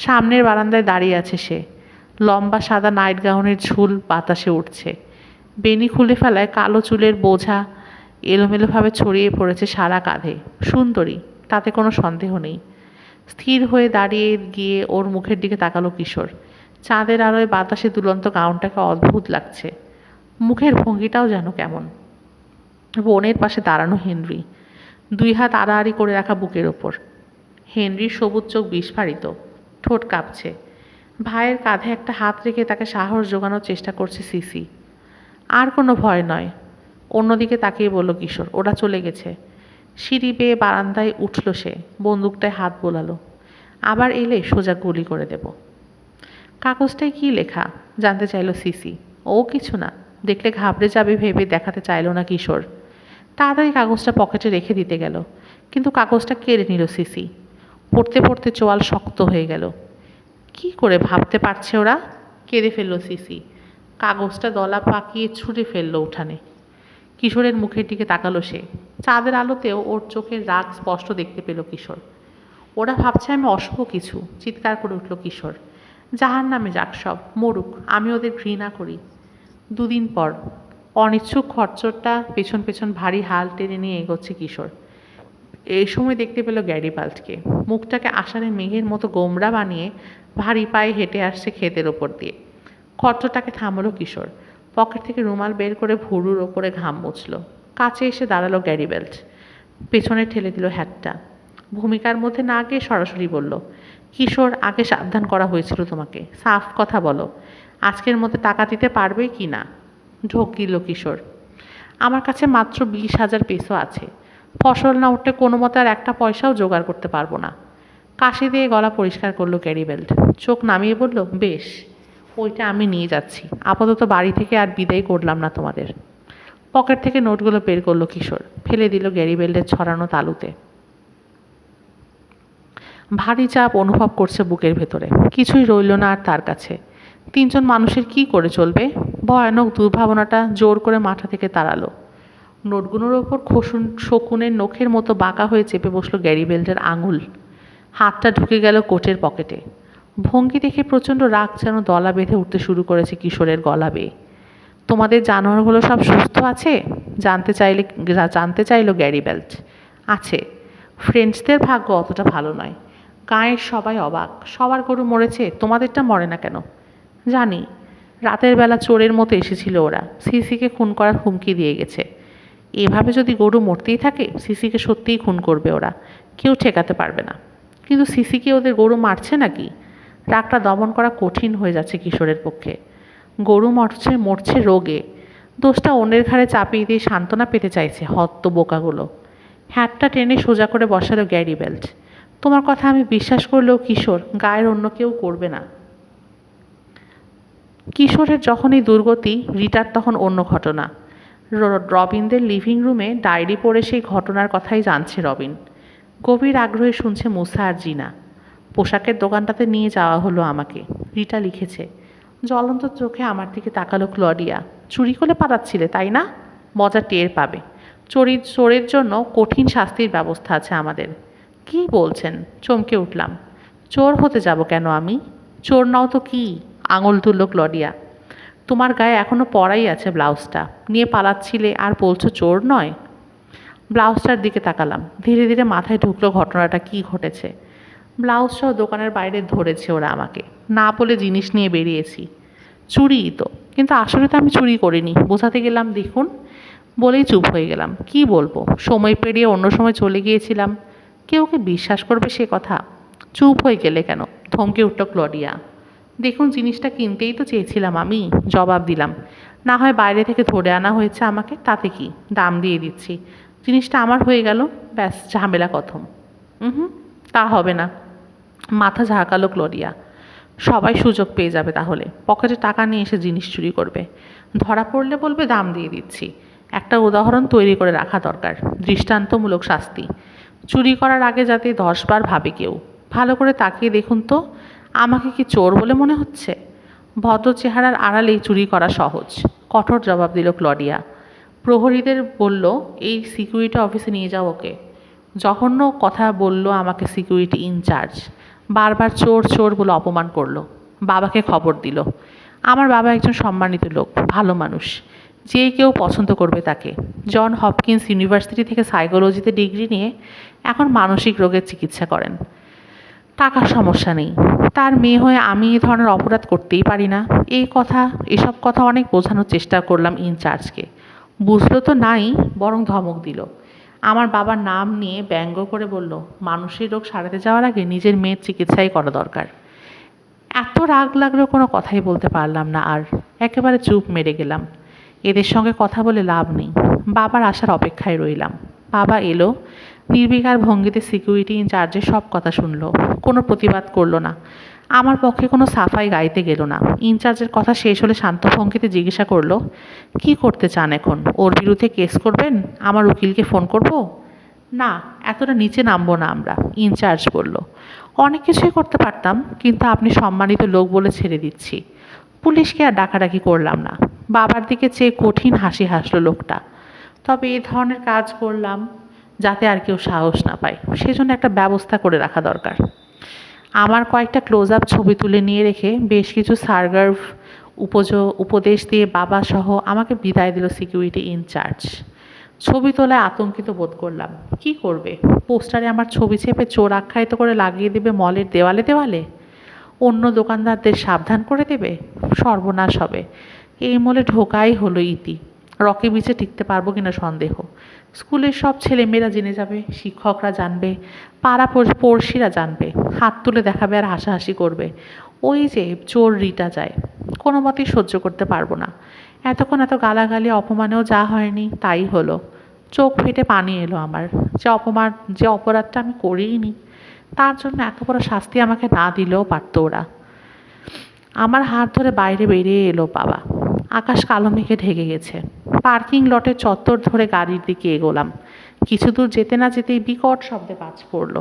সামনের বারান্দায় দাঁড়িয়ে আছে সে। লম্বা সাদা নাইট গাউনের ঝুল বাতাসে উঠছে। বেনি খুলে ফেলায় কালো চুলের বোঝা এলোমেলোভাবে ছড়িয়ে পড়েছে সারা কাঁধে। সুন্দরী, তাতে কোনো সন্দেহ নেই। স্থির হয়ে দাঁড়িয়ে গিয়ে ওর মুখের দিকে তাকালো কিশোর। চাঁদের আলোয় বাতাসে দুলন্ত গাউনটাকে অদ্ভুত লাগছে। মুখের ভঙ্গিটাও যেন কেমন। বোনের পাশে দাঁড়ানো হেনরি, দুই হাত আড়াআড়ি করে রাখা বুকের ওপর। হেনরির সবুজ চোখ বিস্ফারিত, ঠোঁট কাঁপছে। ভাইয়ের কাঁধে একটা হাত রেখে তাকে সাহস জোগানোর চেষ্টা করছে সিসি। আর কোনো ভয় নয়। অন্যদিকে তাকিয়ে বলল কিশোর, ওরা চলে গেছে। সিঁড়ি বেয়ে বারান্দায় উঠল সে, বন্দুকটায় হাত বোলালো। আবার এলে সোজা গুলি করে দেব। কাগজটায় কী লেখা জানতে চাইল সিসি। ও কিছু না, দেখলে ঘাবড়ে যাবে ভেবে দেখাতে চাইল না কিশোর। তাড়াতাড়ি কাগজটা পকেটে রেখে দিতে গেল, কিন্তু কাগজটা কেড়ে নিল সিসি। পড়তে পড়তে চোয়াল শক্ত হয়ে গেল। কি করে ভাবতে পারছে ওরা? কেঁদে ফেলল সিসি। কাগজটা দলা পাকিয়ে ছুঁড়ে ফেলল উঠানে। কিশোরের মুখের দিকে তাকালো সে। চাঁদের আলোতেও ওর চোখের রাগ স্পষ্ট দেখতে পেল কিশোর। ওরা ভাবছে আমি অশুভ কিছু, চিৎকার করে উঠল কিশোর। জাহার নামে যাক সব, মরুক, আমি ওদের ঘৃণা করি। দুদিন পর অনিচ্ছুক খরচরটা পেছন পেছন ভারী হাল টেনে নিয়ে এগোচ্ছে কিশোর। এই সময় দেখতে পেল গ্যারিবাল্টকে। মুখটাকে আষাঢ়ে মেঘের মতো গোমড়া বানিয়ে ভারী পায়ে হেঁটে আসছে ক্ষেতের ওপর দিয়ে। খরচরটাকে থামলো কিশোর। পকেট থেকে রুমাল বের করে ভুরুর ওপরে ঘাম মুছল। কাছে এসে দাঁড়ালো গ্যারিবাল্ট। পেছনে ঠেলে দিল হ্যাটটা। ভূমিকার মধ্যে না গিয়ে সরাসরি বলল, কিশোর, আগে সাবধান করা হয়েছিল তোমাকে, সাফ কথা বলো, আজকের মধ্যে টাকা দিতে পারবে কি না? ঢোক গিল কিশোর। আমার কাছে মাত্র 20,000 পেসো আছে। ফসল না উঠলে কোনো মতে আর একটা পয়সাও জোগাড় করতে পারবো না। কাশি দিয়ে গলা পরিষ্কার করলো গ্যারিবেল্ট। চোখ নামিয়ে বলল, বেশ, ওইটা আমি নিয়ে যাচ্ছি। আপাতত বাড়ি থেকে আর বিদায় করলাম না তোমাদের। পকেট থেকে নোটগুলো বের করলো কিশোর, ফেলে দিল গ্যারিবেল্টের ছড়ানো তালুতে। ভারী চাপ অনুভব করছে বুকের ভেতরে। কিছুই রইল না আর তার কাছে। 3 জন মানুষের কি করে চলবে? ভয়ানক দুর্ভাবনাটা জোর করে মাথা থেকে তাড়ালো। নোটগুলোর ওপর শকুনের নখের মতো বাঁকা হয়ে চেপে বসলো গ্যারিবেল্টের আঙুল। হাতটা ঢুকে গেল কোটের পকেটে। ভঙ্গি দেখে প্রচণ্ড রাগ যেন দলা বেঁধে উঠতে শুরু করেছে কিশোরের গলা বেয়ে। তোমাদের জানোয়ারগুলো সব সুস্থ আছে? জানতে চাইল গ্যারিবেল্ট। আছে। ফ্রেঞ্চদের ভাগ্য অতটা ভালো নয়। গাঁয়ের সবাই অবাক। সবার গরু মরেছে, তোমাদেরটা মরে না কেন? জানি। রাতের বেলা চোরের মতো এসেছিল ওরা, সিসিকে খুন করার হুমকি দিয়ে গেছে। এভাবে যদি গরু মরতেই থাকে, সিসিকে সত্যিই খুন করবে ওরা, কেউ ঠেকাতে পারবে না। কিন্তু সিসিকে ওদের গরু মারছে নাকি? রাগটা দমন করা কঠিন হয়ে যাচ্ছে কিশোরের পক্ষে। গরু মরছে রোগে। দোষটা অন্যের ঘাড়ে চাপিয়ে দিয়ে সান্ত্বনা পেতে চাইছে হত্য বোকাগুলো। হ্যাটটা টেনে সোজা করে বসালো গ্যারিবেল্ট। তোমার কথা আমি বিশ্বাস করলেও কিশোর, গায়ের অন্য কেউ করবে না। কিশোরের যখন এই দুর্গতি, রিটার তখন অন্য ঘটনা। রবিনদের লিভিং রুমে ডায়েরি পড়ে সেই ঘটনার কথাই জানছে রবিন। গভীর আগ্রহে শুনছে মুসা আর জিনা। পোশাকের দোকানটাতে নিয়ে যাওয়া হলো আমাকে। রিটা লিখেছে। জ্বলন্ত চোখে আমার দিকে তাকালো ক্লডিয়া। চুরি করে পালাচ্ছিলে তাই না? মজা টের পাবে। চোরের জন্য কঠিন শাস্তির ব্যবস্থা আছে আমাদের। কি বলছেন? চমকে উঠলাম। চোর হতে যাব কেন আমি? চোর নাও তো কি? আঙুল তুলল ক্লডিয়া। তোমার গায়ে এখনও পরাই আছে ব্লাউজটা, নিয়ে পালাচ্ছিলে আর বলছো চোর নয়? ব্লাউজটার দিকে তাকালাম। ধীরে ধীরে মাথায় ঢুকলো ঘটনাটা কি ঘটেছে। ব্লাউজটাও দোকানের বাইরে ধরেছে ওরা আমাকে, না বলে জিনিস নিয়ে বেরিয়েছি। চুরিই তো, কিন্তু আসলে তো আমি চুরি করিনি, বোঝাতে গেলাম দেখুন, বলেই চুপ হয়ে গেলাম। কি বলবো, সময় পেরিয়ে অন্য সময় চলে গিয়েছিলাম। কেউ কি বিশ্বাস করবে সে কথা? চুপ হয়ে গেলে কেন? ধমকে উঠল ক্লডিয়া। দেখুন, জিনিসটা কিনতেই তো চেয়েছিলাম আমি, জবাব দিলাম। না হয় বাইরে থেকে ধরে আনা হয়েছে আমাকে, তাতে কি, দাম দিয়ে দিচ্ছি, জিনিসটা আমার হয়ে গেল, ব্যাস, ঝামেলা কথম। তা হবে না, মাথা ঝাঁকালো ক্লডিয়া। সবাই সুযোগ পেয়ে যাবে তাহলে, পকেটে টাকা নিয়ে এসে জিনিস চুরি করবে। ধরা পড়লে বলবে দাম দিয়ে দিচ্ছি। একটা উদাহরণ তৈরি করে রাখা দরকার, দৃষ্টান্তমূলক শাস্তি। চুরি করার আগে যাতে 10 বার ভাবে কেউ। ভালো করে তাকিয়ে দেখুন তো, আমাকে কি চোর বলে মনে হচ্ছে? ভদ্র চেহারার আড়ালেই চুরি করা সহজ, কঠোর জবাব দিল ক্লডিয়া। প্রহরীদের বলল, এই সিকিউরিটি অফিসে নিয়ে যাও ওকে। জঘন্য কথা বলল আমাকে সিকিউরিটি ইনচার্জ। বারবার চোর চোর বলে অপমান করলো। বাবাকে খবর দিল। আমার বাবা একজন সম্মানিত লোক, ভালো মানুষ, যে কেউ পছন্দ করবে তাকে। জন হপকিন্স ইউনিভার্সিটি থেকে সাইকোলজিতে ডিগ্রি নিয়ে এখন মানসিক রোগের চিকিৎসা করেন। টাকার সমস্যা নেই। তার মেয়ে হয়ে আমি এই ধরনের অপরাধ করতেই পারি না। এসব কথা অনেক বোঝানোর চেষ্টা করলাম ইনচার্জকে। বুঝলো তো নাই, বরং ধমক দিল। আমার বাবার নাম নিয়ে ব্যঙ্গ করে বলল, মানুষের রোগ সারাতে যাওয়ার আগে নিজের মেয়ের চিকিৎসাই করা দরকার। এত রাগ লাগলেও কোনো কথাই বলতে পারলাম না, আর একেবারে চুপ মেরে গেলাম। এদের সঙ্গে কথা বলে লাভ নেই। বাবার আসার অপেক্ষায় রইলাম। বাবা এলো, নির্বিকার ভঙ্গিতে সিকিউরিটি ইনচার্জের সব কথা শুনলো, কোনো প্রতিবাদ করলো না। আমার পক্ষে কোনো সাফাই গাইতে গেল না। ইনচার্জের কথা শেষ হলে শান্ত ভঙ্গিতে জিজ্ঞাসা করলো, কি করতে চান এখন? ওর বিরুদ্ধে কেস করবেন? আমার উকিলকে ফোন করব? না, এতটা নিচে নামবো না আমরা, ইনচার্জ বলল। অনেক কিছুই করতে পারতাম, কিন্তু আপনি সম্মানিত লোক বলে ছেড়ে দিচ্ছি। পুলিশকে আর ডাকাডাকি করলাম না। বাবার দিকে চেয়ে কঠিন হাসি হাসলো লোকটা। তবে এই ধরনের কাজ করলাম যাতে আর কেউ সাহস না পায়, সেজন্য একটা ব্যবস্থা করে রাখা দরকার। আমার কয়েকটা ক্লোজ আপ ছবি তুলে নিয়ে রেখে বেশ কিছু সারগার্ভ উপদেশ দিয়ে বাবা সহ আমাকে বিদায় দিল সিকিউরিটি ইনচার্জ। ছবি তোলায় আতঙ্কিত বোধ করলাম। কি করবে? পোস্টারে আমার ছবি চেপে চোর আখ্যায়িত করে লাগিয়ে দেবে মলের দেওয়ালে দেওয়ালে? অন্য দোকানদারদের সাবধান করে দেবে? সর্বনাশ হবে। এই মলে ঢোকাই হলো ইতি। রকে বিচে টিকতে পারবো কিনা সন্দেহ। স্কুলের সব ছেলেমেয়েরা জেনে যাবে, শিক্ষকরা জানবে, পাড়া পড়শিরা জানবে, হাত তুলে দেখাবে আর হাসাহাসি করবে। ওই যে চোর রিটা যায়, কোনো মতেই সহ্য করতে পারবো না। এতক্ষণ এত গালাগালি অপমানেও যা হয়নি তাই হলো। চোখ ফেটে পানি এলো আমার। যে অপরাধটা আমি করিনি, তার জন্য এত বড় শাস্তি আমাকে না দিলেও পারতো ওরা। আমার হাত ধরে বাইরে বেরিয়ে এলো বাবা। আকাশ কালো মেঘে ঢেকে গেছে। পার্কিং লটের চত্বর ধরে গাড়ির দিকে এগোলাম। কিছু দূর যেতে না যেতেই বিকট শব্দে বাজ পড়ল।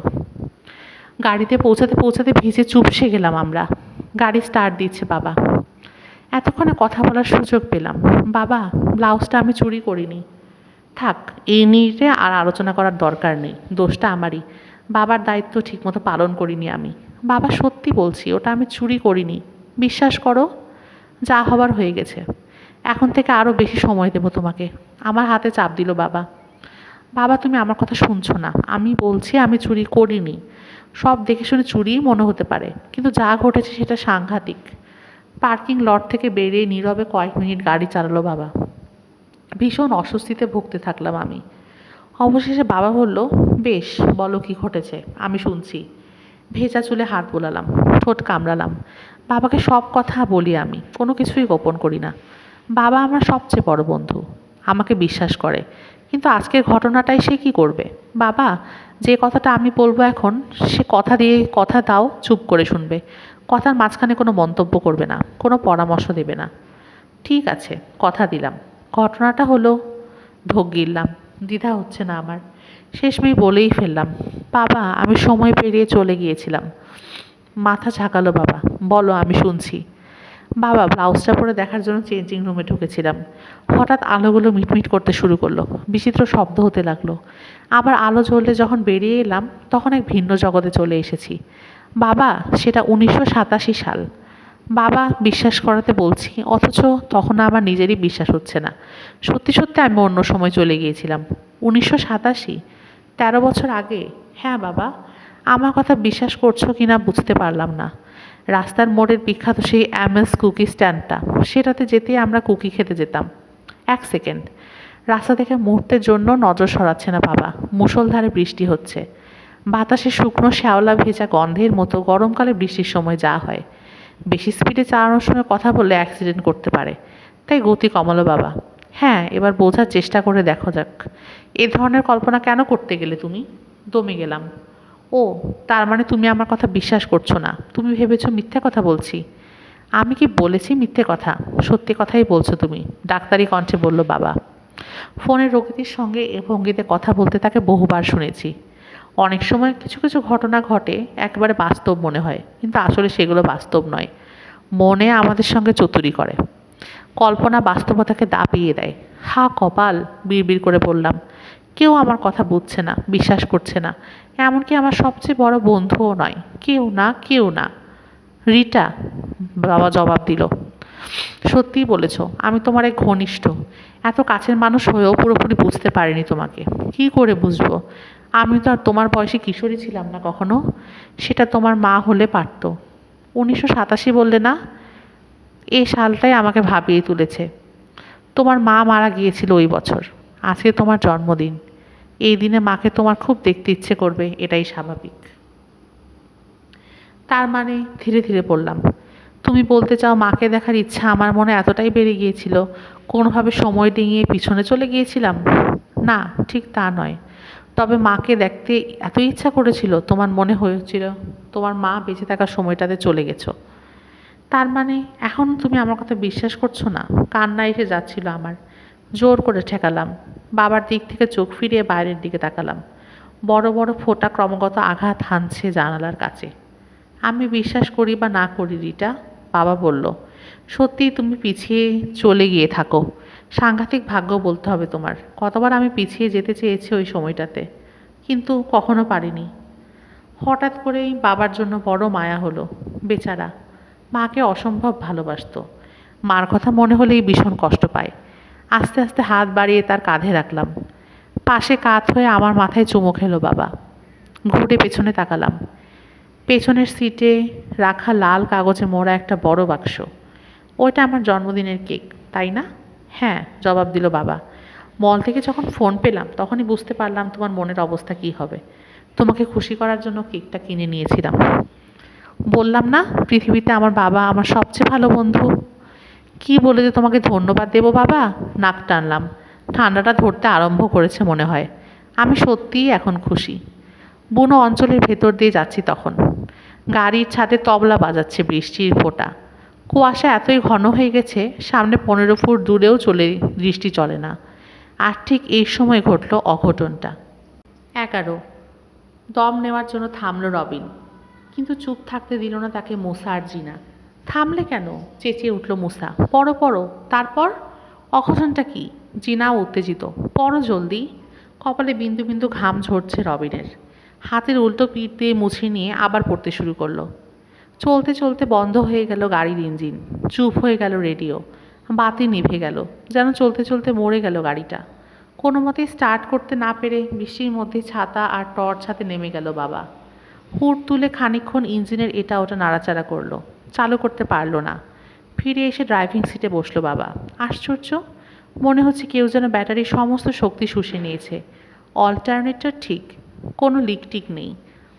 গাড়িতে পৌঁছাতে পৌঁছাতে ভিজে চুপসে গেলাম আমরা। গাড়ি স্টার্ট দিচ্ছে বাবা। এতক্ষণে কথা বলার সুযোগ পেলাম। বাবা, ব্লাউজটা আমি চুরি করিনি। থাক, এই নিয়ে আর আলোচনা করার দরকার নেই। দোষটা আমারই। বাবার দায়িত্ব ঠিকমতো পালন করিনি আমি। বাবা, সত্যি বলছি, ওটা আমি চুরি করিনি। বিশ্বাস করো, যা হবার হয়ে গেছে। এখন থেকে আরও বেশি সময় দেবো তোমাকে। আমার হাতে চাপ দিল বাবা। বাবা, তুমি আমার কথা শুনছো না। আমি বলছি আমি চুরি করিনি। সব দেখে শুনে চুরিই মনে হতে পারে, কিন্তু যা ঘটেছে সেটা সাংঘাতিক। পার্কিং লট থেকে বেরিয়ে নীরবে কয়েক মিনিট গাড়ি চালালো বাবা। ভীষণ অস্বস্তিতে ভুগতে থাকলাম আমি। অবশেষে বাবা বলল, বেশ, বলো কি ঘটেছে, আমি শুনছি। ভেজা চুলে হাত বোলালাম, ঠোঁট কামড়ালাম। বাবাকে সব কথা বলি আমি, কোনো কিছুই গোপন করি না। বাবা আমার সবচেয়ে বড় বন্ধু, আমাকে বিশ্বাস করে। কিন্তু আজকের ঘটনাটাই সে কি করবে? বাবা, যে কথাটা আমি বলবো এখন, সে কথা দাও চুপ করে শুনবে। কথার মাঝখানে কোনো মন্তব্য করবে না, কোনো পরামর্শ দেবে না। ঠিক আছে, কথা দিলাম। ঘটনাটা হলো, ঢোক গিললাম। দ্বিধা হচ্ছে না আমার। শেষমেশ বলেই ফেললাম, বাবা, আমি সময় পেরিয়ে চলে গিয়েছিলাম। মাথা ঝাঁকালো বাবা। বলো, আমি শুনছি। বাবা, ব্লাউজটা পরে দেখার জন্য চেঞ্জিং রুমে ঢুকেছিলাম। হঠাৎ আলোগুলো মিটমিট করতে শুরু করলো, বিচিত্র শব্দ হতে লাগলো। আবার আলো জ্বললে যখন বেরিয়ে এলাম, তখন এক ভিন্ন জগতে চলে এসেছি। বাবা, সেটা 1987 সাল। বাবা বিশ্বাস করাতে বলছি, অথচ তখন আমার নিজেরই বিশ্বাস হচ্ছে না। সত্যি সত্যি আমি অন্য সময় চলে গিয়েছিলাম। 1987, 13 বছর আগে। হ্যাঁ বাবা, আমার কথা বিশ্বাস করছো কি না বুঝতে পারলাম না। রাস্তার মোড়ের বিখ্যাত সেই MS কুকি স্ট্যান্ডটা, সেটাতে যেতেই আমরা কুকি খেতে যেতাম। এক সেকেন্ড, রাস্তা থেকে মুহূর্তের জন্য নজর সরাচ্ছে না বাবা। মুষলধারে বৃষ্টি হচ্ছে। বাতাসে শুকনো শ্যাওলা ভেজা গন্ধের মতো গরমকালে বৃষ্টির সময় যা হয়। বেশি স্পিডে চালানোর সময় কথা বললে অ্যাক্সিডেন্ট করতে পারে, তাই গতি কমালো বাবা। হ্যাঁ, এবার বোঝার চেষ্টা করে দেখো যাক। এ ধরনের কল্পনা কেন করতে গেলে তুমি? দমে গেলাম। ও, তার মানে তুমি আমার কথা বিশ্বাস করছো না? তুমি ভেবেছো মিথ্যে কথা বলছি? আমি কি বলেছি মিথ্যে কথা? সত্যি কথাই বলছো তুমি, ডাক্তারি কণ্ঠে বলল বাবা। ফোনের রোগীদের সঙ্গে এ ভঙ্গিতে কথা বলতে তাকে বহুবার শুনেছি। অনেক সময় কিছু কিছু ঘটনা ঘটে, একেবারে বাস্তব মনে হয়, কিন্তু আসলে সেগুলো বাস্তব নয়। মনে আমাদের সঙ্গে চতুরি করে, কল্পনা বাস্তবতাকে দাপিয়ে দেয়। হা কপাল, বিড়বিড় করে বললাম। কেউ আমার কথা বুঝছে না, বিশ্বাস করছে না, এমনকি আমার সবচেয়ে বড় বন্ধুও নয়। কেউ না, কেউ না। রিটা, বাবা জবাব দিল। সত্যিই বলেছ, আমি তোমার এক ঘনিষ্ঠ, এত কাছের মানুষ হয়েও পুরোপুরি বুঝতে পারিনি তোমাকে। কি করে বুঝবো? আমি তো আর তোমার বয়সী কিশোরী ছিলাম না কখনো। সেটা তোমার মা হলে পারত। 1987 বললে না? এই সালটাই আমাকে ভাবিয়ে তুলেছে। তোমার মা মারা গিয়েছিল ওই বছর। আজকে তোমার জন্মদিন। এই দিনে মাকে তোমার খুব দেখতে ইচ্ছে করবে, এটাই স্বাভাবিক। তার মানে? ধীরে ধীরে বললাম। তুমি বলতে চাও মাকে দেখার ইচ্ছা আমার মনে এতটাই বেড়ে গিয়েছিল কোনোভাবে সময় ডিঙিয়ে পিছনে চলে গিয়েছিলাম? না, ঠিক তা নয়। তবে মাকে দেখতে এত ইচ্ছা করেছিল তোমার মনে হয়েছিল তোমার মা বেঁচে থাকার সময়টাতে চলে গেছো। তার মানে এখন তুমি আমার কথা বিশ্বাস করছো না? কান্না এসে যাচ্ছিল আমার। জোর করে ঠেকালাম। বাবার দিক থেকে চোখ ফিরিয়ে বাইরের দিকে তাকালাম। বড় বড় ফোঁটা ক্রমাগত আঘাত হানছে জানালার কাছে। আমি বিশ্বাস করি বা না করি রিটা, বাবা বলল, সত্যিই তুমি পিছিয়ে চলে গিয়ে থাকো। সাংঘাতিক ভাগ্য বলতে হবে তোমার। কতবার আমি পিছিয়ে যেতে চেয়েছি ওই সময়টাতে, কিন্তু কখনো পারিনি। হঠাৎ করেই বাবার জন্য বড় মায়া হলো। বেচারা মাকে অসম্ভব ভালোবাসতো। মার কথা মনে হলেই ভীষণ কষ্ট পায়। আস্তে আস্তে হাত বাড়িয়ে তার কাঁধে রাখলাম। পাশে কাত হয়ে আমার মাথায় চুমো খেলো বাবা। ঘুরে পেছনে তাকালাম। পেছনের সিটে রাখা লাল কাগজে মোড়া একটা বড় বাক্স। ওইটা আমার জন্মদিনের কেক, তাই না? হ্যাঁ, জবাব দিল বাবা। মল থেকে যখন ফোন পেলাম তখনই বুঝতে পারলাম তোমার মনের অবস্থা কী হবে। তোমাকে খুশি করার জন্য কেকটা কিনে নিয়েছিলাম। বললাম না পৃথিবীতে আমার বাবা আমার সবচেয়ে ভালো বন্ধু। কি বলে যে তোমাকে ধন্যবাদ দেবো বাবা? নাক টানলাম। ঠান্ডাটা ধরতে আরম্ভ করেছে মনে হয়। আমি সত্যিই এখন খুশি। বুনো অঞ্চলের ভেতর দিয়ে যাচ্ছি তখন। গাড়ির ছাদে তবলা বাজাচ্ছে বৃষ্টির ফোঁটা। কুয়াশা এতই ঘন হয়ে গেছে সামনে 15 ফুট দূরেও দৃষ্টি চলে না। আর ঠিক এই সময় ঘটল অঘটনটা। 11। দম নেওয়ার জন্য থামল রবিন, কিন্তু চুপ থাকতে দিল না তাকে মুসা আর জিনা। থামলে কেন? চেঁচিয়ে উঠল মুসা। পড়ো পড়ো। তারপর? অঘটনটা কি? জিনাও উত্তেজিত। পড়ো জলদি। কপালে বিন্দু বিন্দু ঘাম ঝরছে রবিনের। হাতের উল্টো পিঠ দিয়ে মুছে নিয়ে আবার পড়তে শুরু করলো। চলতে চলতে বন্ধ হয়ে গেল গাড়ির ইঞ্জিন। চুপ হয়ে গেল রেডিও। বাতি নিভে গেল, যেন চলতে চলতে মরে গেল গাড়িটা। কোনো মতেই স্টার্ট করতে না পেরে বৃষ্টির মধ্যে ছাতা আর টর্চ হাতে নেমে গেল বাবা। হুড তুলে খানিকক্ষণ ইঞ্জিনের এটা ওটা নাড়াচাড়া করলো, চালু করতে পারলো না। ফিরে এসে ড্রাইভিং সিটে বসলো বাবা। আশ্চর্য, মনে হচ্ছে কেউ যেন ব্যাটারির সমস্ত শক্তি শুষে নিয়েছে। অল্টারনেটর ঠিক, কোনো লিকটিক নেই।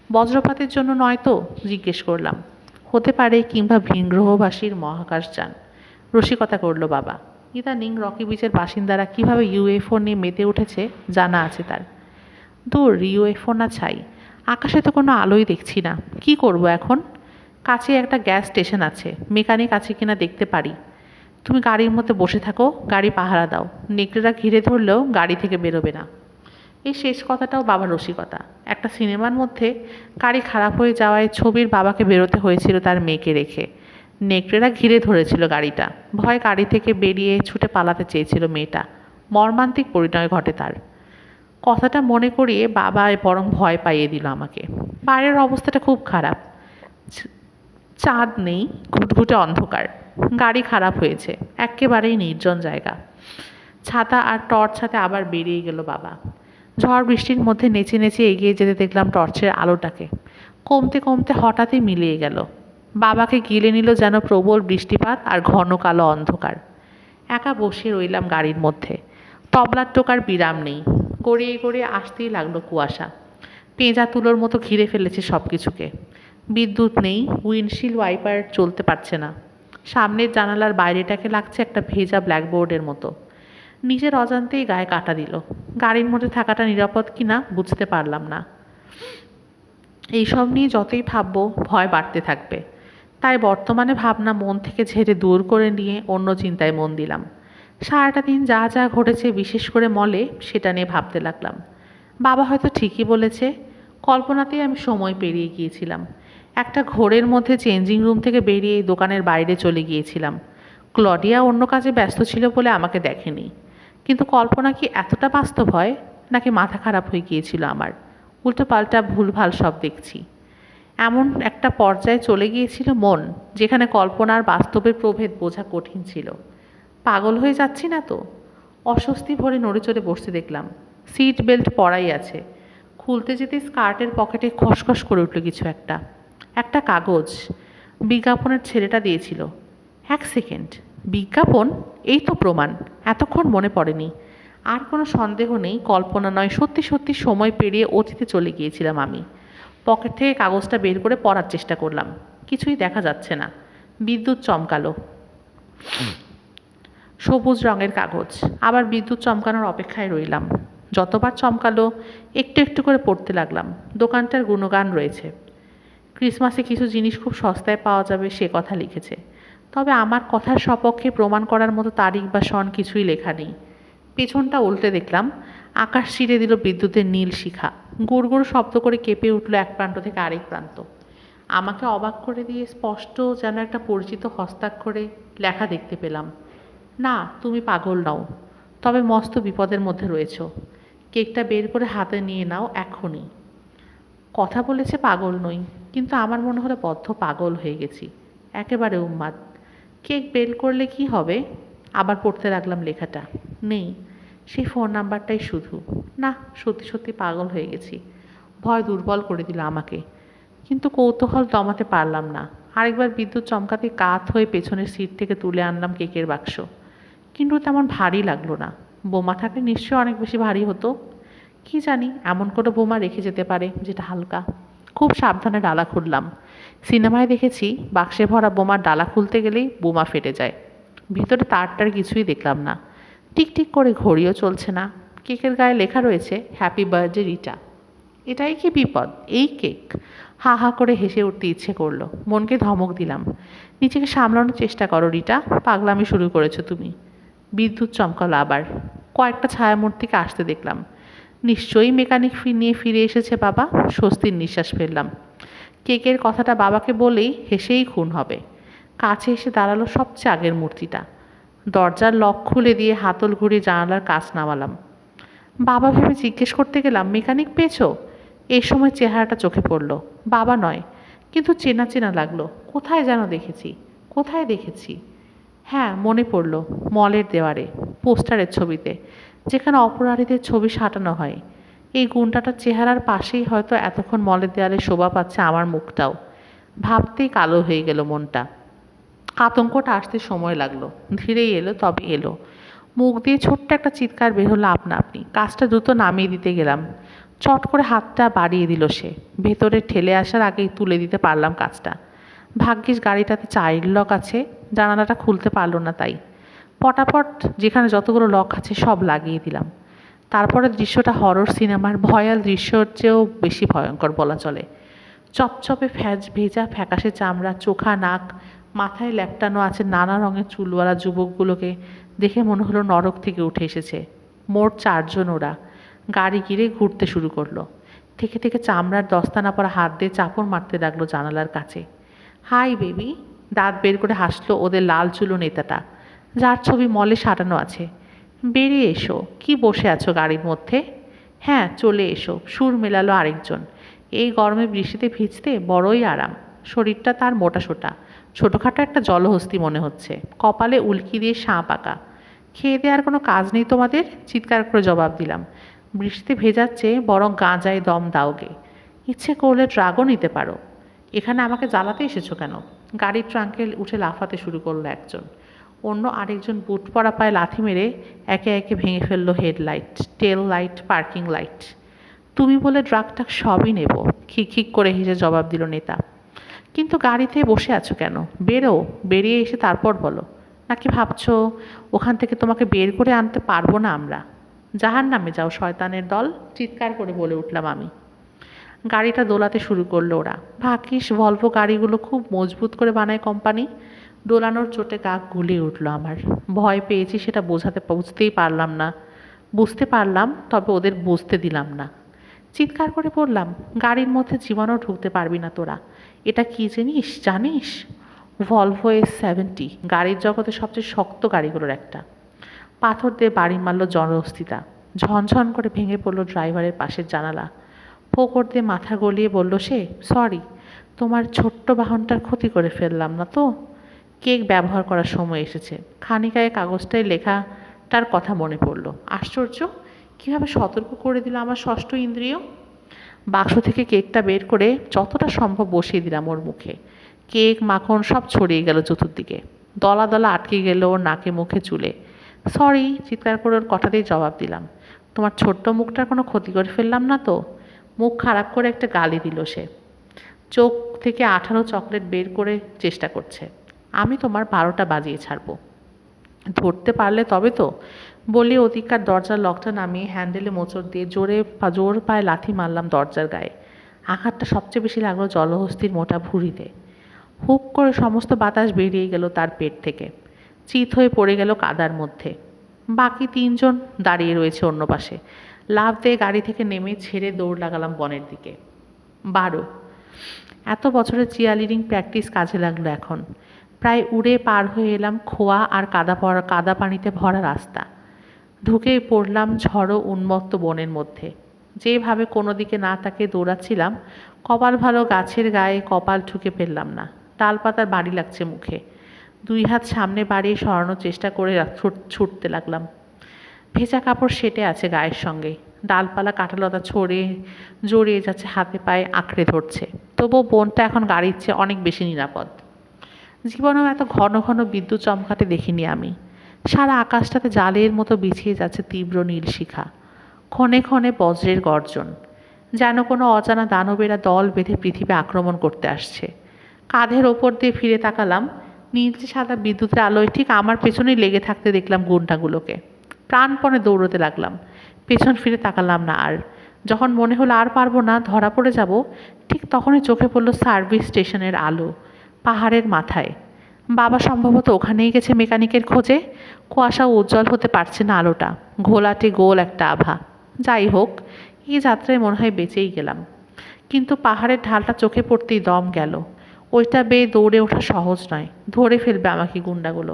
বজ্রপাতের জন্য নয় তো? জিজ্ঞেস করলাম। হতে পারে, কিংবা ভিনগ্রহবাসীর মহাকাশযান। রসিকতা করলো বাবা। ইদানিং রকি বিচের বাসিন্দারা কীভাবে ইউএফও নিয়ে মেতে উঠেছে জানা আছে তার। দূর, ইউএফও না ছাই, আকাশে তো কোনো আলোই দেখছি না। কি করব এখন? কাছে একটা গ্যাস স্টেশন আছে, মেকানিক আছে কিনা দেখতে পারি। তুমি গাড়ির মধ্যে বসে থাকো, গাড়ি পাহারা দাও। নেকড়েরা ঘিরে ধরলেও গাড়ি থেকে বেরোবে না। এই শেষ কথাটাও বাবার রসিকতা। একটা সিনেমার মধ্যে গাড়ি খারাপ হয়ে যাওয়ায় ছবির বাবাকে বেরোতে হয়েছিল তার মেয়েকে রেখে। নেকড়েরা ঘিরে ধরেছিল গাড়িটা। ভয় গাড়ি থেকে বেরিয়ে ছুটে পালাতে চেয়েছিল মেয়েটা। মর্মান্তিক পরিণয় ঘটে তার। কথাটা মনে করিয়ে বাবা বরং ভয় পাইয়ে দিল আমাকে। বাইরের অবস্থাটা খুব খারাপ। চাঁদ নেই, ঘুটঘুটে অন্ধকার। গাড়ি খারাপ হয়েছে, একেবারেই নির্জন জায়গা। ছাতা আর টর্চ হাতে আবার বেরিয়ে গেল বাবা। ঝড় বৃষ্টির মধ্যে নেচে নেচে এগিয়ে যেতে দেখলাম টর্চের আলোটাকে। কমতে কমতে হঠাৎই মিলিয়ে গেল। বাবাকে গিলে নিল যেন প্রবল বৃষ্টিপাত আর ঘন কালো অন্ধকার। একা বসে রইলাম গাড়ির মধ্যে। তবলার টোকার বিরাম নেই। গড়িয়ে গড়িয়ে আসতেই লাগলো কুয়াশা। পেঁজা তুলোর মতো ঘিরে ফেলেছে সব কিছুকে। বিদ্যুৎ নেই, উইন্ডশিল্ড ওয়াইপার চলতে পারছে না। সামনের জানালার বাইরেটাকে লাগছে একটা ভেজা ব্ল্যাকবোর্ডের মতো। নিজের অজান্তেই গায়ে কাটা দিল। গাড়ির মধ্যে থাকাটা নিরাপদ কিনা বুঝতে পারলাম না। এইসব নিয়ে যতই ভাববো ভয় বাড়তে থাকবে। তাই বর্তমানে ভাবনা মন থেকে ঝেড়ে দূর করে নিয়ে অন্য চিন্তায় মন দিলাম। সারাটা দিন যা যা ঘটেছে বিশেষ করে মলে, সেটা নিয়ে ভাবতে লাগলাম। বাবা হয়তো ঠিকই বলেছে। কল্পনাতেই আমি সময় পেরিয়ে গিয়েছিলাম। একটা ঘোরের মধ্যে চেঞ্জিং রুম থেকে বেরিয়ে দোকানের বাইরে চলে গিয়েছিলাম। ক্লডিয়া অন্য কাজে ব্যস্ত ছিল বলে আমাকে দেখেনি। কিন্তু কল্পনা কি এতটা বাস্তব হয়, নাকি মাথা খারাপ হয়ে গিয়েছিল আমার? উল্টো পাল্টা ভুলভাল সব দেখছি। এমন একটা পর্যায়ে চলে গিয়েছিল মন, যেখানে কল্পনার বাস্তবের প্রভেদ বোঝা কঠিন ছিল। পাগল হয়ে যাচ্ছি না তো? অস্বস্তি ভরে নড়েচড়ে বসতে দেখলাম। সিট বেল্ট পরাই আছে। খুলতে যেতে স্কার্টের পকেটে খসখস করে উঠল কিছু একটা। একটা কাগজ। বিজ্ঞাপনের ছেলেটা দিয়েছিল। 1 সেকেন্ড, বিজ্ঞাপন? এই তো প্রমাণ। এতক্ষণ মনে পড়েনি। আর কোনো সন্দেহ নেই, কল্পনা নয়, সত্যি সত্যি সময় পেরিয়ে অতীতে চলে গিয়েছিলাম আমি। পকেট থেকে কাগজটা বের করে পড়ার চেষ্টা করলাম। কিছুই দেখা যাচ্ছে না। বিদ্যুৎ চমকালো। সবুজ রঙের কাগজ। আবার বিদ্যুৎ চমকানোর অপেক্ষায় রইলাম। যতবার চমকালো একটু একটু করে পড়তে লাগলাম। দোকানটার গুণগান রয়েছে। ক্রিসমাসে কিছু জিনিস খুব সস্তায় পাওয়া যাবে সে কথা লিখেছে। তবে আমার কথার সপক্ষে প্রমাণ করার মতো তারিখ বা সন কিছুই লেখা নেই। পেছনটা উল্টে দেখলাম আকাশ ছিঁড়ে দিল বিদ্যুতের নীল শিখা। গুড় গুড় শব্দ করে কেঁপে উঠল এক প্রান্ত থেকে আরেক প্রান্ত। আমাকে অবাক করে দিয়ে স্পষ্ট যেন একটা পরিচিত হস্তাক্ষরে লেখা দেখতে পেলাম, না তুমি পাগল নও, তবে মস্ত বিপদের মধ্যে রয়েছ। কেকটা বের করে হাতে নিয়ে নাও এখনই। কথা বলেছে পাগল নই, কিন্তু আমার মনে হলো বদ্ধ পাগল হয়ে গেছি, একেবারে উন্মাদ। কেক বের করলে কি হবে? আবার পড়তে লাগলাম লেখাটা। নেই, সেই ফোন নাম্বারটাই শুধু। না, সত্যি সত্যি পাগল হয়ে গেছি। ভয় দুর্বল করে দিল আমাকে, কিন্তু কৌতূহল দমাতে পারলাম না। আরেকবার বিদ্যুৎ চমকাতে কাত হয়ে পেছনের সিট থেকে তুলে আনলাম কেকের বাক্স, কিন্তু তেমন ভারী লাগলো না। বোমা থাকলে নিশ্চয়ই অনেক বেশি ভারী হতো। কি জানি এমন কোনো বোমা রেখে যেতে পারে যেটা হালকা। খুব সাবধানে ডালা খুললাম। সিনেমায় দেখেছি বাক্সে ভরা বোমার ডালা খুলতে গেলেই বোমা ফেটে যায়। ভিতরে তারটার কিছুই দেখলাম না। টিকটিক করে ঘড়িও চলছে না। কেকের গায়ে লেখা রয়েছে হ্যাপি বার্থডে রিটা। এটাই কি বিপদ, এই কেক? হা হা করে হেসে উঠতে ইচ্ছে করলো। মনকে ধমক দিলাম, নিজেকে সামলানোর চেষ্টা করো রিটা, পাগলামি শুরু করেছো তুমি। বিদ্যুৎ চমকালো আবার। কয়েকটা ছায়ামূর্তিকে আসতে দেখলাম। নিশ্চয়ই মেকানিক ফি নিয়ে ফিরে এসেছে বাবা। স্বস্তির নিঃশ্বাস ফেললাম। কেকের কথাটা বাবাকে বলেই হেসেই খুন হবে। কাছে এসে দাঁড়ালো সবচেয়ে আগের মূর্তিটা। দরজার লক খুলে দিয়ে হাতল ঘুরিয়ে জানালার কাছ নামালাম। বাবা ভেবে জিজ্ঞেস করতে গেলাম, মেকানিক পেয়েছো? এই সময় চেহারাটা চোখে পড়ল। বাবা নয়, কিন্তু চেনা চেনা লাগলো। কোথায় যেন দেখেছি, কোথায় দেখেছি। হ্যাঁ, মনে পড়ল, মলের দেওয়ারে, পোস্টারের ছবিতে, যেখানে অপরাধীদের ছবি সাঁটানো হয়। এই গুন্ডাটার চেহারার পাশেই হয়তো এতক্ষণ মলের দেওয়ালে শোভা পাচ্ছে আমার মুখটাও। ভাবতেই কালো হয়ে গেল মনটা। আতঙ্কটা আসতে সময় লাগলো, ধীরেই এলো, তবে এলো। মুখ দিয়ে ছোট্ট একটা চিৎকার বের হলো আপনা আপনি। কাজটা দ্রুত নামিয়ে দিতে গেলাম। চট করে হাতটা বাড়িয়ে দিল সে। ভেতরে ঠেলে আসার আগেই তুলে দিতে পারলাম কাজটা। ভাগ্যিস গাড়িটাতে চাইল্ড লক আছে, জানালাটা খুলতে পারলো না তাই। পটাপট যেখানে যতগুলো লক আছে সব লাগিয়ে দিলাম। তারপরে দৃশ্যটা হরর সিনেমার ভয়াল দৃশ্যর চেয়েও বেশি ভয়ঙ্কর বলা চলে। চপচপে ভেজা ফ্যাকাশে চামড়া, চোখা নাক, মাথায় ল্যাপটানো আছে নানা রঙের চুলওয়ালা যুবকগুলোকে দেখে মনে হলো নরক থেকে উঠে এসেছে। মোট 4 জন ওরা। গাড়ি ঘিরে ঘুরতে শুরু করলো। থেকে থেকে চামড়ার দস্তানা পরা হাত দিয়ে চাপড় মারতে লাগলো জানালার কাছে। হাই বেবি, দাঁত বের করে হাসলো ওদের লাল চুলো নেতাটা, যার ছবি মলে সাজানো আছে। বেরিয়ে এসো, কি বসে আছো গাড়ির মধ্যে? হ্যাঁ, চলে এসো, সুর মেলালো আরেকজন। এই গরমে বৃষ্টিতে ভিজতে বড়ই আরাম। শরীরটা তার মোটাসোটা, ছোটোখাটো একটা জলহস্তি মনে হচ্ছে। কপালে উল্কি দিয়ে সাপ আঁকা। খেয়ে দেওয়ার কোনো কাজ নেই তোমাদের? চিৎকার করে জবাব দিলাম। বৃষ্টিতে ভেজাচ্ছে, বরং গাঁজায় দম দাওগে। ইচ্ছে করলে ড্রাগও নিতে পারো। এখানে আমাকে জ্বালাতে এসেছো কেন? গাড়ির ট্রাঙ্কে উঠে লাফাতে শুরু করলো একজন। অন্য আরেকজন বুট পরা পায়ে লাথি মেরে একে একে ভেঙে ফেললো হেডলাইট, টেল লাইট, পার্কিং লাইট। তুমি বলে ড্রাগ টাক সবই নেব, খিক খিক করে হেসে জবাব দিল নেতা। কিন্তু গাড়িতে বসে আছো কেন? বেরো, বেরিয়ে এসে তারপর বলো। নাকি ভাবছো ওখান থেকে তোমাকে বের করে আনতে পারবো না আমরা? জাহান্নামে যাও শয়তানের দল, চিৎকার করে বলে উঠলাম আমি। গাড়িটা দোলাতে শুরু করলো ওরা। ভাগ্যিস ভলভো গাড়িগুলো খুব মজবুত করে বানায় কোম্পানি। দোলানোর চোটে গা গুলিয়ে উঠলো আমার। ভয় পেয়েছি সেটা বুঝতেই পারলাম না। বুঝতে পারলাম, তবে ওদের বুঝতে দিলাম না। চিৎকার করে বললাম, গাড়ির মধ্যে জীবনও ঢুকতে পারবি না তোরা। এটা কী জিনিস জানিস? ভলভো S70, গাড়ির জগতে সবচেয়ে শক্ত গাড়িগুলোর একটা। পাথর দিয়ে বাড়ি মারল জনহস্তিটা। ঝনঝন করে ভেঙে পড়ল ড্রাইভারের পাশের জানালা। ফোকর দিয়ে মাথা গলিয়ে বলল সে, সরি, তোমার ছোট্ট বাহনটার ক্ষতি করে ফেললাম না তো? কেক ব্যবহার করার সময় এসেছে। খানিকায় কাগজটায় লেখাটার কথা মনে পড়ল। আশ্চর্য, কীভাবে সতর্ক করে দিল আমার ষষ্ঠ ইন্দ্রিয়। বাক্স থেকে কেকটা বের করে যতটা সম্ভব বসিয়ে দিলাম ওর মুখে। কেক মাখন সব ছড়িয়ে গেল চতুর্দিকে। দলা দলা আটকে গেল ওর নাকে মুখে চুলে। সরি, চিৎকার করে ওর কথাতেই জবাব দিলাম। তোমার ছোট্ট মুখটার কোনো ক্ষতি করে ফেললাম না তো? মুখ খারাপ করে একটা গালি দিল সে। চোখ থেকে 18 চকলেট বের করে চেষ্টা করছে। আমি তোমার 12টা বাজিয়ে ছাড়বো। ধরতে পারলে তবে তো, বলে অধিকার দরজার লকটা নামিয়ে হ্যান্ডেলে মোচড় দিয়ে জোর পায়ে লাথি মারলাম দরজার গায়ে। আঘাতটা সবচেয়ে বেশি লাগলো জলহস্তির মোটা ভুঁড়িতে। হুপ করে সমস্ত বাতাস বেরিয়ে গেল তার পেট থেকে, চিত হয়ে পড়ে গেল কাদার মধ্যে। বাকি 3জন দাঁড়িয়ে রয়েছে অন্য পাশে। লাফ দিয়ে গাড়ি থেকে নেমে ছেড়ে দৌড় লাগালাম বনের দিকে। 12। এত বছরের চিয়ারলিডিং প্র্যাকটিস কাজে লাগলো এখন। প্রায় উড়ে পার হয়ে এলাম খোয়া আর কাদা পানিতে ভরা রাস্তা। ঢুকেই পড়লাম ঝড়ো উন্মত্ত বনের মধ্যে। যেভাবে কোনো দিকে না তাকিয়ে দৌড়াচ্ছিলাম, কপাল ভালো গাছের গায়ে কপাল ঠুকে ফেললাম না। ডালপাতার বাড়ি লাগছে মুখে। 2 হাত সামনে বাড়িয়ে সরানোর চেষ্টা করে ছুটতে লাগলাম। ভেজা কাপড় সেটে আছে গায়ের সঙ্গে। ডালপালা কাঁটালতা জড়িয়ে যাচ্ছে, হাতে পায়ে আঁকড়ে ধরছে। তবুও বনটা এখন গাড়ির চেয়ে অনেক বেশি নিরাপদ। জীবনেও এত ঘন ঘন বিদ্যুৎ চমকাতে দেখিনি আমি। সারা আকাশটাতে জালের মতো বিছিয়ে যাচ্ছে তীব্র নীল শিখা। ক্ষণে ক্ষণে বজ্রের গর্জন, যেন কোনো অজানা দানবেরা দল বেঁধে পৃথিবী আক্রমণ করতে আসছে। কাঁধের ওপর দিয়ে ফিরে তাকালাম, নীলচে সাদা বিদ্যুতের আলোয় ঠিক আমার পেছনেই লেগে থাকতে দেখলাম গুন্ডাগুলোকে। প্রাণপণে দৌড়তে লাগলাম, পেছন ফিরে তাকালাম না আর। যখন মনে হলো আর পারবো না, ধরা পড়ে যাব, ঠিক তখনই চোখে পড়লো সার্ভিস স্টেশনের আলো পাহাড়ের মাথায়। বাবা সম্ভবত ওখানেই গেছে মেকানিকের খোঁজে। কুয়াশা উজ্জ্বল হতে পারছে না আলোটা, ঘোলাটে গোল একটা আভা। যাই হোক, এই যাত্রায় মনে হয় বেঁচেই গেলাম। কিন্তু পাহাড়ের ঢালটা চোখে পড়তেই দম গেল। ওইটা বেয়ে দৌড়ে ওঠা সহজ নয়, ধরে ফেলবে আমাকে গুন্ডাগুলো।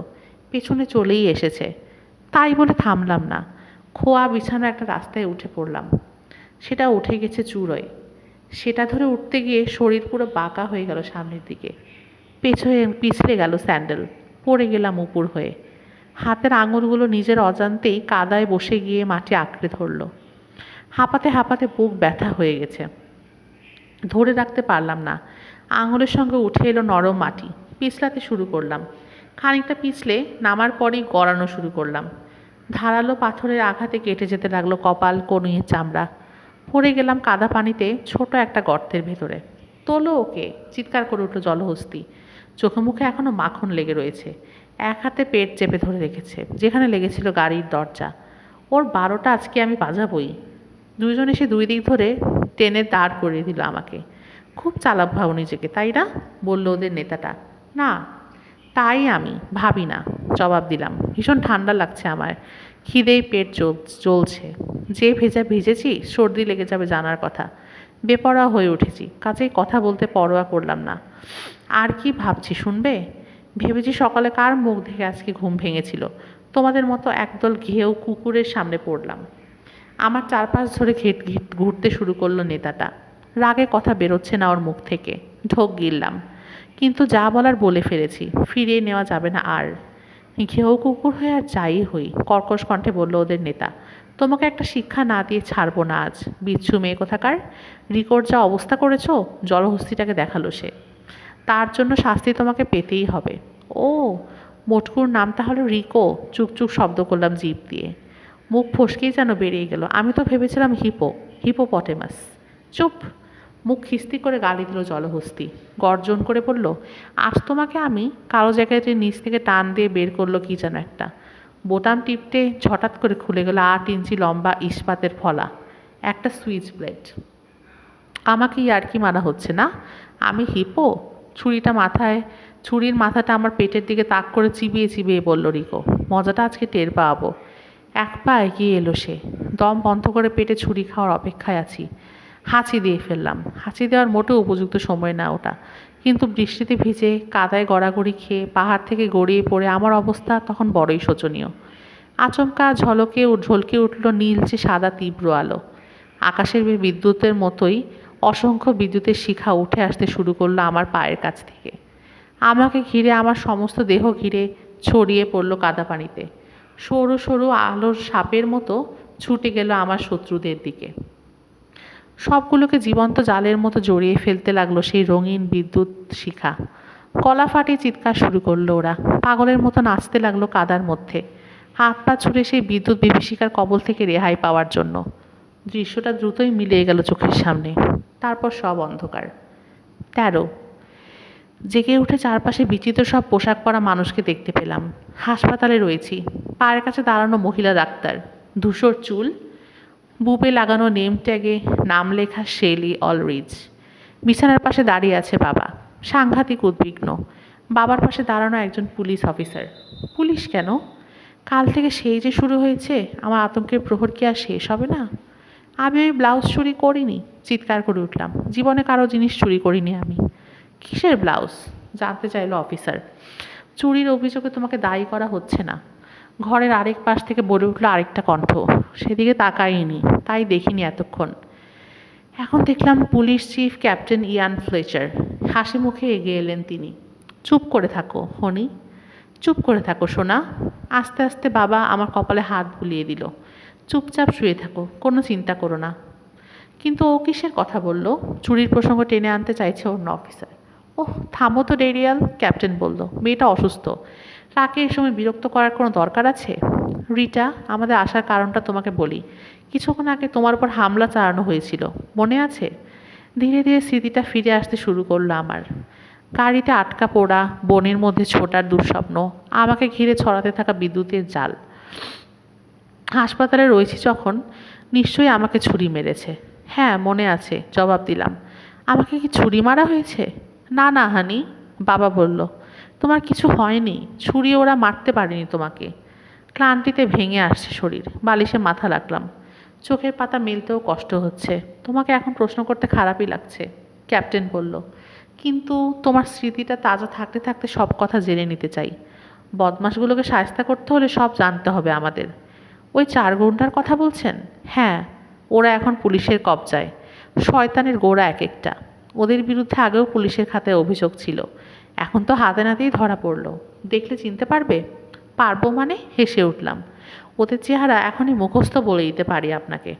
পেছনে চলেই এসেছে। তাই বলে থামলাম না, খোয়া বিছানা একটা রাস্তায় উঠে পড়লাম। সেটা উঠে গেছে চূড়োয়। সেটা ধরে উঠতে গিয়ে শরীর পুরো বাঁকা হয়ে গেল সামনের দিকে। পিছলে গেল স্যান্ডেল, পড়ে গেলাম উপর হয়ে। হাতের আঙুলগুলো নিজের অজান্তেই কাদায় বসে গিয়ে মাটি আঁকড়ে ধরল। হাঁপাতে হাঁপাতে বুক ব্যথা হয়ে গেছে, ধরে রাখতে পারলাম না। আঙুলের সঙ্গে উঠে এলো নরম মাটি। পিছলাতে শুরু করলাম। খানিকটা পিছলে নামার পরেই গড়ানো শুরু করলাম। ধারালো পাথরের আঘাতে কেটে যেতে লাগলো কপাল, কনুইয়ের চামড়া। পড়ে গেলাম কাদা পানিতে ছোট একটা গর্তের ভেতরে। তোলো ওকে, চিৎকার করে উঠল জলহস্তি। চোখে মুখে এখনো মাখন লেগে রয়েছে। এক হাতে পেট চেপে ধরে রেখেছে, যেখানে লেগেছিল গাড়ির দরজা। ওর 12টা আজকে আমি বাজাবই। 2জন এসে 2 দিক ধরে টেনে দাঁড় করিয়ে দিল আমাকে। খুব চালাক ভাবো নিজেকে, তাই না? বলল ওদের নেতাটা। না, তাই আমি ভাবি না, জবাব দিলাম। ভীষণ ঠান্ডা লাগছে আমার, খিদেই পেট জ্বলছে। যে ভিজেছি, সর্দি লেগে যাবে জানার কথা। বেপরোয়া হয়ে উঠেছি, কাজেই কথা বলতে পরোয়া করলাম না। আর কি ভাবছি শুনবে? ভেবেছি সকালে কার মুখ দেখে আজকে ঘুম ভেঙেছিল। তোমাদের মতো একদল ঘেউ কুকুরের সামনে পড়লাম। আমার চারপাশ ধরে ঘুরতে শুরু করলো নেতাটা। রাগে কথা বেরোচ্ছে না ওর মুখ থেকে। ঢোক গিললাম, কিন্তু যা বলার বলে ফেলেছি, ফিরিয়ে নেওয়া যাবে না আর। ঘেউ কুকুর হয়ে আর যাই হই, কর্কশ কণ্ঠে বলল ওদের নেতা। তোমাকে একটা শিক্ষা না দিয়ে ছাড়বো না আজ, বিচ্ছু মেয়ে কোথাকার। রিকোর যা অবস্থা করেছো, জলহস্তিটাকে দেখালো সে। তার জন্য শাস্তি তোমাকে পেতেই হবে। ও, মোটকুর নামটা হলো রিকো। চুকচুক শব্দ করলাম জিভ দিয়ে। মুখ ফসকেই যেন বেরিয়ে গেল। আমি তো ভেবেছিলাম হিপোপটেমাস। চুপ! মুখ খিস্তি করে গালি দিল জলহস্তি। গর্জন করে বলল, আজ তোমাকে আমি। কালো জ্যাকেটের নিচ থেকে টান দিয়ে বের করলো কি যেন একটা। বোতাম টিপতে হঠাৎ করে খুলে গেল 8 ইঞ্চি লম্বা ইস্পাতের ফলা একটা সুইচ ব্লেড। আমাকে ইয়ার্কি মারা হচ্ছে না? আমি হিপো? ছুরির মাথাটা আমার পেটের দিকে তাক করে চিবিয়ে চিবিয়ে বলল রিকো। মজাটা আজকে টের পাবো। এক পা এগিয়ে এলো সে। দম বন্ধ করে পেটে ছুরি খাওয়ার অপেক্ষায় আছি। হাঁচি দিয়ে ফেললাম। হাঁচি দেওয়ার মোটেও উপযুক্ত সময় না ওটা, কিন্তু বৃষ্টিতে ভিজে কাদায় গড়াগড়ি খেয়ে পাহাড় থেকে গড়িয়ে পড়ে আমার অবস্থা তখন বড়ই শোচনীয়। আচমকা ঝলকে উঠল নীলচে সাদা তীব্র আলো। আকাশের বিদ্যুতের মতোই অসংখ্য বিদ্যুতের শিখা উঠে আসতে শুরু করলো আমার পায়ের কাছ থেকে। আমাকে ঘিরে, আমার সমস্ত দেহ ঘিরে ছড়িয়ে পড়লো কাদা পানিতে। সরু সরু আলোর সাপের মতো ছুটে গেল আমার শত্রুদের দিকে। সবগুলোকে জীবন্ত জালের মতো জড়িয়ে ফেলতে লাগলো সেই রঙিন বিদ্যুৎ শিখা। গলা ফাটিয়ে চিৎকার শুরু করলো ওরা। পাগলের মতো নাচতে লাগলো কাদার মধ্যে, হাত পা ছুড়ে সেই বিদ্যুৎ বিভীষিকার কবল থেকে রেহাই পাওয়ার জন্য। দৃশ্যটা দ্রুতই মিলিয়ে গেল চোখের সামনে। তারপর সব অন্ধকার। 13। জেগে উঠে চারপাশে বিচিত্র সব পোশাক পরা মানুষকে দেখতে পেলাম। হাসপাতালে রয়েছি। পায়ের কাছে দাঁড়ানো মহিলা ডাক্তার, ধূসর চুল, বুপে লাগানো নেম ট্যাগে নাম লেখা শেলি অলরিজ। বিছানার পাশে দাঁড়িয়ে আছে বাবা, সাংঘাতিক উদ্বিগ্ন। বাবার পাশে দাঁড়ানো একজন পুলিশ অফিসার। পুলিশ কেন? কাল থেকে সেই যে শুরু হয়েছে, আমার আতঙ্কের প্রহর কি আর শেষ হবে না? আমি ওই ব্লাউজ চুরি করিনি, চিৎকার করে উঠলাম। জীবনে কারো জিনিস চুরি করিনি আমি। কিসের ব্লাউজ? জানতে চাইলো অফিসার। চুরির অভিযোগে তোমাকে দায়ী করা হচ্ছে না। ঘরের আরেক পাশ থেকে বলে উঠলো আরেকটা কণ্ঠ। সেদিকে তাকাইনি, তাই দেখিনি এতক্ষণ। এখন দেখলাম পুলিশ চিফ ক্যাপ্টেন ইয়ান ফ্লেচার। হাসি মুখে এগিয়ে এলেন তিনি। চুপ করে থাকো হনি, চুপ করে থাকো সোনা। আস্তে আস্তে বাবা আমার কপালে হাত বুলিয়ে দিল। চুপচাপ শুয়ে থাকো, কোনো চিন্তা করো না। কিন্তু ও কিসের কথা বলল? চুরির প্রসঙ্গ টেনে আনতে চাইছে অন্য অফিসার। ওহ থামো তো ডেরিয়াল, ক্যাপ্টেন বলল। মেয়েটা অসুস্থ, তাকে এই সময় বিরক্ত করার কোনো দরকার আছে? রিটা, আমাদের আসার কারণটা তোমাকে বলি। কিছুক্ষণ আগে তোমার উপর হামলা চালানো হয়েছিল, মনে আছে? ধীরে ধীরে স্মৃতিটা ফিরে আসতে শুরু করলো আমার। গাড়িতে আটকা পড়া, বনের মধ্যে ছোটার দুঃস্বপ্ন, আমাকে ঘিরে ছড়াতে থাকা বিদ্যুতের জাল। হাসপাতালে রয়েছি যখন, নিশ্চয়ই আমাকে ছুরি মেরেছে। হ্যাঁ মনে আছে, জবাব দিলাম। আমাকে কি ছুরি মারা হয়েছে? না না হানি, বাবা বলল। তোমার কিছু হয়নি, ছুরি ওরা মারতে পারেনি তোমাকে। ক্লান্তিতে ভেঙে আসছে শরীর, বালিশে মাথা রাখলাম। চোখের পাতা মেলতেও কষ্ট হচ্ছে। তোমাকে এখন প্রশ্ন করতে খারাপই লাগছে, ক্যাপ্টেন বলল। কিন্তু তোমার স্মৃতিটা তাজা থাকতে থাকতে সব কথা জেনে নিতে চাই। বদমাশগুলোকে শায়েস্তা করতে হলে সব জানতে হবে আমাদের। ওই 4 গুন্ডার কথা বলছেন? হ্যাঁ, ওরা এখন পুলিশের কবজায়। শয়তানের গোড়া এক একটা। ওদের বিরুদ্ধে আগেও পুলিশের খাতায় অভিযোগ ছিল। এখন তো হাতে নাতেই ধরা পড়লো। দেখলে চিনতে পারবে? পারবো মানে? হেসে উঠলাম। ওদের চেহারা এখনই মুখস্থ বলে দিতে পারি আপনাকে।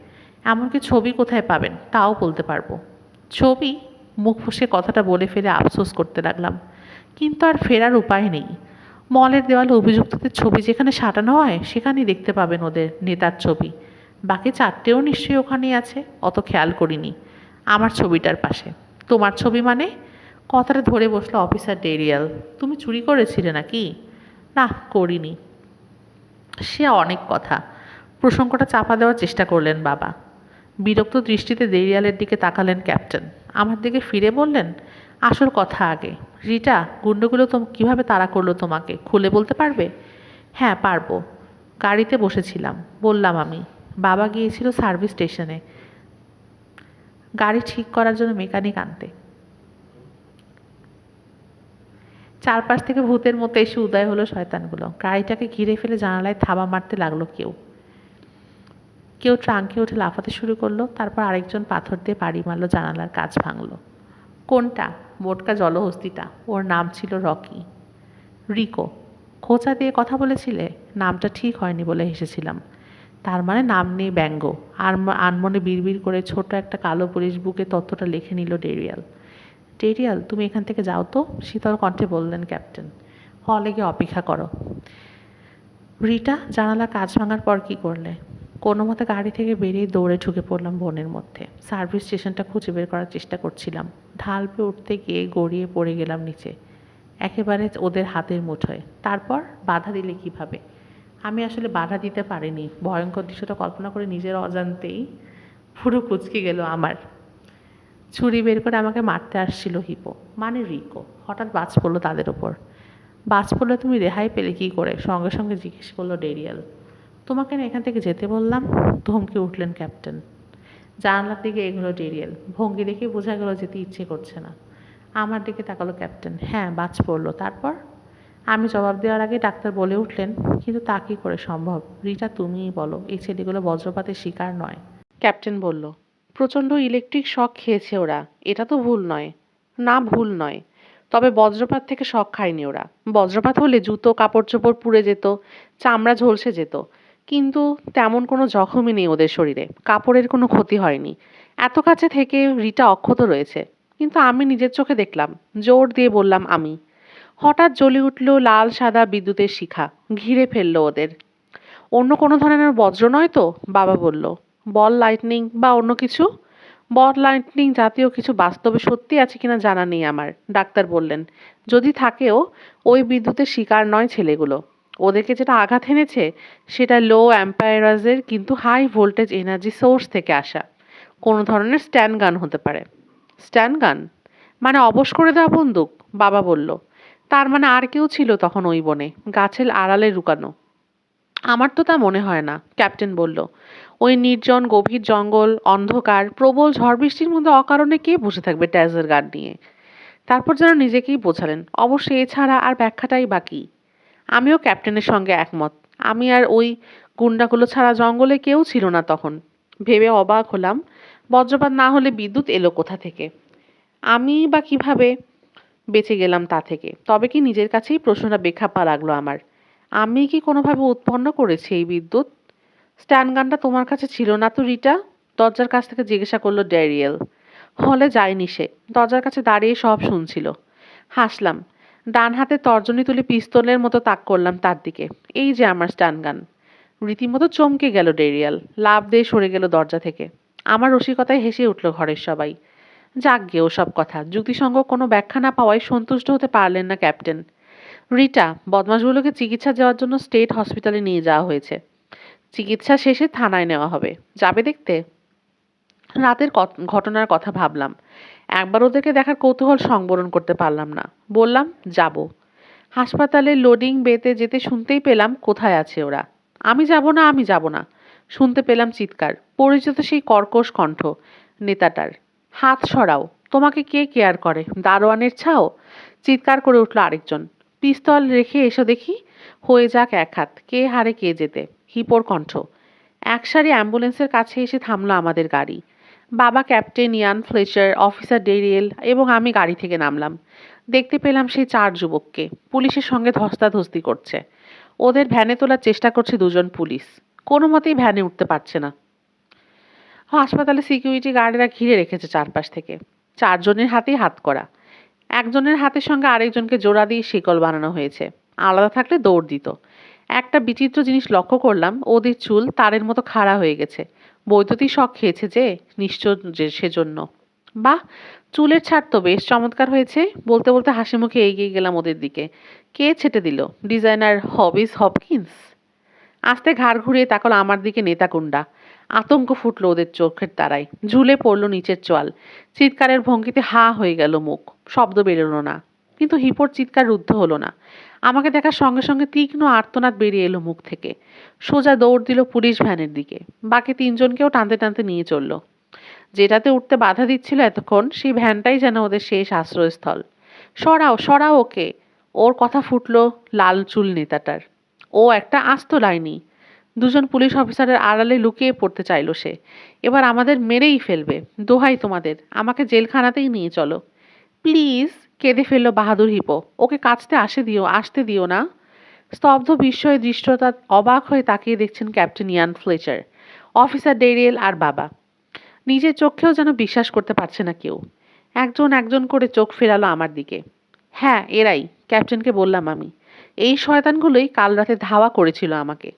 এমনকি ছবি কোথায় পাবেন তাও বলতে পারবো। ছবি? মুখ ফুঁসে কথাটা বলে ফেলে আফসোস করতে লাগলাম। কিন্তু আর ফেরার উপায় নেই। মলের দেওয়ালে অভিযুক্তদের ছবি যেখানে সাঁটানো হয় সেখানেই দেখতে পাবেন ওদের নেতার ছবি। বাকি 4টেও নিশ্চয়ই ওখানেই আছে, অত খেয়াল করিনি। আমার ছবিটার পাশে। তোমার ছবি মানে? কথাটা ধরে বসলো অফিসার ডেরিয়াল। তুমি চুরি করেছিলে নাকি? না করিনি। সে অনেক কথা। প্রসঙ্গটা চাপা দেওয়ার চেষ্টা করলেন বাবা। বিরক্ত দৃষ্টিতে ডেরিয়ালের দিকে তাকালেন ক্যাপ্টেন। আমার দিকে ফিরে বললেন, আসল কথা আগে। রিটা, গুন্ডগুলো কীভাবে তাড়া করলো তোমাকে, খুলে বলতে পারবে? হ্যাঁ পারবো। গাড়িতে বসেছিলাম, বললাম আমি। বাবা গিয়েছিল সার্ভিস স্টেশনে গাড়ি ঠিক করার জন্য মেকানিক আনতে। চারপাশ থেকে ভূতের মতো এসে উদয় হলো শয়তানগুলো। গাড়িটাকে ঘিরে ফেলে জানালায় থাবা মারতে লাগলো কেউ। কেউ ট্রাঙ্কে উঠে লাফাতে শুরু করলো। তারপর আরেকজন পাথর দিয়ে বাড়ি মারলো, জানালার কাঁচ ভাঙলো। কোনটা? মোটকা জলহস্তিটা। ওর নাম ছিল রকি। রিকো। খোঁচা দিয়ে কথা বলেছিলে? নামটা ঠিক হয়নি বলে হেসেছিলাম। তার মানে নাম নেই ব্যঙ্গ। আর আনমনে বিড়বিড় করে ছোট একটা কালো পুলিশ বুকে তথ্যটা লিখে নিল ডেরিয়াল। ডেরিয়াল, তুমি এখান থেকে যাও তো, শীতল কণ্ঠে বললেন ক্যাপ্টেন। হলে গিয়ে অপেক্ষা করো। রিটা, জানালার কাঁচ ভাঙার পর কী করলে? কোনো মতে গাড়ি থেকে বেরিয়ে দৌড়ে ঢুকে পড়লাম বনের মধ্যে। সার্ভিস স্টেশনটা খুঁজে বের করার চেষ্টা করছিলাম। ঢাল পেয়ে উঠতে গিয়ে গড়িয়ে পড়ে গেলাম নিচে, একেবারে ওদের হাতের মুঠোয়। তারপর বাধা দিলে কিভাবে? আমি আসলে বাধা দিতে পারিনি। ভয়ঙ্কর দৃশ্যটা কল্পনা করে নিজের অজান্তেই পুরো কুঁচকে গেল আমার। ছুরি বের করে আমাকে মারতে আসছিল হিপো, মানে রিকো। হঠাৎ বাজ পড়লো তাদের ওপর। বাজ পড়লে তুমি রেহাই পেলে কী করে? সঙ্গে সঙ্গে জিজ্ঞেস করলো ডেরিয়াল। তোমাকে না এখান থেকে যেতে বললাম, ধমকে উঠলেন ক্যাপ্টেন। জানালার দিকে এগুলো ডেরিয়াল। ভঙ্গি দেখে বোঝা গেল যেতে ইচ্ছে করছে না। আমার দিকে তাকালো ক্যাপ্টেন। হ্যাঁ বাজ পড়লো, তারপর? আমি জবাব দেওয়ার আগে ডাক্তার বলে উঠলেন, কিন্তু তা কী করে সম্ভব? রিটা তুমিই বলো, এই ছেলেগুলো বজ্রপাতের শিকার নয়। ক্যাপ্টেন বলল, প্রচণ্ড ইলেকট্রিক শক খেয়েছে ওরা, এটা তো ভুল নয়। না ভুল নয়, তবে বজ্রপাত থেকে শক খায়নি ওরা। বজ্রপাত হলে জুতো কাপড় চোপড় পুড়ে যেত, চামড়া ঝলসে যেত, কিন্তু তেমন কোনো জখমই নেই ওদের শরীরে। কাপড়ের কোনো ক্ষতি হয়নি। এত কাছে থেকে রিটা অক্ষত রয়েছে। কিন্তু আমি নিজের চোখে দেখলাম, জোর দিয়ে বললাম আমি। হঠাৎ জ্বলে উঠল লাল সাদা বিদ্যুতের শিখা, ঘিরে ফেললো ওদের। অন্য কোনো ধরনের বজ্র নয় তো? বাবা বলল। বল লাইটনিং বা অন্য কিছু? বড লাইটনিং জাতীয় কিছু বাস্তবে সত্যি আছে কিনা জানা নেই আমার, ডাক্তার বললেন। যদি থাকেও ওই বিদ্যুতের শিকার নয় ছেলেগুলো। ওদেরকে যেটা আঘাত এনেছে সেটা লো অ্যাম্পায়ারাজের কিন্তু হাই ভোল্টেজ এনার্জি সোর্স থেকে আসা কোনো ধরনের স্ট্যান্ড গান হতে পারে। স্ট্যান্ড গান মানে অবশ করে দেওয়া বন্দুক, বাবা বলল। তার মানে আর কেউ ছিল তখন ওই বনে, গাছের আড়ালে লুকানো? আমার তো তা মনে হয় না, ক্যাপ্টেন বলল। ওই নির্জন গভীর জঙ্গল, অন্ধকার, প্রবল ঝড় বৃষ্টির মধ্যে অকারণে কে বসে থাকবে ট্যাজের গান নিয়ে? তারপর যেন নিজেকেই বোঝালেন, অবশ্য এছাড়া আর ব্যাখ্যাটাই বাকি। আমিও ক্যাপ্টেনের সঙ্গে একমত। আমি আর ওই গুন্ডাগুলো ছাড়া জঙ্গলে কেউ ছিল না তখন। ভেবে অবাক হলাম, বজ্রপাত না হলে বিদ্যুৎ এলো কোথা থেকে? আমি বা কিভাবে বেঁচে গেলাম তা থেকে? তবে কি নিজের কাছেই প্রশ্নটা বেখাপ্পা লাগলো আমার। আমি কি কোনোভাবে উৎপন্ন করেছি এই বিদ্যুৎ? স্ট্যান্ড গানটা তোমার কাছে ছিল না তো রিটা? দরজার কাছ থেকে জিজ্ঞাসা করলো ড্যারিয়েল। হলে যায়নি সে, দরজার কাছে দাঁড়িয়ে সব শুনছিল। হাসলাম। ডান হাতে তর্জনী তুলে পিস্তলের মতো তাক করলাম তার দিকে। এই যে আমার স্ট্যান্ড গান। রীতিমতো চমকে গেল ডেরিয়াল, লাফ দিয়ে সরে গেল দরজা থেকে। আমার রসিকতায় হেসে উঠল ঘরের সবাই। যাক গে ওসব কথা, যুক্তিসঙ্গত কোনো ব্যাখ্যা না পাওয়ায় সন্তুষ্ট হতে পারলেন না ক্যাপ্টেন। রিটা, বদমাশগুলোকে চিকিৎসা দেওয়ার জন্য স্টেট হসপিটালে নিয়ে যাওয়া হয়েছে। চিকিৎসা শেষে থানায় নেওয়া হবে। যাবে দেখতে? রাতের ঘটনার কথা ভাবলাম। একবার ওদেরকে দেখার কৌতূহল সংবরণ করতে পারলাম না। বললাম, যাব। হাসপাতালে লোডিং বেতে যেতে শুনতেই পেলাম কোথায় আছে ওরা। আমি যাব না, আমি যাব না। শুনতে পেলাম চিৎকার, পরিচিত সেই কর্কশ কণ্ঠ নেতাটার। হাত সরাও, তোমাকে কে কেয়ার করে, দারোয়ানের ছাও? চিৎকার করে উঠল আরেকজন। পিস্তল রেখে এসো দেখি। হয়ে যাক এক হাত, কে হারে কে যেতে। হিপোর কণ্ঠ। একসারি অ্যাম্বুলেন্সের কাছে এসে থামলো আমাদের গাড়ি। বাবা, ক্যাপ্টেন ইয়ান ফ্লেচার, অফিসার ডেরিয়েল এবং আমি গাড়ি থেকে নামলাম। দেখতে পেলাম সেই 4 যুবককে পুলিশের সঙ্গে ধস্তাধস্তি করছে। ওদের ভ্যানে তোলার চেষ্টা করছে 2 জন পুলিশ। কোনো মতেই ভ্যানে উঠতে পারছে না। হাসপাতালে সিকিউরিটি গার্ডেরা ঘিরে রেখেছে চারপাশ থেকে। 4 জনের হাতেই হাত করা। একজনের হাতের সঙ্গে আরেকজনকে জোড়া দিয়ে শিকল বানানো হয়েছে। আলাদা থাকলে দৌড় দিত। একটা বিচিত্র জিনিস লক্ষ্য করলাম, ওদের চুল তারের মতো খাড়া হয়ে গেছে। বৈদ্যুতিক শক খেয়েছে যে, নিশ্চয় যে সেজন্য। বাহ, চুলের ছাড় তো বেশ চমৎকার হয়েছে। বলতে বলতে হাসি মুখে এগিয়ে গেলাম ওদের দিকে। কে ছেটে দিল? ডিজাইনার হবিস হপকিন্স। আস্তে ঘাড় ঘুরিয়ে তাকালো আমার দিকে নেতাকুণ্ডা। আতঙ্ক ফুটলো ওদের চোখের তারায়। ঝুলে পড়লো নিচের চোয়াল। চিৎকারের ভঙ্গিতে হা হয়ে গেল মুখ। শব্দ বেরোলো না। কিন্তু হিপোর চিৎকার রুদ্ধ হলো না। আমাকে দেখার সঙ্গে সঙ্গে তীক্ষ্ণ আর্তনাদ বেরিয়ে এলো মুখ থেকে। সোজা দৌড় দিল পুলিশ ভ্যানের দিকে। বাকি 3 জনকেও টানতে টানতে নিয়ে চলল। যেটাতে উঠতে বাধা দিচ্ছিল এতক্ষণ, সেই ভ্যানটাই যেন ওদের শেষ আশ্রয়স্থল। সরাও, সরাও ওকে। ওর কথা ফুটলো লাল চুল নেতাটার। ও একটা আস্ত লাইনি। 2 জন পুলিশ অফিসারের আড়ালে লুকিয়ে পড়তে চাইল সে। এবার আমাদের মেরেই ফেলবে। দোহাই তোমাদের, আমাকে জেলখানাতেই নিয়ে চলো প্লিজ। কেঁদে ফেলল বাহাদুর হিপো। ওকে আসতে দিও না। স্তব্ধ বিস্ময়ে দৃষ্টতা অবাক হয়ে তাকিয়ে দেখছেন ক্যাপ্টেন ইয়ান ফ্লেচার, অফিসার ডেরিয়েল আর বাবা। নিজের চোখেও যেন বিশ্বাস করতে পারছে না কেউ। একজন একজন করে চোখ ফেরালো আমার দিকে। হ্যাঁ, এরাই, ক্যাপ্টেনকে বললাম আমি। এই শয়তানগুলোই কাল রাতে ধাওয়া করেছিল আমাকে।